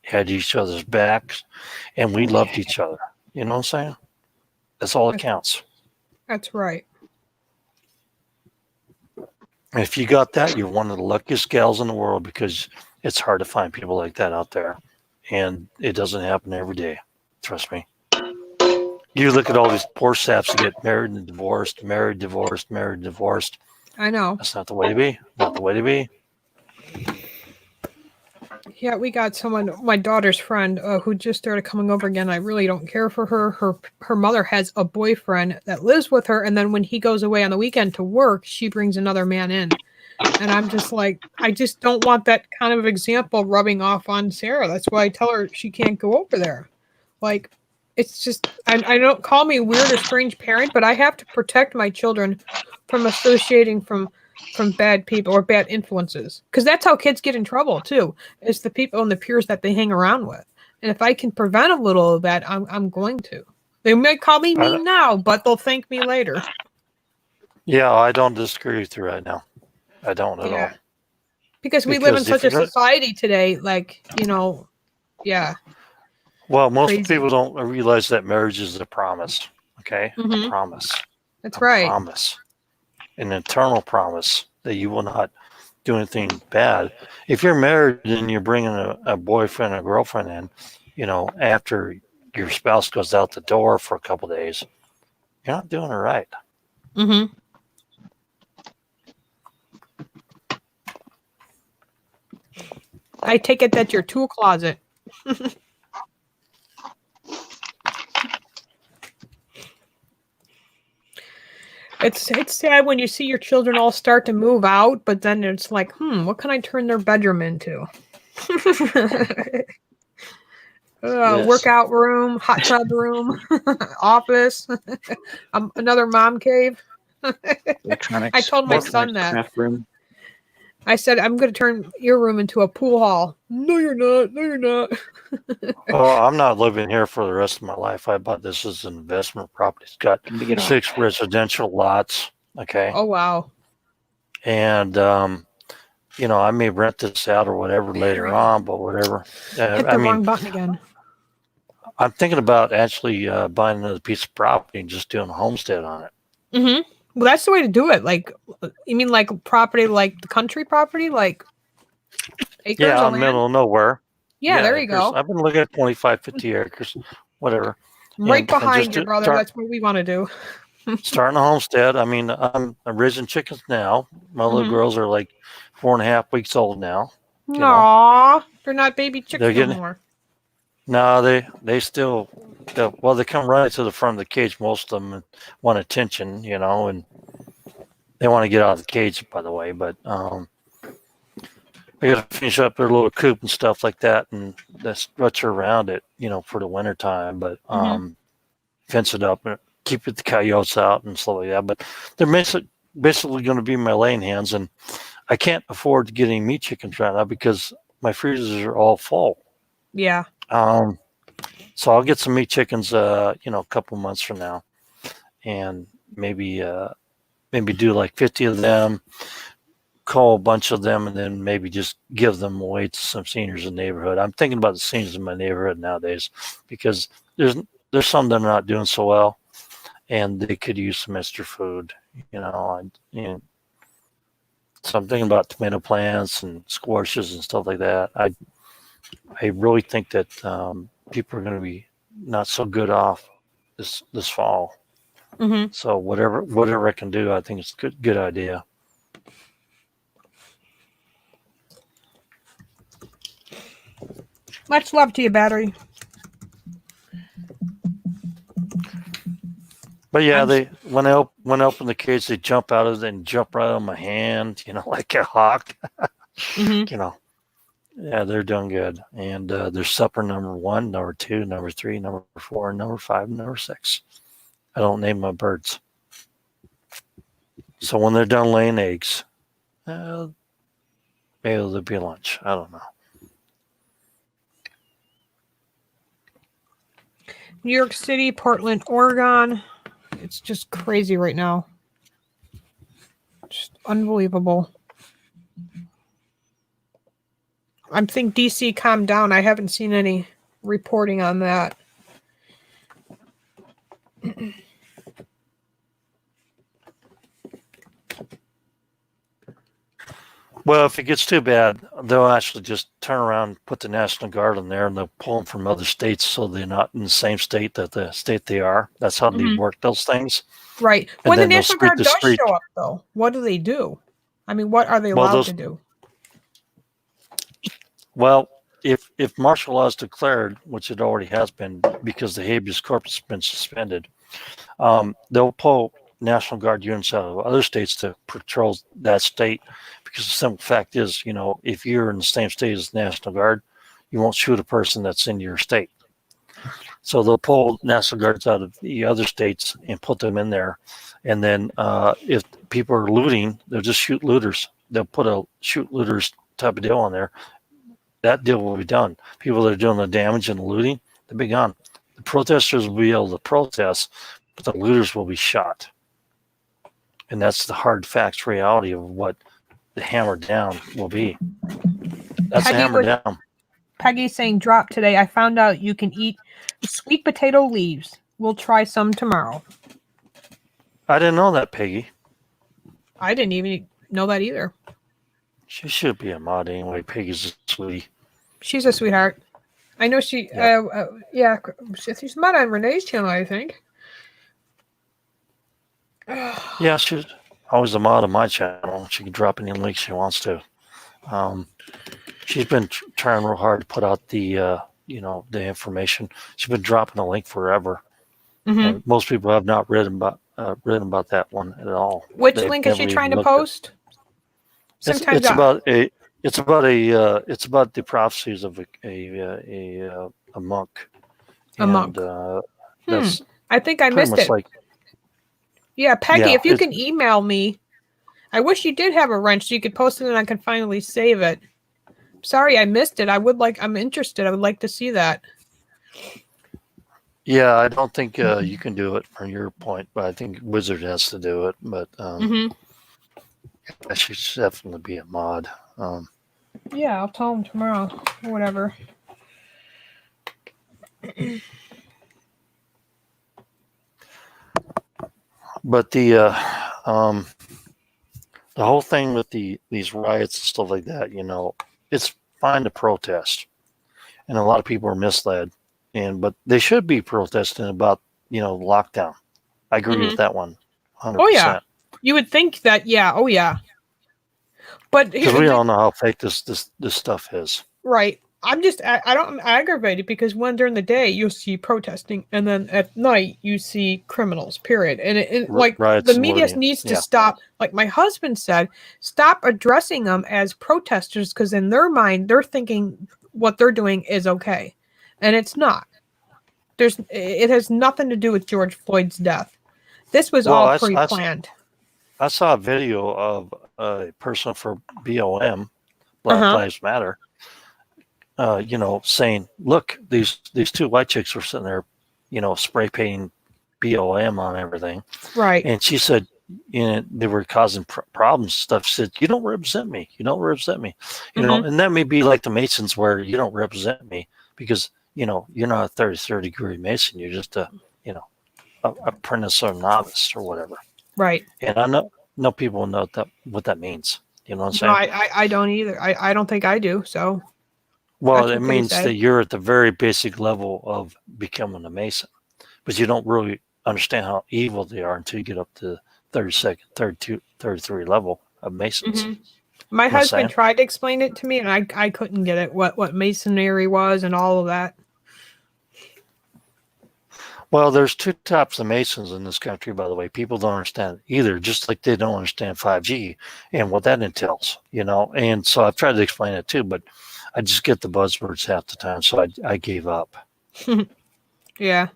had each other's backs, and we loved each other. You know what I'm saying? That's all that counts. That's right. And if you got that, you're one of the luckiest gals in the world, because it's hard to find people like that out there. And it doesn't happen every day. Trust me. You look at all these poor saps that get married and divorced, married, divorced, married, divorced. I know. That's not the way to be. Not the way to be. Yeah, we got someone, my daughter's friend, who just started coming over again. I really don't care for her. Her mother has a boyfriend that lives with her, and then when he goes away on the weekend to work, she brings another man in. And I'm just like, I just don't want that kind of example rubbing off on Sarah. That's why I tell her she can't go over there. Like, it's just, I don't call me weird or strange parent, but I have to protect my children from associating from bad people or bad influences, because that's how kids get in trouble too. It's the people and the peers that they hang around with. And if I can prevent a little of that, I'm going to. They may call me mean now, but they'll thank me later. Yeah, I don't disagree with you right now. I don't at all. Because we live in such a society today, like, yeah. Well, most people don't realize that marriage is a promise. Okay, Mhm. a promise. That's right. Promise, an eternal promise that you will not do anything bad. If you're married and you're bringing a boyfriend or girlfriend in, after your spouse goes out the door for a couple of days, you're not doing it right. Mm-hmm. I take it that your tool closet. It's sad when you see your children all start to move out, but then it's like, what can I turn their bedroom into? Yes. Workout room, hot tub room, office, another mom cave. Electronics. I told my son that. Craft room. I said, I'm going to turn your room into a pool hall. No, you're not. No, you're not. Oh, I'm not living here for the rest of my life. I bought this as an investment property. It's got 6 residential lots. Okay. Oh, wow. And, I may rent this out or whatever later on, but whatever. Hit the wrong button again. I'm thinking about actually buying another piece of property and just doing a homestead on it. Mm-hmm. Well, that's the way to do it. Like, you mean like property, like the country property, like acres of land? Middle of nowhere. Yeah, there you go. I've been looking at 25, 50 acres, whatever. Right behind you, brother. That's what we want to do. Starting a homestead. I mean, I'm raising chickens now. My little girls are like 4.5 weeks old now. Aww, they're not baby chicks anymore. No, they still, they come right to the front of the cage. Most of them and want attention, and they want to get out of the cage, by the way. But I got to finish up their little coop and stuff like that, and structure around it, for the winter time. But fence it up and keep the coyotes out and stuff like that. But they're basically going to be my laying hens, and I can't afford to get any meat chickens right now because my freezers are all full. Yeah. So I'll get some meat chickens, a couple months from now, and maybe do like 50 of them, call a bunch of them, and then maybe just give them away to some seniors in the neighborhood. I'm thinking about the seniors in my neighborhood nowadays because there's some that are not doing so well, and they could use some extra food, so I'm thinking about tomato plants and squashes and stuff like that. I really think that people are going to be not so good off this fall. Mm-hmm. So whatever I can do, I think it's a good idea. Much love to you, Battery. But yeah, when I open the cage, they jump out of it and jump right on my hand, like a hawk. Yeah, they're doing good. And there's supper number 1, number 2, number 3, number 4, number 5, number 6. I don't name my birds. So when they're done laying eggs, maybe there'll be lunch. I don't know. New York City, Portland, Oregon. It's just crazy right now. Just unbelievable. I think DC calmed down. I haven't seen any reporting on that. Well, if it gets too bad, they'll actually just turn around and put the National Guard in there, and they'll pull them from other states so they're not in the same state that the state they are. That's how they work those things. Right. When the National Guard does show up, though, what do? I mean, what are they allowed to do? Well, if martial law is declared, which it already has been because the habeas corpus has been suspended, they'll pull National Guard units out of other states to patrol that state, because the simple fact is, if you're in the same state as National Guard, you won't shoot a person that's in your state. So they'll pull National Guards out of the other states and put them in there. And then if people are looting, they'll just shoot looters. They'll put a shoot looters type of deal on there. That deal will be done. People that are doing the damage and the looting, they'll be gone. The protesters will be able to protest, but the looters will be shot. And that's the hard facts reality of what the hammer down will be. That's the hammer down. Peggy's saying drop today. I found out you can eat sweet potato leaves. We'll try some tomorrow. I didn't know that, Peggy. I didn't even know that either. She should be a mod anyway. Peggy's a sweetie. She's a sweetheart. I know she, yeah, she's mod on Renee's channel, I think. Yeah, she's always a mod on my channel. She can drop any links she wants to. She's been trying real hard to put out the, the information. She's been dropping a link forever. Mm-hmm. Most people have not written about that one at all. Which link is she trying to post? It's about the prophecies of a monk. A monk. That's I think I missed it. Yeah, Peggy, if you can email me. I wish you did have a wrench so you could post it and I can finally save it. Sorry, I missed it. I'm interested. I would like to see that. Yeah, I don't think you can do it from your point, but I think Wizard has to do it. But that should definitely be a mod. Yeah, I'll tell him tomorrow or whatever. But the whole thing with these riots and stuff like that, it's fine to protest, and a lot of people are misled, but they should be protesting about lockdown. I agree with that one, 100%. Oh yeah, you would think that. Yeah, oh yeah. But because we all know how fake this stuff is. Right. I'm aggravated because during the day you'll see protesting, and then at night you see criminals. Period. And the media needs to stop. Like my husband said, stop addressing them as protesters, because in their mind they're thinking what they're doing is okay, and it's not. It has nothing to do with George Floyd's death. This was all pre-planned. I saw a video of a person for BLM, Black Lives Matter. Saying, look, these two white chicks were sitting there, spray painting BLM on everything. Right. And she said, they were causing problems and stuff. She said, you don't represent me. You don't represent me. You know, and that may be like the Masons, where you don't represent me because, you're not a 33rd degree Mason. You're just a apprentice or novice or whatever. Right. And I know people know what that means. You know what I'm saying? No, I don't either. I don't think I do. So. Well, it means that you're at the very basic level of becoming a Mason, but you don't really understand how evil they are until you get up to 32nd, 32, 33 level of Masons. My husband tried to explain it to me, and I couldn't get it, what Masonry was and all of that. Well, there's two types of Masons in this country, by the way. People don't understand either, just like they don't understand 5G and what that entails, And so I've tried to explain it too, but I just get the buzzwords half the time, so I gave up. Yeah.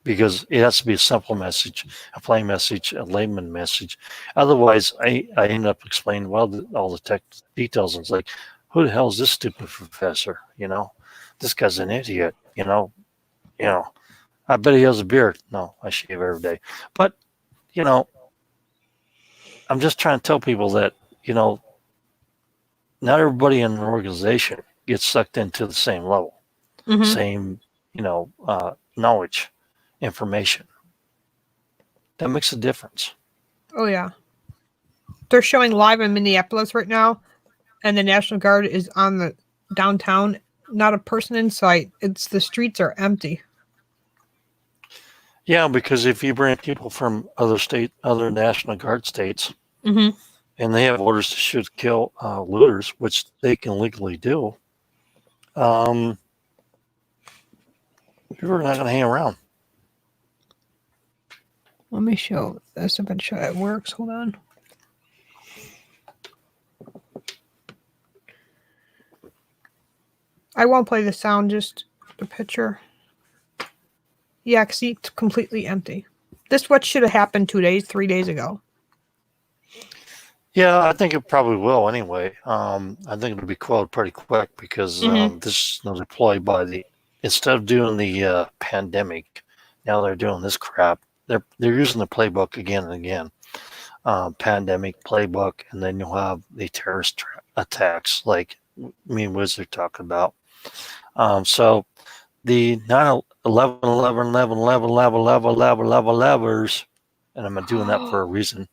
Because it has to be a simple message, a plain message, a layman message. Otherwise, I end up explaining all the tech details, and it's like, who the hell is this stupid professor? This guy's an idiot. I bet he has a beard. No, I shave every day. But I'm just trying to tell people that not everybody in an organization gets sucked into the same level, same, knowledge, information. That makes a difference. Oh, yeah. They're showing live in Minneapolis right now, and the National Guard is on the downtown. Not a person in sight. The streets are empty. Yeah, because if you bring people from other National Guard states, and they have orders to shoot, kill looters, which they can legally do, People are not going to hang around. Let me show this if it works. Hold on. I won't play the sound, just the picture. Yeah, see, it's completely empty. This is what should have happened 3 days ago. Yeah, I think it probably will anyway. I think it'll be quelled pretty quick because this is deployed by instead of doing the pandemic, now they're doing this crap. They're using the playbook again and again. Pandemic playbook, and then you'll have the terrorist attacks like me and Wiz are talking about. So the 9/11, 11, 11, 11, 11, 11, 11, 11, 11ers, and I'm doing that for a reason,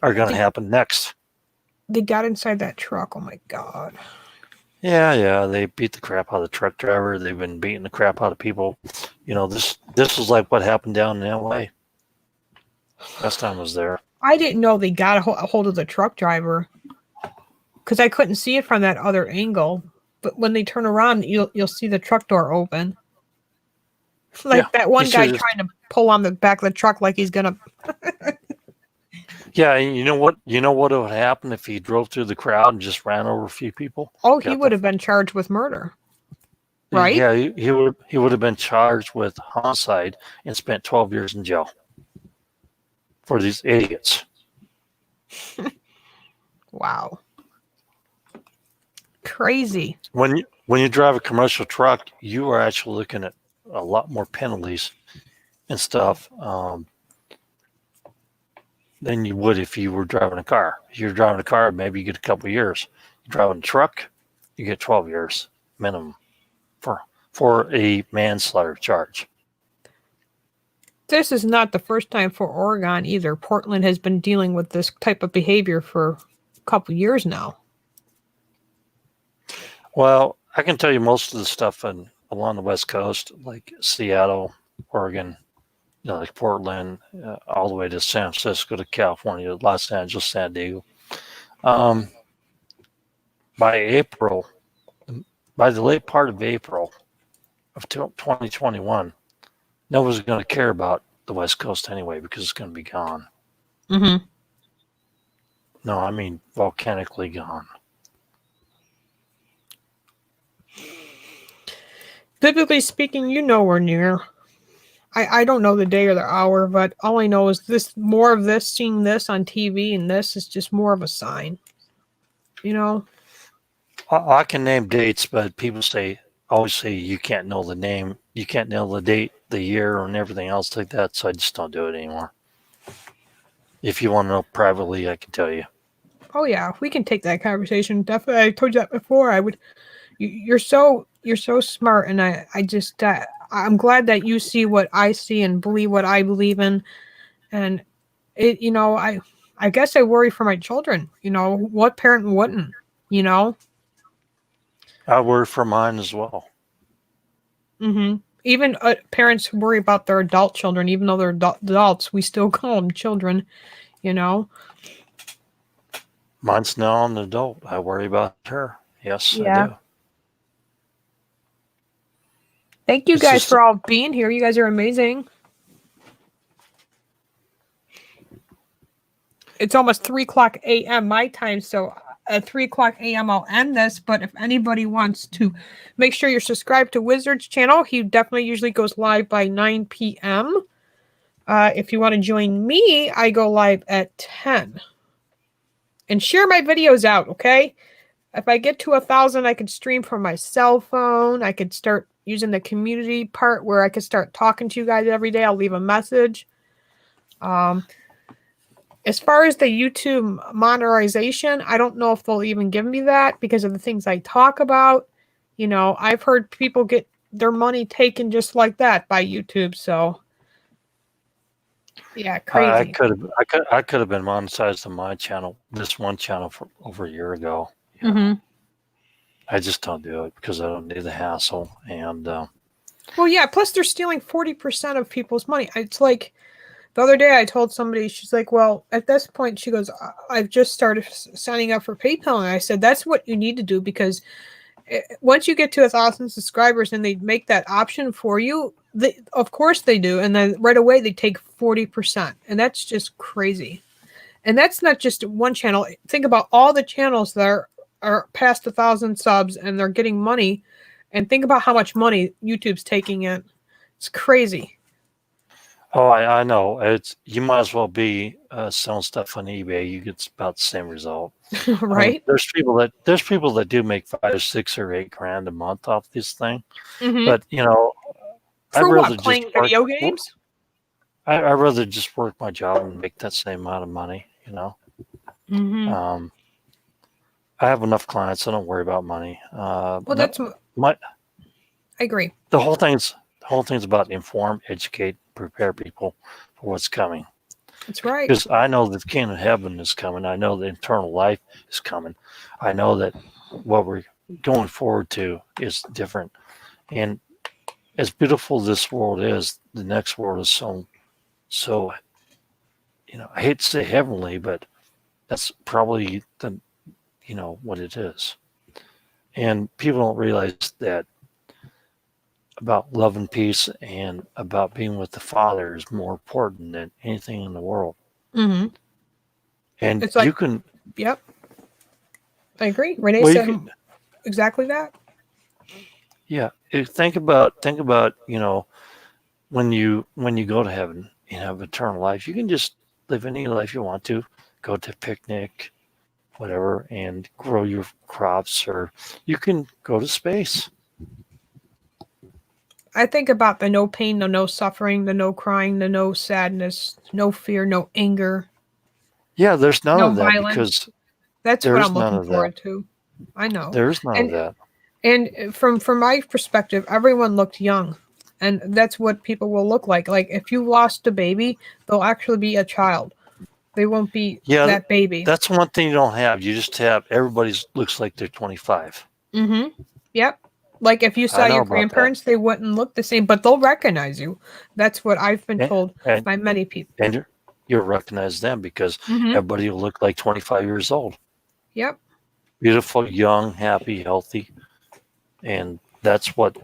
are going to happen next. They got inside that truck. Oh my God. Yeah. They beat the crap out of the truck driver. They've been beating the crap out of people. You know, this is like what happened down in LA. Last time I was there. I didn't know they got a hold of the truck driver because I couldn't see it from that other angle. But when they turn around, you'll see the truck door open. Like that one guy trying to pull on the back of the truck like he's gonna. Yeah, you know what? You know what would happen if he drove through the crowd and just ran over a few people? Oh, he would have been charged with murder, right? Yeah, he would have been charged with homicide and spent 12 years in jail for these idiots. Wow, crazy. When you drive a commercial truck, you are actually looking at a lot more penalties and stuff than you would if you were driving a car. If you're driving a car, maybe you get a couple of years. You're driving a truck, you get 12 years minimum for a manslaughter charge. This is not the first time for Oregon either. Portland has been dealing with this type of behavior for a couple years now. Well, I can tell you most of the stuff along the West Coast, like Seattle, Oregon, like Portland, all the way to San Francisco to California, Los Angeles, San Diego. By the late part of April of 2021, nobody's going to care about the West Coast anyway because it's going to be gone. Mm-hmm. No, I mean volcanically gone. Biblically speaking, we're near. I don't know the day or the hour, but all I know is more of this, seeing this on TV, and this is just more of a sign. I can name dates, but people always say you can't know the name, you can't know the date, the year, and everything else like that. So I just don't do it anymore. If you want to know privately, I can tell you. Oh yeah, we can take that conversation. Definitely, I told you that before. You're so smart, and I'm glad that you see what I see and believe what I believe in, and I guess I worry for my children. What parent wouldn't? I worry for mine as well. Mm-hmm. Even parents worry about their adult children, even though they're adults. We still call them children. Mine's now an adult. I worry about her. Yes, yeah. I do. Thank you guys for all being here. You guys are amazing. It's almost 3:00 a.m. my time, so at 3:00 a.m. I'll end this. But if anybody wants to, make sure you're subscribed to Wizard's channel. He definitely usually goes live by 9 p.m. If you want to join me, I go live at 10. And share my videos out, okay? If I get to 1,000, I could stream from my cell phone. I could start using the community part where I could start talking to you guys every day. I'll leave a message. As far as the YouTube monetization, I don't know if they'll even give me that because of the things I talk about. I've heard people get their money taken just like that by YouTube. So, yeah, crazy. I could have been monetized on my channel, this one channel, for over a year ago. Mm-hmm. I just don't do it because I don't need the hassle. And well, yeah. Plus, they're stealing 40% of people's money. It's like the other day I told somebody, she's like, well, at this point, she goes, I've just started signing up for PayPal. And I said, that's what you need to do because once you get to 1,000 subscribers and they make that option for you, of course they do. And then right away they take 40%. And that's just crazy. And that's not just one channel. Think about all the channels that are past 1,000 subs and they're getting money. And think about how much money YouTube's taking in. It's crazy. Oh, I know. You might as well be selling stuff on eBay. You get about the same result. Right? I mean, there's people that do make 5 or 6 or 8 grand a month off this thing. Mm-hmm. But For I'd rather what? Playing just work, video games? I'd rather just work my job and make that same amount of money. Mm-hmm. I have enough clients. I don't worry about money. Well, I agree. The whole thing's about inform, educate, prepare people for what's coming. That's right. Because I know that the kingdom of heaven is coming. I know the eternal life is coming. I know that what we're going forward to is different. And as beautiful as this world is, the next world is so I hate to say heavenly, but that's probably what it is. And people don't realize that about love and peace and about being with the Father is more important than anything in the world. Mm-hmm. And it's like, you can. Yep. I agree. Renee said exactly that. Yeah. Think about when you go to heaven and have eternal life, you can just live any life you want to, go to a picnic, whatever, and grow your crops, or you can go to space. I think about the no pain, the no suffering, the no crying, the no sadness, no fear, no anger. Yeah, there's none no of that violence. because that's what I'm looking forward to. I know. There's none of that. And from my perspective, everyone looked young. And that's what people will look like. Like if you lost a baby, they'll actually be a child. They won't be that baby. That's one thing you don't have. You just have everybody looks like they're 25. Mm-hmm. Yep. Like if you saw your grandparents, they wouldn't look the same, but they'll recognize you. That's what I've been told by many people. And you'll recognize them because everybody will look like 25 years old. Yep. Beautiful, young, happy, healthy. And that's what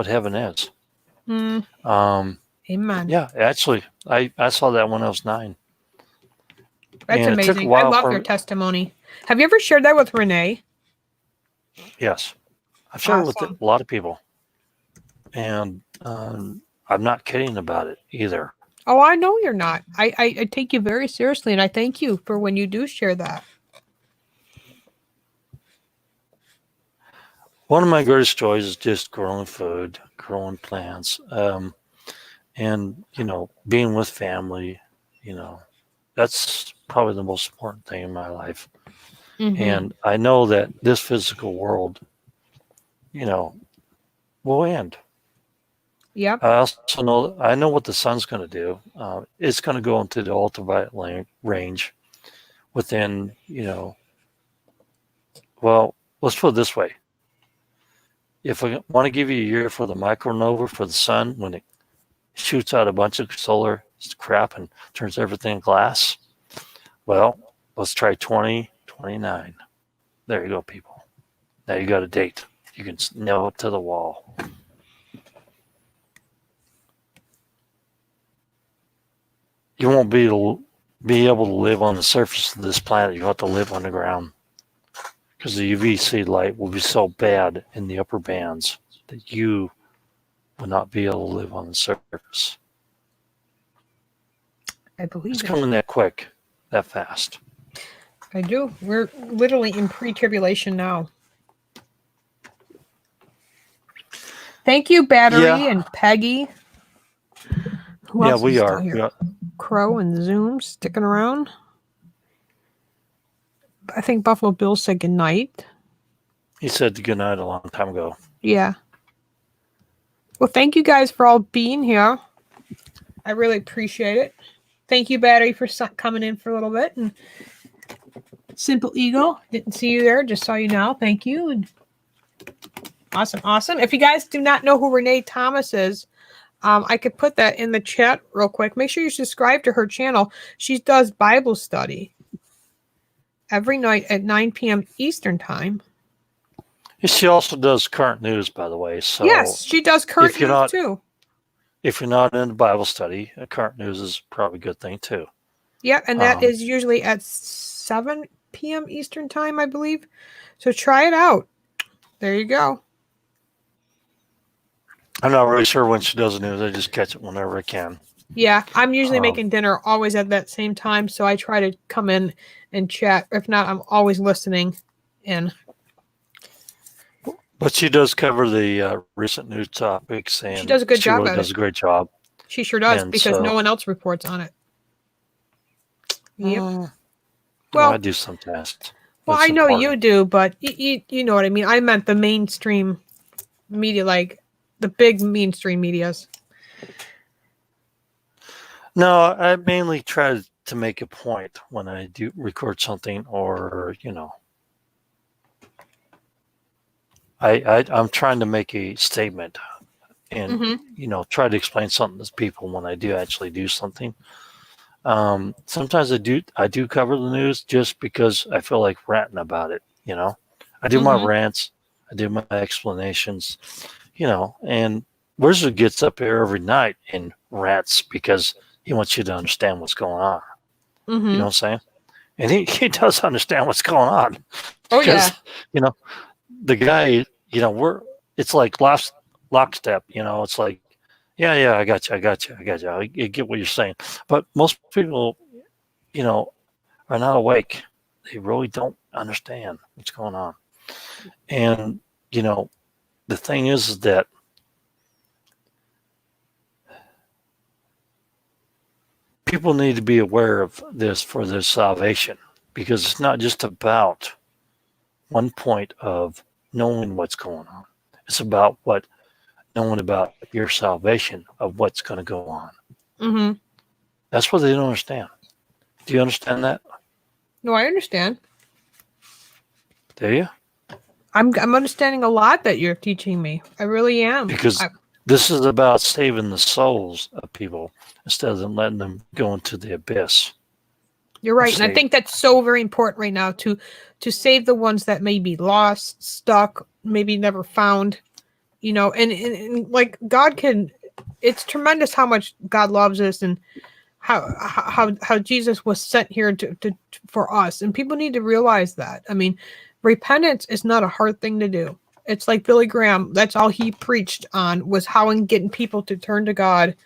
heaven is. Amen. Yeah, actually, I saw that when I was 9. That's amazing. I love your testimony. Have you ever shared that with Renee? Yes. I've shared it with a lot of people. And I'm not kidding about it either. Oh, I know you're not. I take you very seriously, and I thank you for when you do share that. One of my greatest joys is just growing food, growing plants, and being with family. That's probably the most important thing in my life. And I know that this physical world, will end. Yep. I know what the sun's going to do. It's going to go into the ultraviolet range within, well, let's put it this way. If I want to give you a year for the micronova for the sun, when it shoots out a bunch of solar crap and turns everything glass, well, let's try 2029. There you go, people. Now you got a date. You can nail it to the wall. You won't be able to live on the surface of this planet. You have to live underground because the UVC light will be so bad in the upper bands that you will not be able to live on the surface. I believe it's coming that quick, that fast. I do. We're literally in pre-tribulation now. Thank you, Battery and Peggy. Who else we is are. Still here? Crow and Zoom sticking around. I think Buffalo Bill said goodnight. He said goodnight a long time ago. Yeah. Well, thank you guys for all being here. I really appreciate it. Thank you, Battery, for coming in for a little bit. And Simple Eagle, didn't see you there, just saw you now. Thank you. And awesome. If you guys do not know who Renee Thomas is, I could put that in the chat real quick. Make sure you subscribe to her channel. She does Bible study every night at 9 p.m. Eastern time. She also does current news, by the way. So yes, she does current if you're news not too. if you're not in Bible study, current news is probably a good thing too. Yeah, and that is usually at 7 p.m. Eastern time, I believe. So try it out. There you go. I'm not really sure when she does the news. I just catch it whenever I can. Yeah, I'm usually making dinner always at that same time, so I try to come in and chat. If not, I'm always listening in. But she does cover the recent news topics, and She does a good job really at does it. a great job. She sure does, And because so, no one else reports on it. Yep. Well, Well, I do sometimes. well, It's I know you important. do, but you know what I mean. I meant the mainstream media, like the big mainstream medias. No, I mainly try to make a point when I do record something, or I'm trying to make a statement, and try to explain something to people when I do actually do something. Sometimes I do cover the news just because I feel like ranting about it. I do my rants, I do my explanations, and Wizard gets up here every night and rants because he wants you to understand what's going on. You know what I'm saying? And he does understand what's going on. Oh Because, yeah. The guy, it's like lockstep, it's like, yeah, I got you. I get what you're saying. But most people, are not awake. They really don't understand what's going on. And, the thing is that people need to be aware of this for their salvation, because it's not just about one point of knowing what's going on. It's about knowing about your salvation, of what's going to go on. Mm-hmm. That's what they don't understand. Do you understand that? No, I understand. Do you? I'm understanding a lot that you're teaching me. I really am. Because this is about saving the souls of people instead of letting them go into the abyss. You're right, and I think that's so very important right now to save the ones that may be lost, stuck, maybe never found. And like God can. It's tremendous how much God loves us, and how Jesus was sent here to for us, and people need to realize that. I mean, repentance is not a hard thing to do. It's like Billy Graham. That's all he preached on, was how in getting people to turn to God.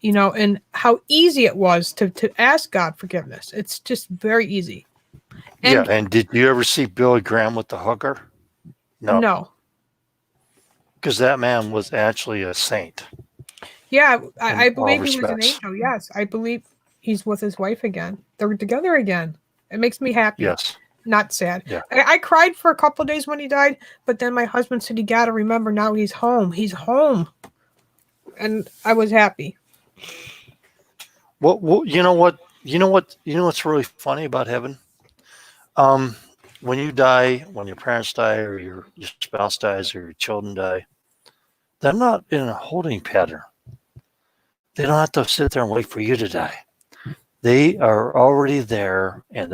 And how easy it was to ask God forgiveness. It's just very easy. And did you ever see Billy Graham with the hooker? No. Because that man was actually a saint. Yeah, I believe he was an angel. Yes, I believe he's with his wife again. They're together again. It makes me happy. Yes. Not sad. Yeah. I cried for a couple of days when he died, but then my husband said, "You got to remember, now he's home. He's home." And I was happy. Well, you know what's really funny about heaven? When you die, when your parents die, or your spouse dies, or your children die, they're not in a holding pattern. They don't have to sit there and wait for you to die. They are already there, and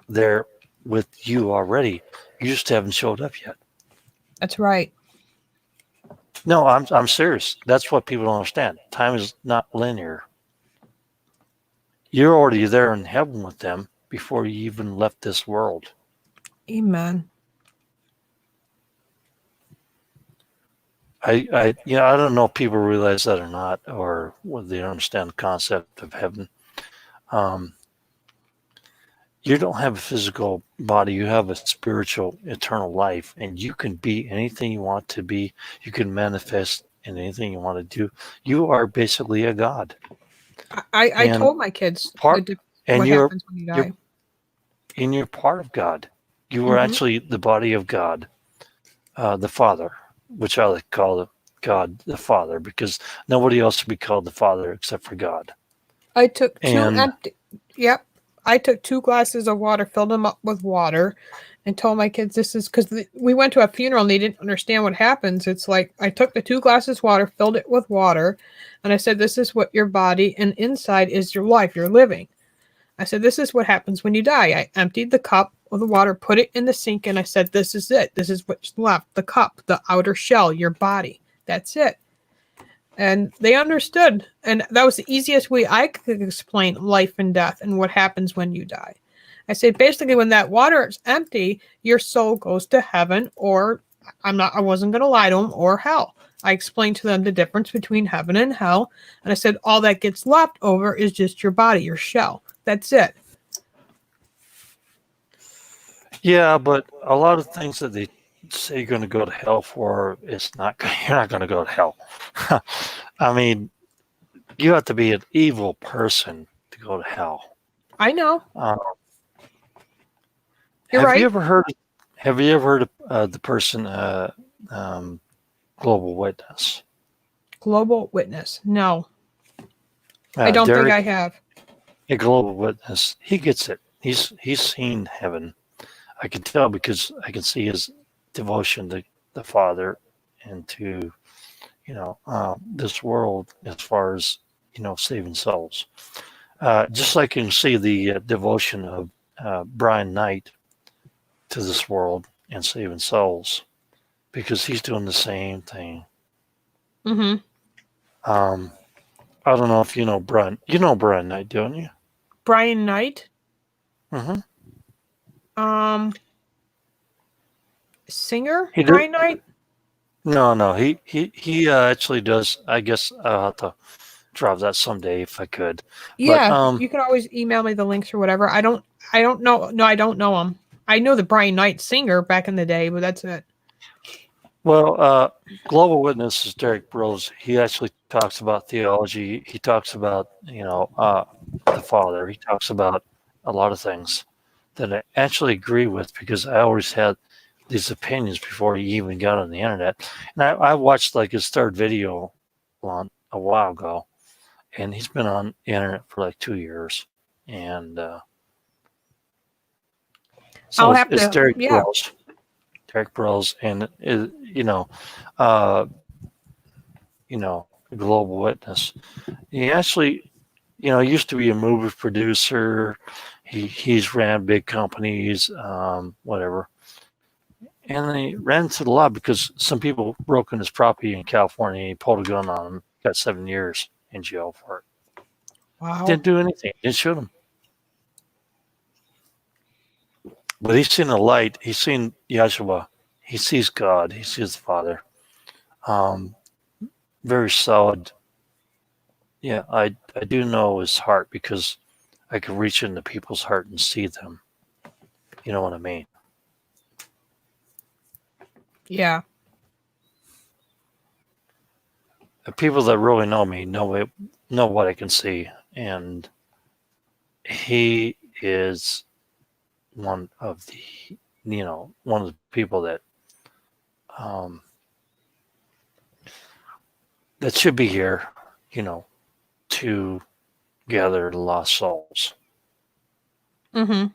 they're with you already. You just haven't showed up yet. That's right. No, I'm serious. That's what people don't understand. Time is not linear. You're already there in heaven with them before you even left this world. Amen. I don't know if people realize that or not, or whether they understand the concept of heaven. You don't have a physical body. You have a spiritual, eternal life, and you can be anything you want to be. You can manifest in anything you want to do. You are basically a god. I told my kids what happens when you die. And you're part of God. You are actually the body of God, the Father, which I like to call God the Father, because nobody else would be called the Father except for God. I took I took 2 glasses of water, filled them up with water, and told my kids this is because we went to a funeral and they didn't understand what happens. It's like I took the 2 glasses of water, filled it with water, and I said, this is what your body, and inside is your life, you're living. I said, this is what happens when you die. I emptied the cup of the water, put it in the sink, and I said, this is it. This is what's left. The cup, the outer shell, your body. That's it. And they understood. And that was the easiest way I could explain life and death and what happens when you die. I said, basically, when that water is empty, your soul goes to heaven, or I wasn't going to lie to them, or hell. I explained to them the difference between heaven and hell. And I said, all that gets left over is just your body, your shell. That's it. Yeah, but a lot of things that they say you're going to go to hell for, it's not. You're not going to go to hell. I mean, you have to be an evil person to go to hell. I know. You're have right. you ever heard? Have you ever heard of the person Global Witness? Global Witness. No. I don't Derek, think I have. A Global Witness. He gets it. He's seen heaven. I can tell because I can see his devotion to the Father and to, this world as far as, saving souls. Just like you can see the devotion of Brian Knight to this world and saving souls, because he's doing the same thing. Mm-hmm. I don't know if you know Brian. You know Brian Knight, don't you? Brian Knight. Mm-hmm. Singer He did, Brian Knight. No. He actually does. I guess I'll have to drop that someday if I could. Yeah, But you can always email me the links or whatever. I don't know. No, I don't know him. I know the Brian Knight singer back in the day, but that's it. Well, Global Witness is Derek Bros. He actually talks about theology. He talks about, the Father. He talks about a lot of things that I actually agree with, because I always had these opinions before he even got on the internet. And I watched like his third video a while ago, and he's been on the internet for like 2 years. And so I'll have it's to. Derek Yeah. Bros. Derek Bros. And, Global Witness. He actually, used to be a movie producer. He's ran big companies, whatever. And then he ran into the law because some people broke in his property in California. He pulled a gun on him. Got 7 years in jail for it. Wow. Didn't do anything. Didn't shoot him. But he's seen the light. He's seen Yeshua. He sees God. He sees the Father. Very solid. Yeah, I do know his heart, because I can reach into people's heart and see them. You know what I mean? Yeah. The people that really know me know what I can see, and he is one of the people that that should be here, to gather the lost souls. Mm-hmm.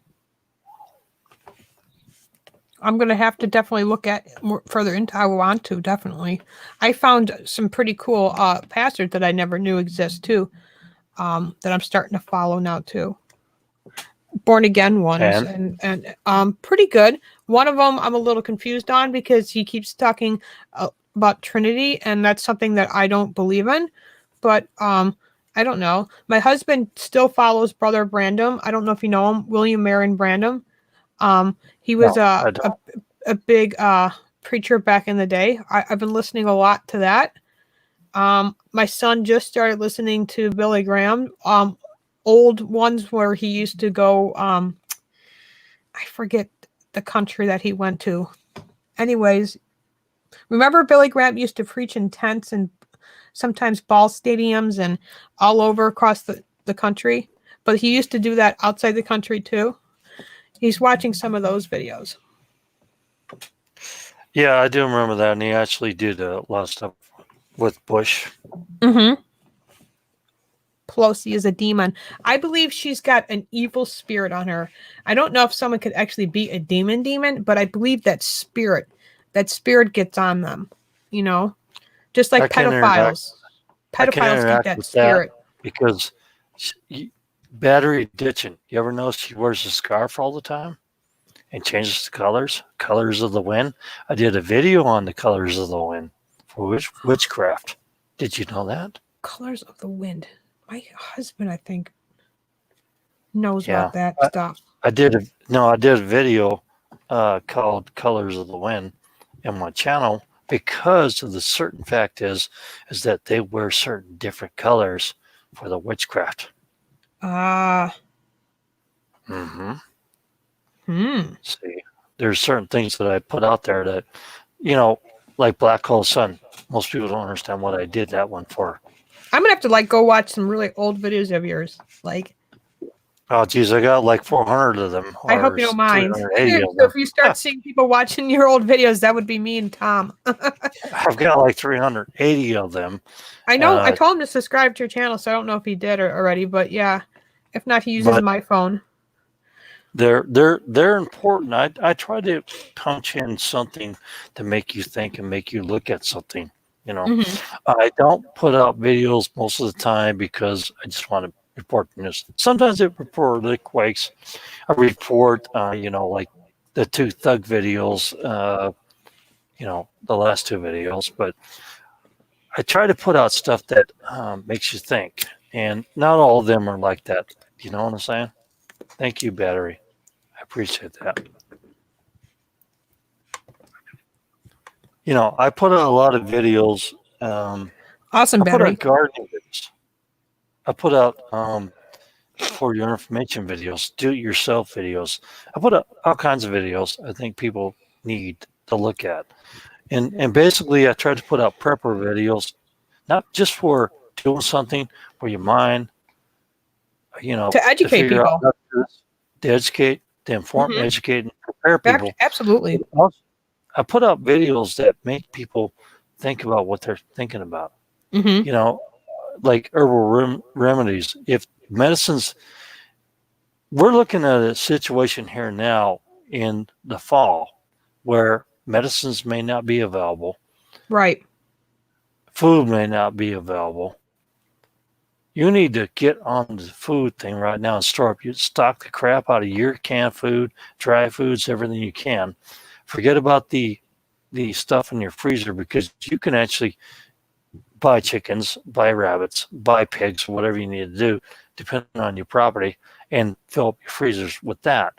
I'm going to have to definitely look at more further into. I want to, definitely. I found some pretty cool pastors that I never knew exist too, that I'm starting to follow now too. Born again ones, and pretty good. One of them I'm a little confused on, because he keeps talking about Trinity, and that's something that I don't believe in. But I don't know. My husband still follows Brother Branham. I don't know if you know him, William Marion Branham. He was a big preacher back in the day. I've been listening a lot to that. My son just started listening to Billy Graham. Old ones where he used to go. I forget the country that he went to. Anyways, remember Billy Graham used to preach in tents and sometimes ball stadiums and all over across the country. But he used to do that outside the country too. He's watching some of those videos. Yeah, I do remember that, and he actually did a lot of stuff with Bush. Mm-hmm. Pelosi is a demon. I believe she's got an evil spirit on her. I don't know if someone could actually be a demon, but I believe that spirit gets on them, just like pedophiles. Pedophiles get that spirit. Because battery ditching. You ever notice she wears a scarf all the time? and changes the colors of the wind. I did a video on the colors of the wind for witchcraft. Did you know that? Colors of the Wind. My husband, I think, knows Yeah. about that stuff. I did a video called Colors of the Wind in my channel because of the certain fact is that they wear certain different colors for the witchcraft. Mm-hmm. See, there's certain things that I put out there that, like Black Hole Sun. Most people don't understand what I did that one for. I'm gonna have to go watch some really old videos of yours. Oh, geez, I got like 400 of them. I hope you don't mind. So if you start seeing people watching your old videos, that would be me and Tom. I've got like 380 of them. I know. I told him to subscribe to your channel, so I don't know if he did already. But yeah, if not, he uses my phone. They're important. I try to punch in something to make you think and make you look at something. I don't put out videos most of the time because I just want to report news. Sometimes I report earthquakes. I report, like the 2 thug videos, the last 2 videos. But I try to put out stuff that makes you think. And not all of them are like that. You know what I'm saying? Thank you, Battery. I appreciate that. I put out a lot of videos. Awesome, Battery. I put out gardening videos. I put out for your information videos, do-it-yourself videos. I put out all kinds of videos I think people need to look at. And basically, I try to put out prepper videos, not just for doing something for your mind, to educate people. To educate, to inform, educate, and prepare people. Absolutely. I put out videos that make people think about what they're thinking about. Like herbal remedies. If medicines, we're looking at a situation here now in the fall where medicines may not be available. Right. Food may not be available. You need to get on the food thing right now and stock the crap out of your canned food, dry foods, everything you can. Forget about the stuff in your freezer because you can actually buy chickens, buy rabbits, buy pigs, whatever you need to do, depending on your property, and fill up your freezers with that.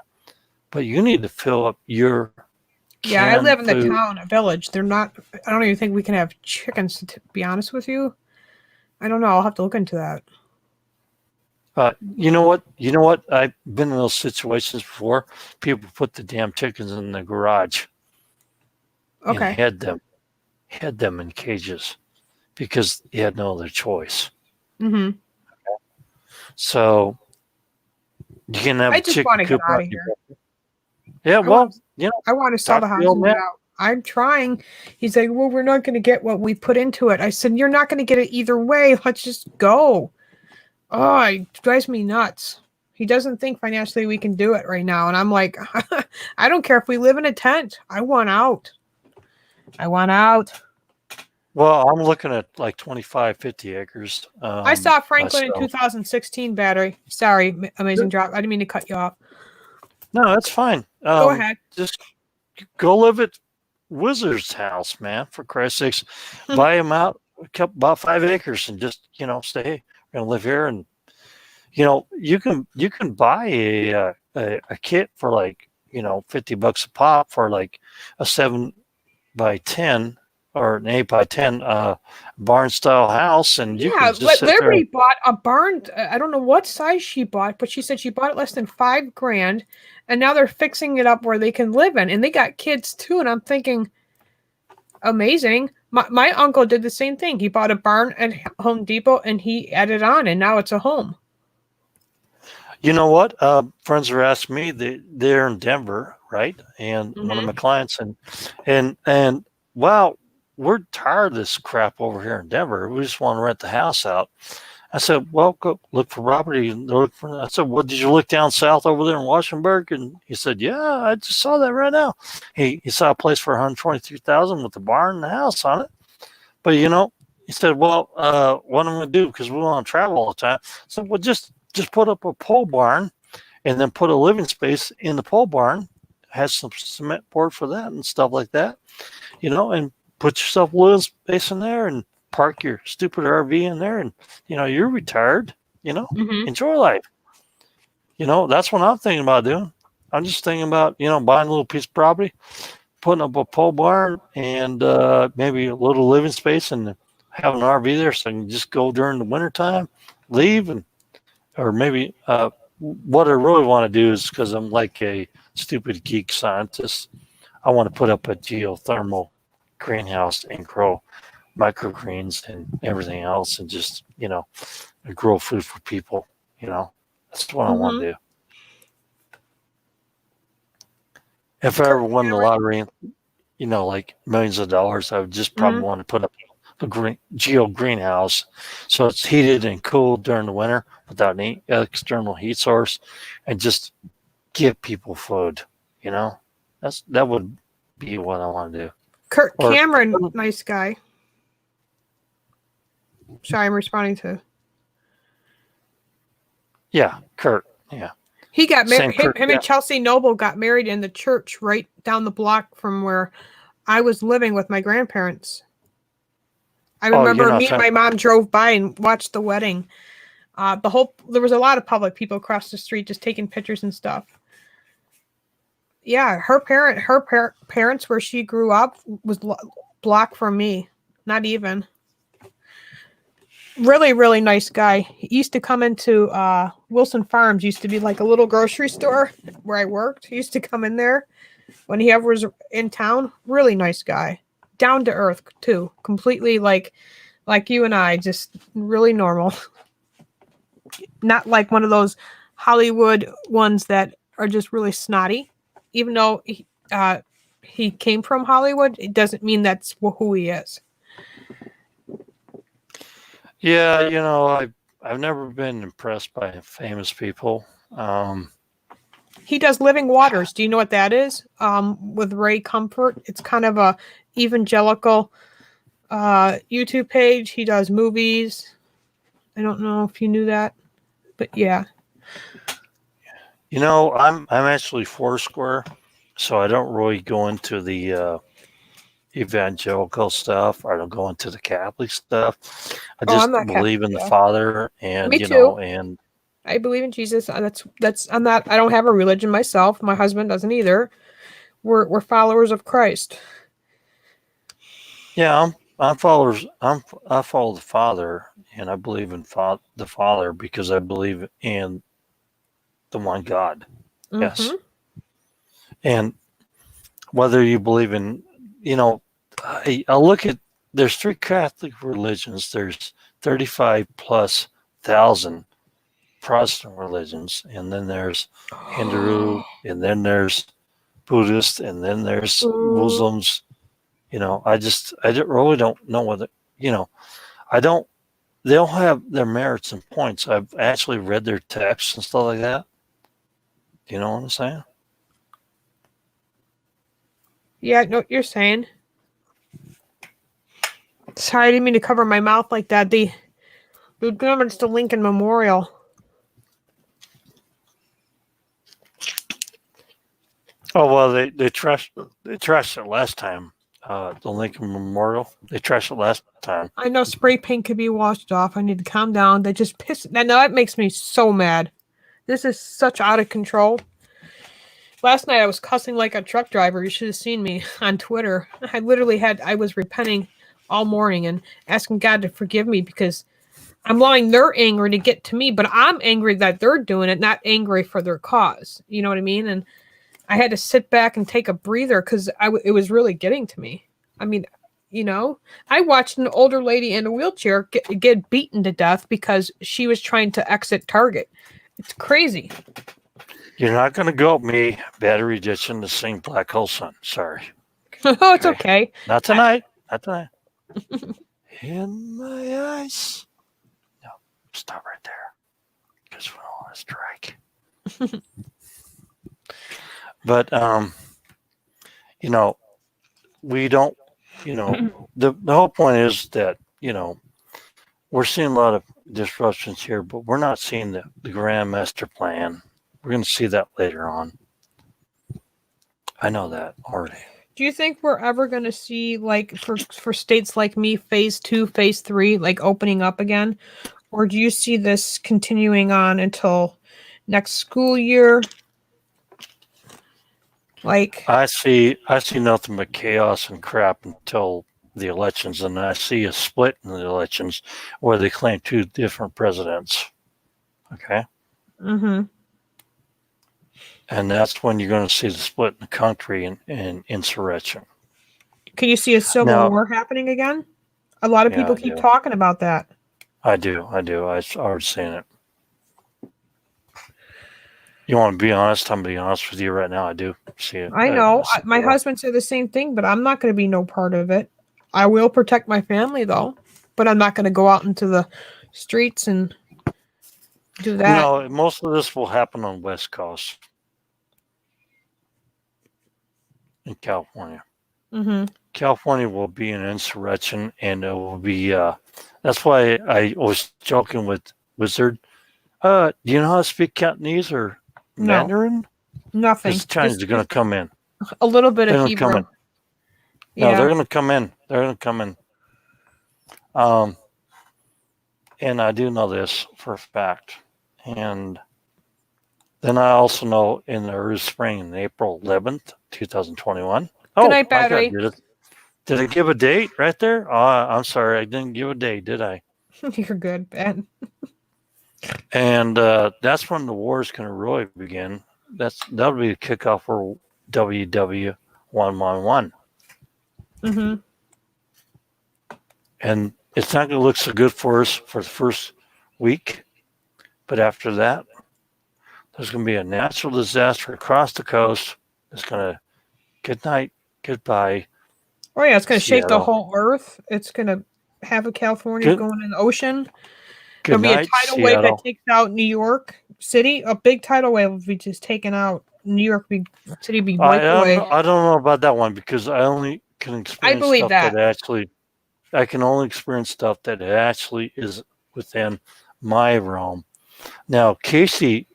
But you need to fill up your I live in the town, a village. I don't even think we can have chickens, to be honest with you. I don't know. I'll have to look into that. You know what? I've been in those situations before. People put the damn chickens in the garage. Okay. And had them in cages because you had no other choice. Mm-hmm. So you can have I just want to get out of here. Yeah, I want to sell the house and get out. I'm trying. He's like, well, we're not going to get what we put into it. I said, you're not going to get it either way. Let's just go. Oh, it drives me nuts. He doesn't think financially we can do it right now. And I'm like, I don't care if we live in a tent. I want out. Well, I'm looking at like 25, 50 acres. I saw Franklin in 2016, Battery. Sorry, Amazing Drop. I didn't mean to cut you off. No, that's fine. Go ahead. Just go live at Wizard's house, man. For Christ's sakes, buy him out about 5 acres and just say, hey, we're gonna live here, and you can buy a kit for like $50 a pop for like a 7x10 or an 8x10 barn style house, and you can just Liberty bought a barn. I don't know what size she bought, but she said she bought it less than $5,000, and now they're fixing it up where they can live in, and they got kids too. And I'm thinking, amazing. My uncle did the same thing. He bought a barn at Home Depot, and he added on, and now it's a home. You know what? Friends are asking me. They're in Denver, right? And one of my clients, and wow, we're tired of this crap over here in Denver. We just want to rent the house out. I said, well, go look for property. I said, well, did you look down south over there in Washingtonburg? And he said, yeah, I just saw that right now. He saw a place for $123,000 with the barn and the house on it. But he said, well, what am I going to do? Because we want to travel all the time. So well, just put up a pole barn, and then put a living space in the pole barn, has some cement poured for that and stuff like that, and put yourself a little space in there and park your stupid RV in there, and you're retired. Mm-hmm. Enjoy life. That's what I'm thinking about doing. I'm just thinking about buying a little piece of property, putting up a pole barn, and maybe a little living space, and have an RV there, so I can just go during the wintertime, leave, or maybe what I really want to do is, because I'm like a stupid geek scientist, I want to put up a geothermal greenhouse and grow microgreens and everything else, and just grow food for people. That's what I want to do. If I ever won the lottery, like millions of dollars, I would just probably want to put up a greenhouse, so it's heated and cooled during the winter without any external heat source, and just give people food. That would be what I want to do. Kurt Cameron, nice guy. Sorry, I'm responding to. Yeah, Kurt. Yeah. He got married. Him and Chelsea Noble got married in the church right down the block from where I was living with my grandparents. I remember me and my mom drove by and watched the wedding. There was a lot of public people across the street just taking pictures and stuff. Yeah, her parents where she grew up was block from me. Not even. Really, really nice guy. He used to come into Wilson Farms, used to be like a little grocery store where I worked. He used to come in there when he ever was in town. Really nice guy. Down to earth too. Completely like you and I, just really normal. Not like one of those Hollywood ones that are just really snotty. Even though he came from Hollywood, it doesn't mean that's who he is. Yeah, I've never been impressed by famous people. He does Living Waters. Do you know what that is? With Ray Comfort. It's kind of a evangelical YouTube page. He does movies. I don't know if you knew that, but yeah. I'm actually Foursquare, so I don't really go into the evangelical stuff. I don't go into the Catholic stuff. I just believe in the Father, and Me too. And I believe in Jesus. That's I'm not. I don't have a religion myself. My husband doesn't either. We're followers of Christ. Yeah, I'm followers. I follow the Father, and I believe in the Father because I believe in the one God. Mm-hmm. Yes, and whether you believe in, I look at, there's 3 Catholic religions. There's 35,000+ Protestant religions, and then there's Hindu, and then there's Buddhist, and then there's Muslims. I really don't know whether, they all have their merits and points. I've actually read their texts and stuff like that. Do you know what I'm saying? Yeah, I know what you're saying. Sorry, I didn't mean to cover my mouth like that. The it's the Lincoln Memorial. Oh well, they trashed it last time. The Lincoln Memorial, they trashed it last time. I know spray paint could be washed off. I need to calm down. They just piss. No, that makes me so mad. This is such out of control. Last night I was cussing like a truck driver. You should have seen me on Twitter. I was repenting all morning and asking God to forgive me because I'm allowing their anger to get to me, but I'm angry that they're doing it, not angry for their cause. You know what I mean? And I had to sit back and take a breather because it was really getting to me. I mean, I watched an older lady in a wheelchair get beaten to death because she was trying to exit Target. It's crazy. You're not going to go up me, Battery Ditching, to sing Black Hole Sun. Sorry. Oh, it's okay. Not tonight. Not tonight. In my eyes. No, stop right there. Because we don't want to strike. But, we don't, the whole point is that, we're seeing a lot of disruptions here, but we're not seeing the grand master plan. We're going to see that later on. I know that already. Do you think we're ever going to see, like, for states like me, phase 2, phase 3, like opening up again? Or do you see this continuing on until next school year? Like, I see nothing but chaos and crap until the elections, and I see a split in the elections where they claim 2 different presidents. Okay. mm-hmm. And that's when you're going to see the split in the country and insurrection. Can you see a civil war happening again? A lot of people keep talking about that. I do. I've already seen it. You want to be honest? I'm being honest with you right now. I do see it. I know. My husband said the same thing, but I'm not going to be no part of it. I will protect my family, though, but I'm not going to go out into the streets and do that. No, most of this will happen on West Coast in California. Mm-hmm. California will be an insurrection, and it will be. That's why I was joking with Wizard. Do you know how to speak Cantonese or Mandarin? Nothing. Because the Chinese are going to come in. A little bit of Hebrew. Come in. No, they're going to come in. They're going to come in. And I do know this for a fact. And then I also know in the early spring, April 11th, 2021. Good night, battery. Did I give a date right there? I'm sorry, I didn't give a date, did I? You're good, Ben. And that's when the war is going to really begin. That'll be the kickoff for WW111. Mm-hmm. And it's not going to look so good for us for the first week, but after that, there's going to be a natural disaster across the coast. It's going to good night, goodbye. Oh yeah, it's going to shake the whole earth. It's going to have a California going in the ocean. There'll be a tidal wave that takes out New York City. A big tidal wave will be just taken out. New York City be wiped away. I don't know about that one because I only can experience stuff that actually. I can only experience stuff that actually is within my realm. Now Casey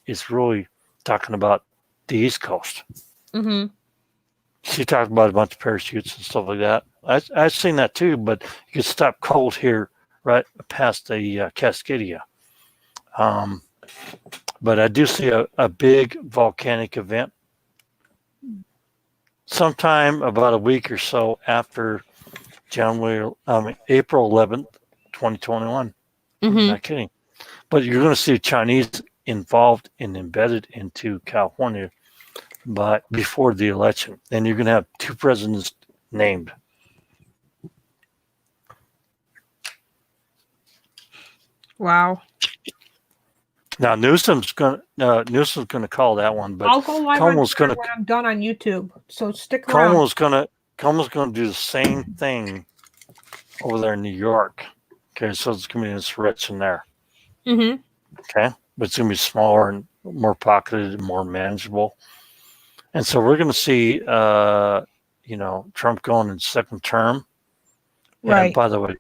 is really talking about the East Coast. Mm-hmm. She talked about a bunch of parachutes and stuff like that. I've seen that too, but you can stop cold here right past the Cascadia. But I do see a big volcanic event sometime about a week or so after April 11th, 2021. Mm-hmm. Not kidding. But you're going to see Chinese involved and embedded into California but before the election. And you're going to have 2 presidents named. Wow. Now Newsom's going to call that one, but I'll go live on Twitter when I'm done on YouTube. So stick around. Cuomo's going to do the same thing over there in New York. Okay, so it's going to be an insurrection there. Mm-hmm. Okay, but it's going to be smaller and more pocketed and more manageable. And so we're going to see, Trump going in second term. Right. And by the way,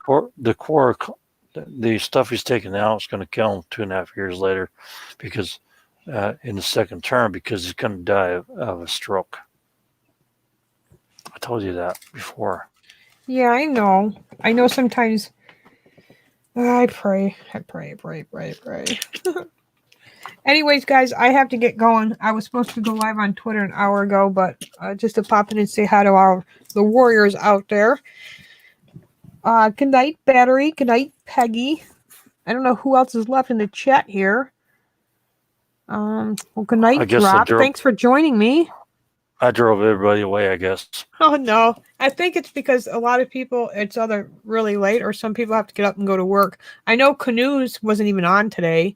the stuff he's taking out is going to kill him 2.5 years later, because in the second term, because he's going to die of a stroke. I told you that before. Yeah, I know. I know sometimes I pray. Anyways, guys, I have to get going. I was supposed to go live on Twitter an hour ago, but just to pop in and say hi to the warriors out there. Good night, Battery. Good night, Peggy. I don't know who else is left in the chat here. Well, good night, Rob. Thanks for joining me. I drove everybody away, I guess. Oh, no. I think it's because a lot of people, it's either really late or some people have to get up and go to work. I know Canoes wasn't even on today.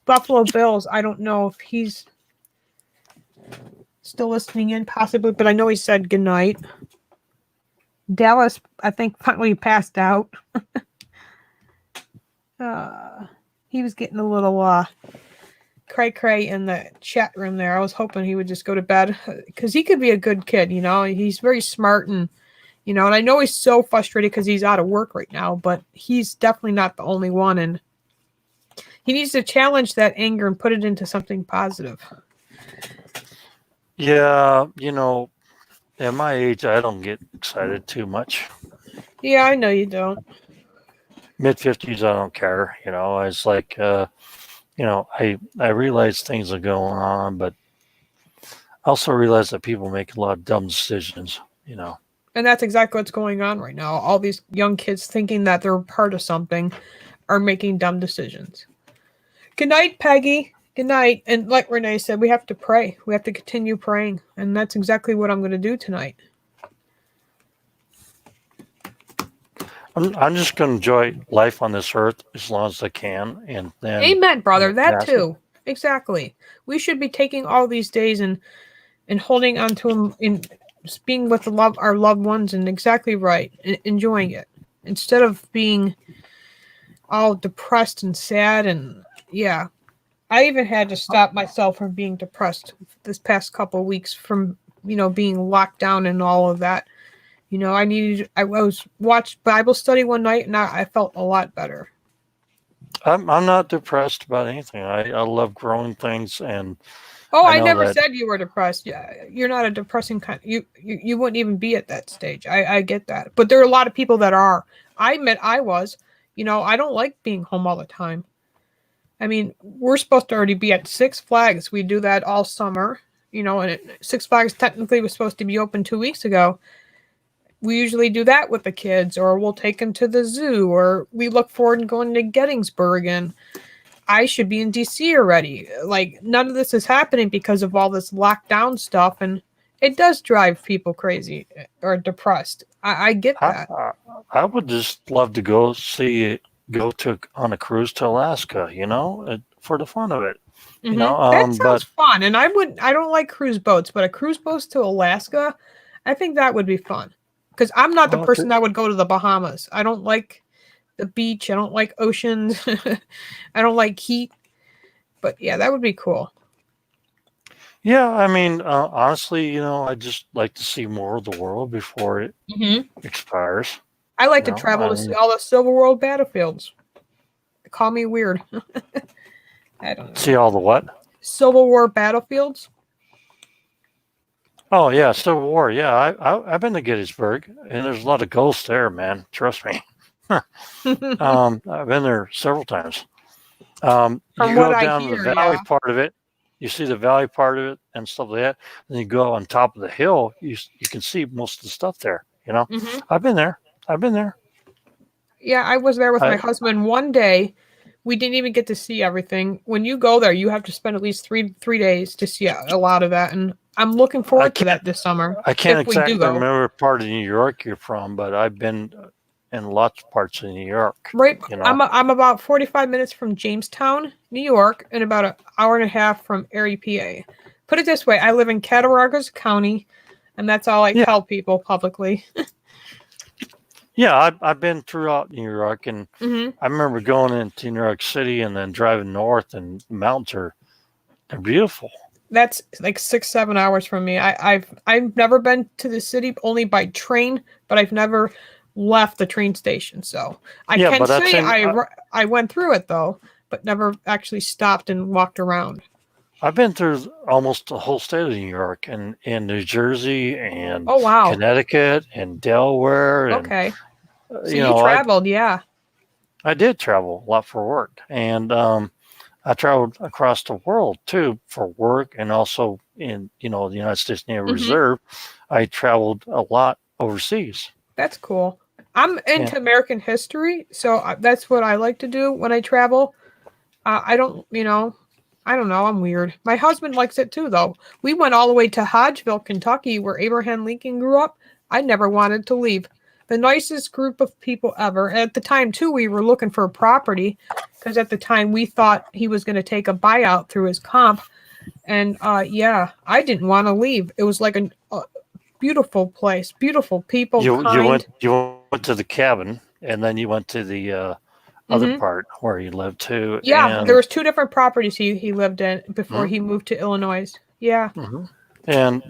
Buffalo Bills, I don't know if he's still listening in, possibly, but I know he said goodnight. Dallas, I think, finally passed out. He was getting a little cray-cray in the chat room there. I was hoping he would just go to bed because he could be a good kid, He's very smart and I know he's so frustrated because he's out of work right now, but he's definitely not the only one, and he needs to challenge that anger and put it into something positive. Yeah, at my age, I don't get excited too much. Yeah, I know you don't. Mid-50s, I don't care. It's like, I realize things are going on, but I also realize that people make a lot of dumb decisions. And that's exactly what's going on right now. All these young kids thinking that they're part of something are making dumb decisions. Good night, Peggy. Good night. And like Renee said, we have to pray. We have to continue praying. And that's exactly what I'm going to do tonight. I'm just going to enjoy life on this earth as long as I can, and then Amen, brother. That pass it. too. Exactly. We should be taking all these days and holding on to them in being with our loved ones, and exactly right, and enjoying it instead of being all depressed and sad. And yeah, I even had to stop myself from being depressed this past couple of weeks from being locked down and all of that. I was watched Bible study one night and I felt a lot better. I'm not depressed about anything. I love growing things, and Oh, I I know never that. said you were depressed. Yeah, you're not a depressing kind. You wouldn't even be at that stage. I get that, but there are a lot of people that are. I admit I was. I don't like being home all the time. I mean, we're supposed to already be at Six Flags. We do that all summer. And Six Flags technically was supposed to be open 2 weeks ago. We usually do that with the kids, or we'll take them to the zoo, or we look forward to going to Gettysburg. And I should be in DC already. Like, none of this is happening because of all this lockdown stuff, and it does drive people crazy or depressed. I get that. I would just love to go on a cruise to Alaska, for the fun of it. That But sounds fun, and I don't like cruise boats, but a cruise boat to Alaska, I think that would be fun. Because I'm not the person that would go to the Bahamas. I don't like the beach. I don't like oceans. I don't like heat. But yeah, that would be cool. yeah, I mean, honestly, I just like to see more of the world before it expires. I like to travel to see all the Civil War battlefields. Call me weird. I don't know. See all the what? Civil War battlefields. Oh yeah, Civil War. Yeah, I've been to Gettysburg, and there's a lot of ghosts there, man. Trust me. I've been there several times. From You what go I down hear, the valley yeah. part of it. You see the valley part of it and stuff like that. Then you go on top of the hill. You can see most of the stuff there. I've been there. I've been there. Yeah, I was there with my husband one day. We didn't even get to see everything. When you go there, you have to spend at least three days to see a lot of that, and I'm looking forward to that this summer. I can't if we do exactly go. remember what part of New York you're from, but I've been in lots of parts of New York. Right, I'm about 45 minutes from Jamestown, New York, and about an hour and a half from Erie, PA. Put it this way, I live in Cattaraugus County, and that's all I tell people publicly. Yeah, I've been throughout New York, and I remember going into New York City and then driving north, and the mountains they're beautiful. That's like 6-7 hours from me. I've never been to the city, only by train, but I've never left the train station. So I can say I went through it though, but never actually stopped and walked around. I've been through almost the whole state of New York, and in New Jersey, and Connecticut, and Delaware, and okay. So you traveled, I did travel a lot for work, and I traveled across the world too for work, and also in the United States Naval Reserve. I traveled a lot overseas. That's cool. I'm into American history, so that's what I like to do when I travel. I don't know. I'm weird. My husband likes it too, though. We went all the way to Hodgeville, Kentucky, where Abraham Lincoln grew up. I never wanted to leave. The nicest group of people ever. At the time, too, we were looking for a property because at the time we thought he was going to take a buyout through his comp. And I didn't want to leave. It was like a beautiful place, beautiful people. You went to the cabin, and then you went to the other part where he lived too. Yeah, and there was 2 different properties he lived in before he moved to Illinois. Yeah. And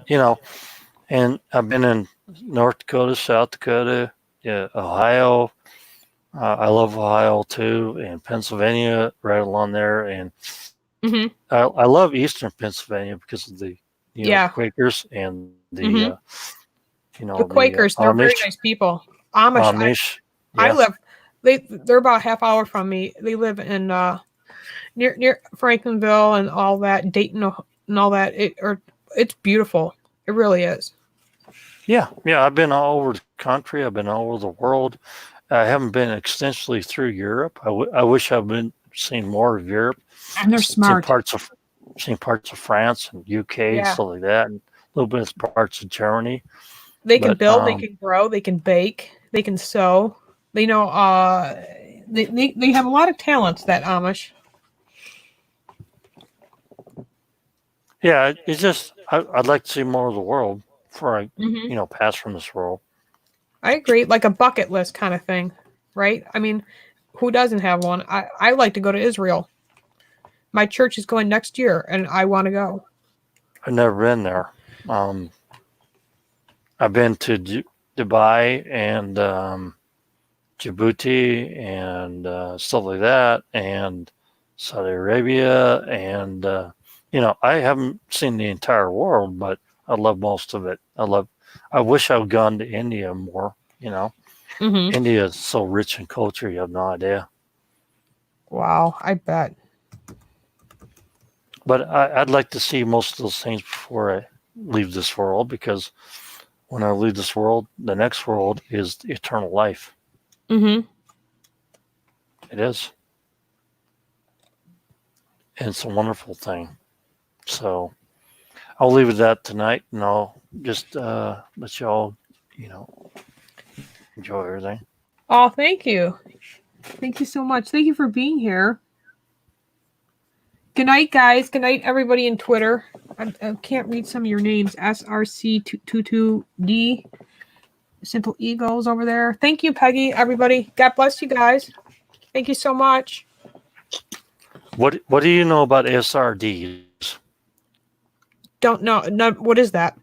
and I've been in North Dakota, South Dakota, Ohio. I love Ohio too, and Pennsylvania right along there. And I love Eastern Pennsylvania because of the Yeah. Quakers and the Mhm. you know The Quakers, they're very Amish. nice people. Amish, Amish. I Yeah. live. They're about a half hour from me. They live in near Franklinville and all that, Dayton and all that. It's beautiful. It really is. Yeah. Yeah. I've been all over the country. I've been all over the world. I haven't been extensively through Europe. I wish I've been seen more of Europe. And they're Seen smart. seen parts of France and UK and Yeah. stuff like that, and a little bit of parts of Germany. They can But build, they can grow, they can bake, they can sew. They know they have a lot of talents, that Amish. yeah, it's just I'd like to see more of the world before I Mhm. pass from this world. I agree, like a bucket list kind of thing, right? I mean, who doesn't have one? I like to go to Israel. My church is going next year, and I want to go. I've never been there. I've been to Dubai and Djibouti and stuff like that, and Saudi Arabia, and I haven't seen the entire world, but I love most of it. I wish I'd gone to India more. Mhm. India is so rich in culture, you have no idea. Wow, I bet. But I'd like to see most of those things before I leave this world, because when I leave this world, the next world is eternal life. Mhm. It is. And it's a wonderful thing. So I'll leave it at that tonight, and I'll just let y'all, enjoy everything. Oh, thank you. Thank you so much. Thank you for being here. Good night, guys. Good night, everybody in Twitter. I can't read some of your names. SRC22D. Simple Egos over there. Thank you, Peggy, everybody. God bless you guys. Thank you so much. What do you know about SRDs? Don't know. No, what is that?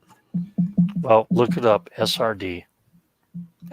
Well, look it up. SRD.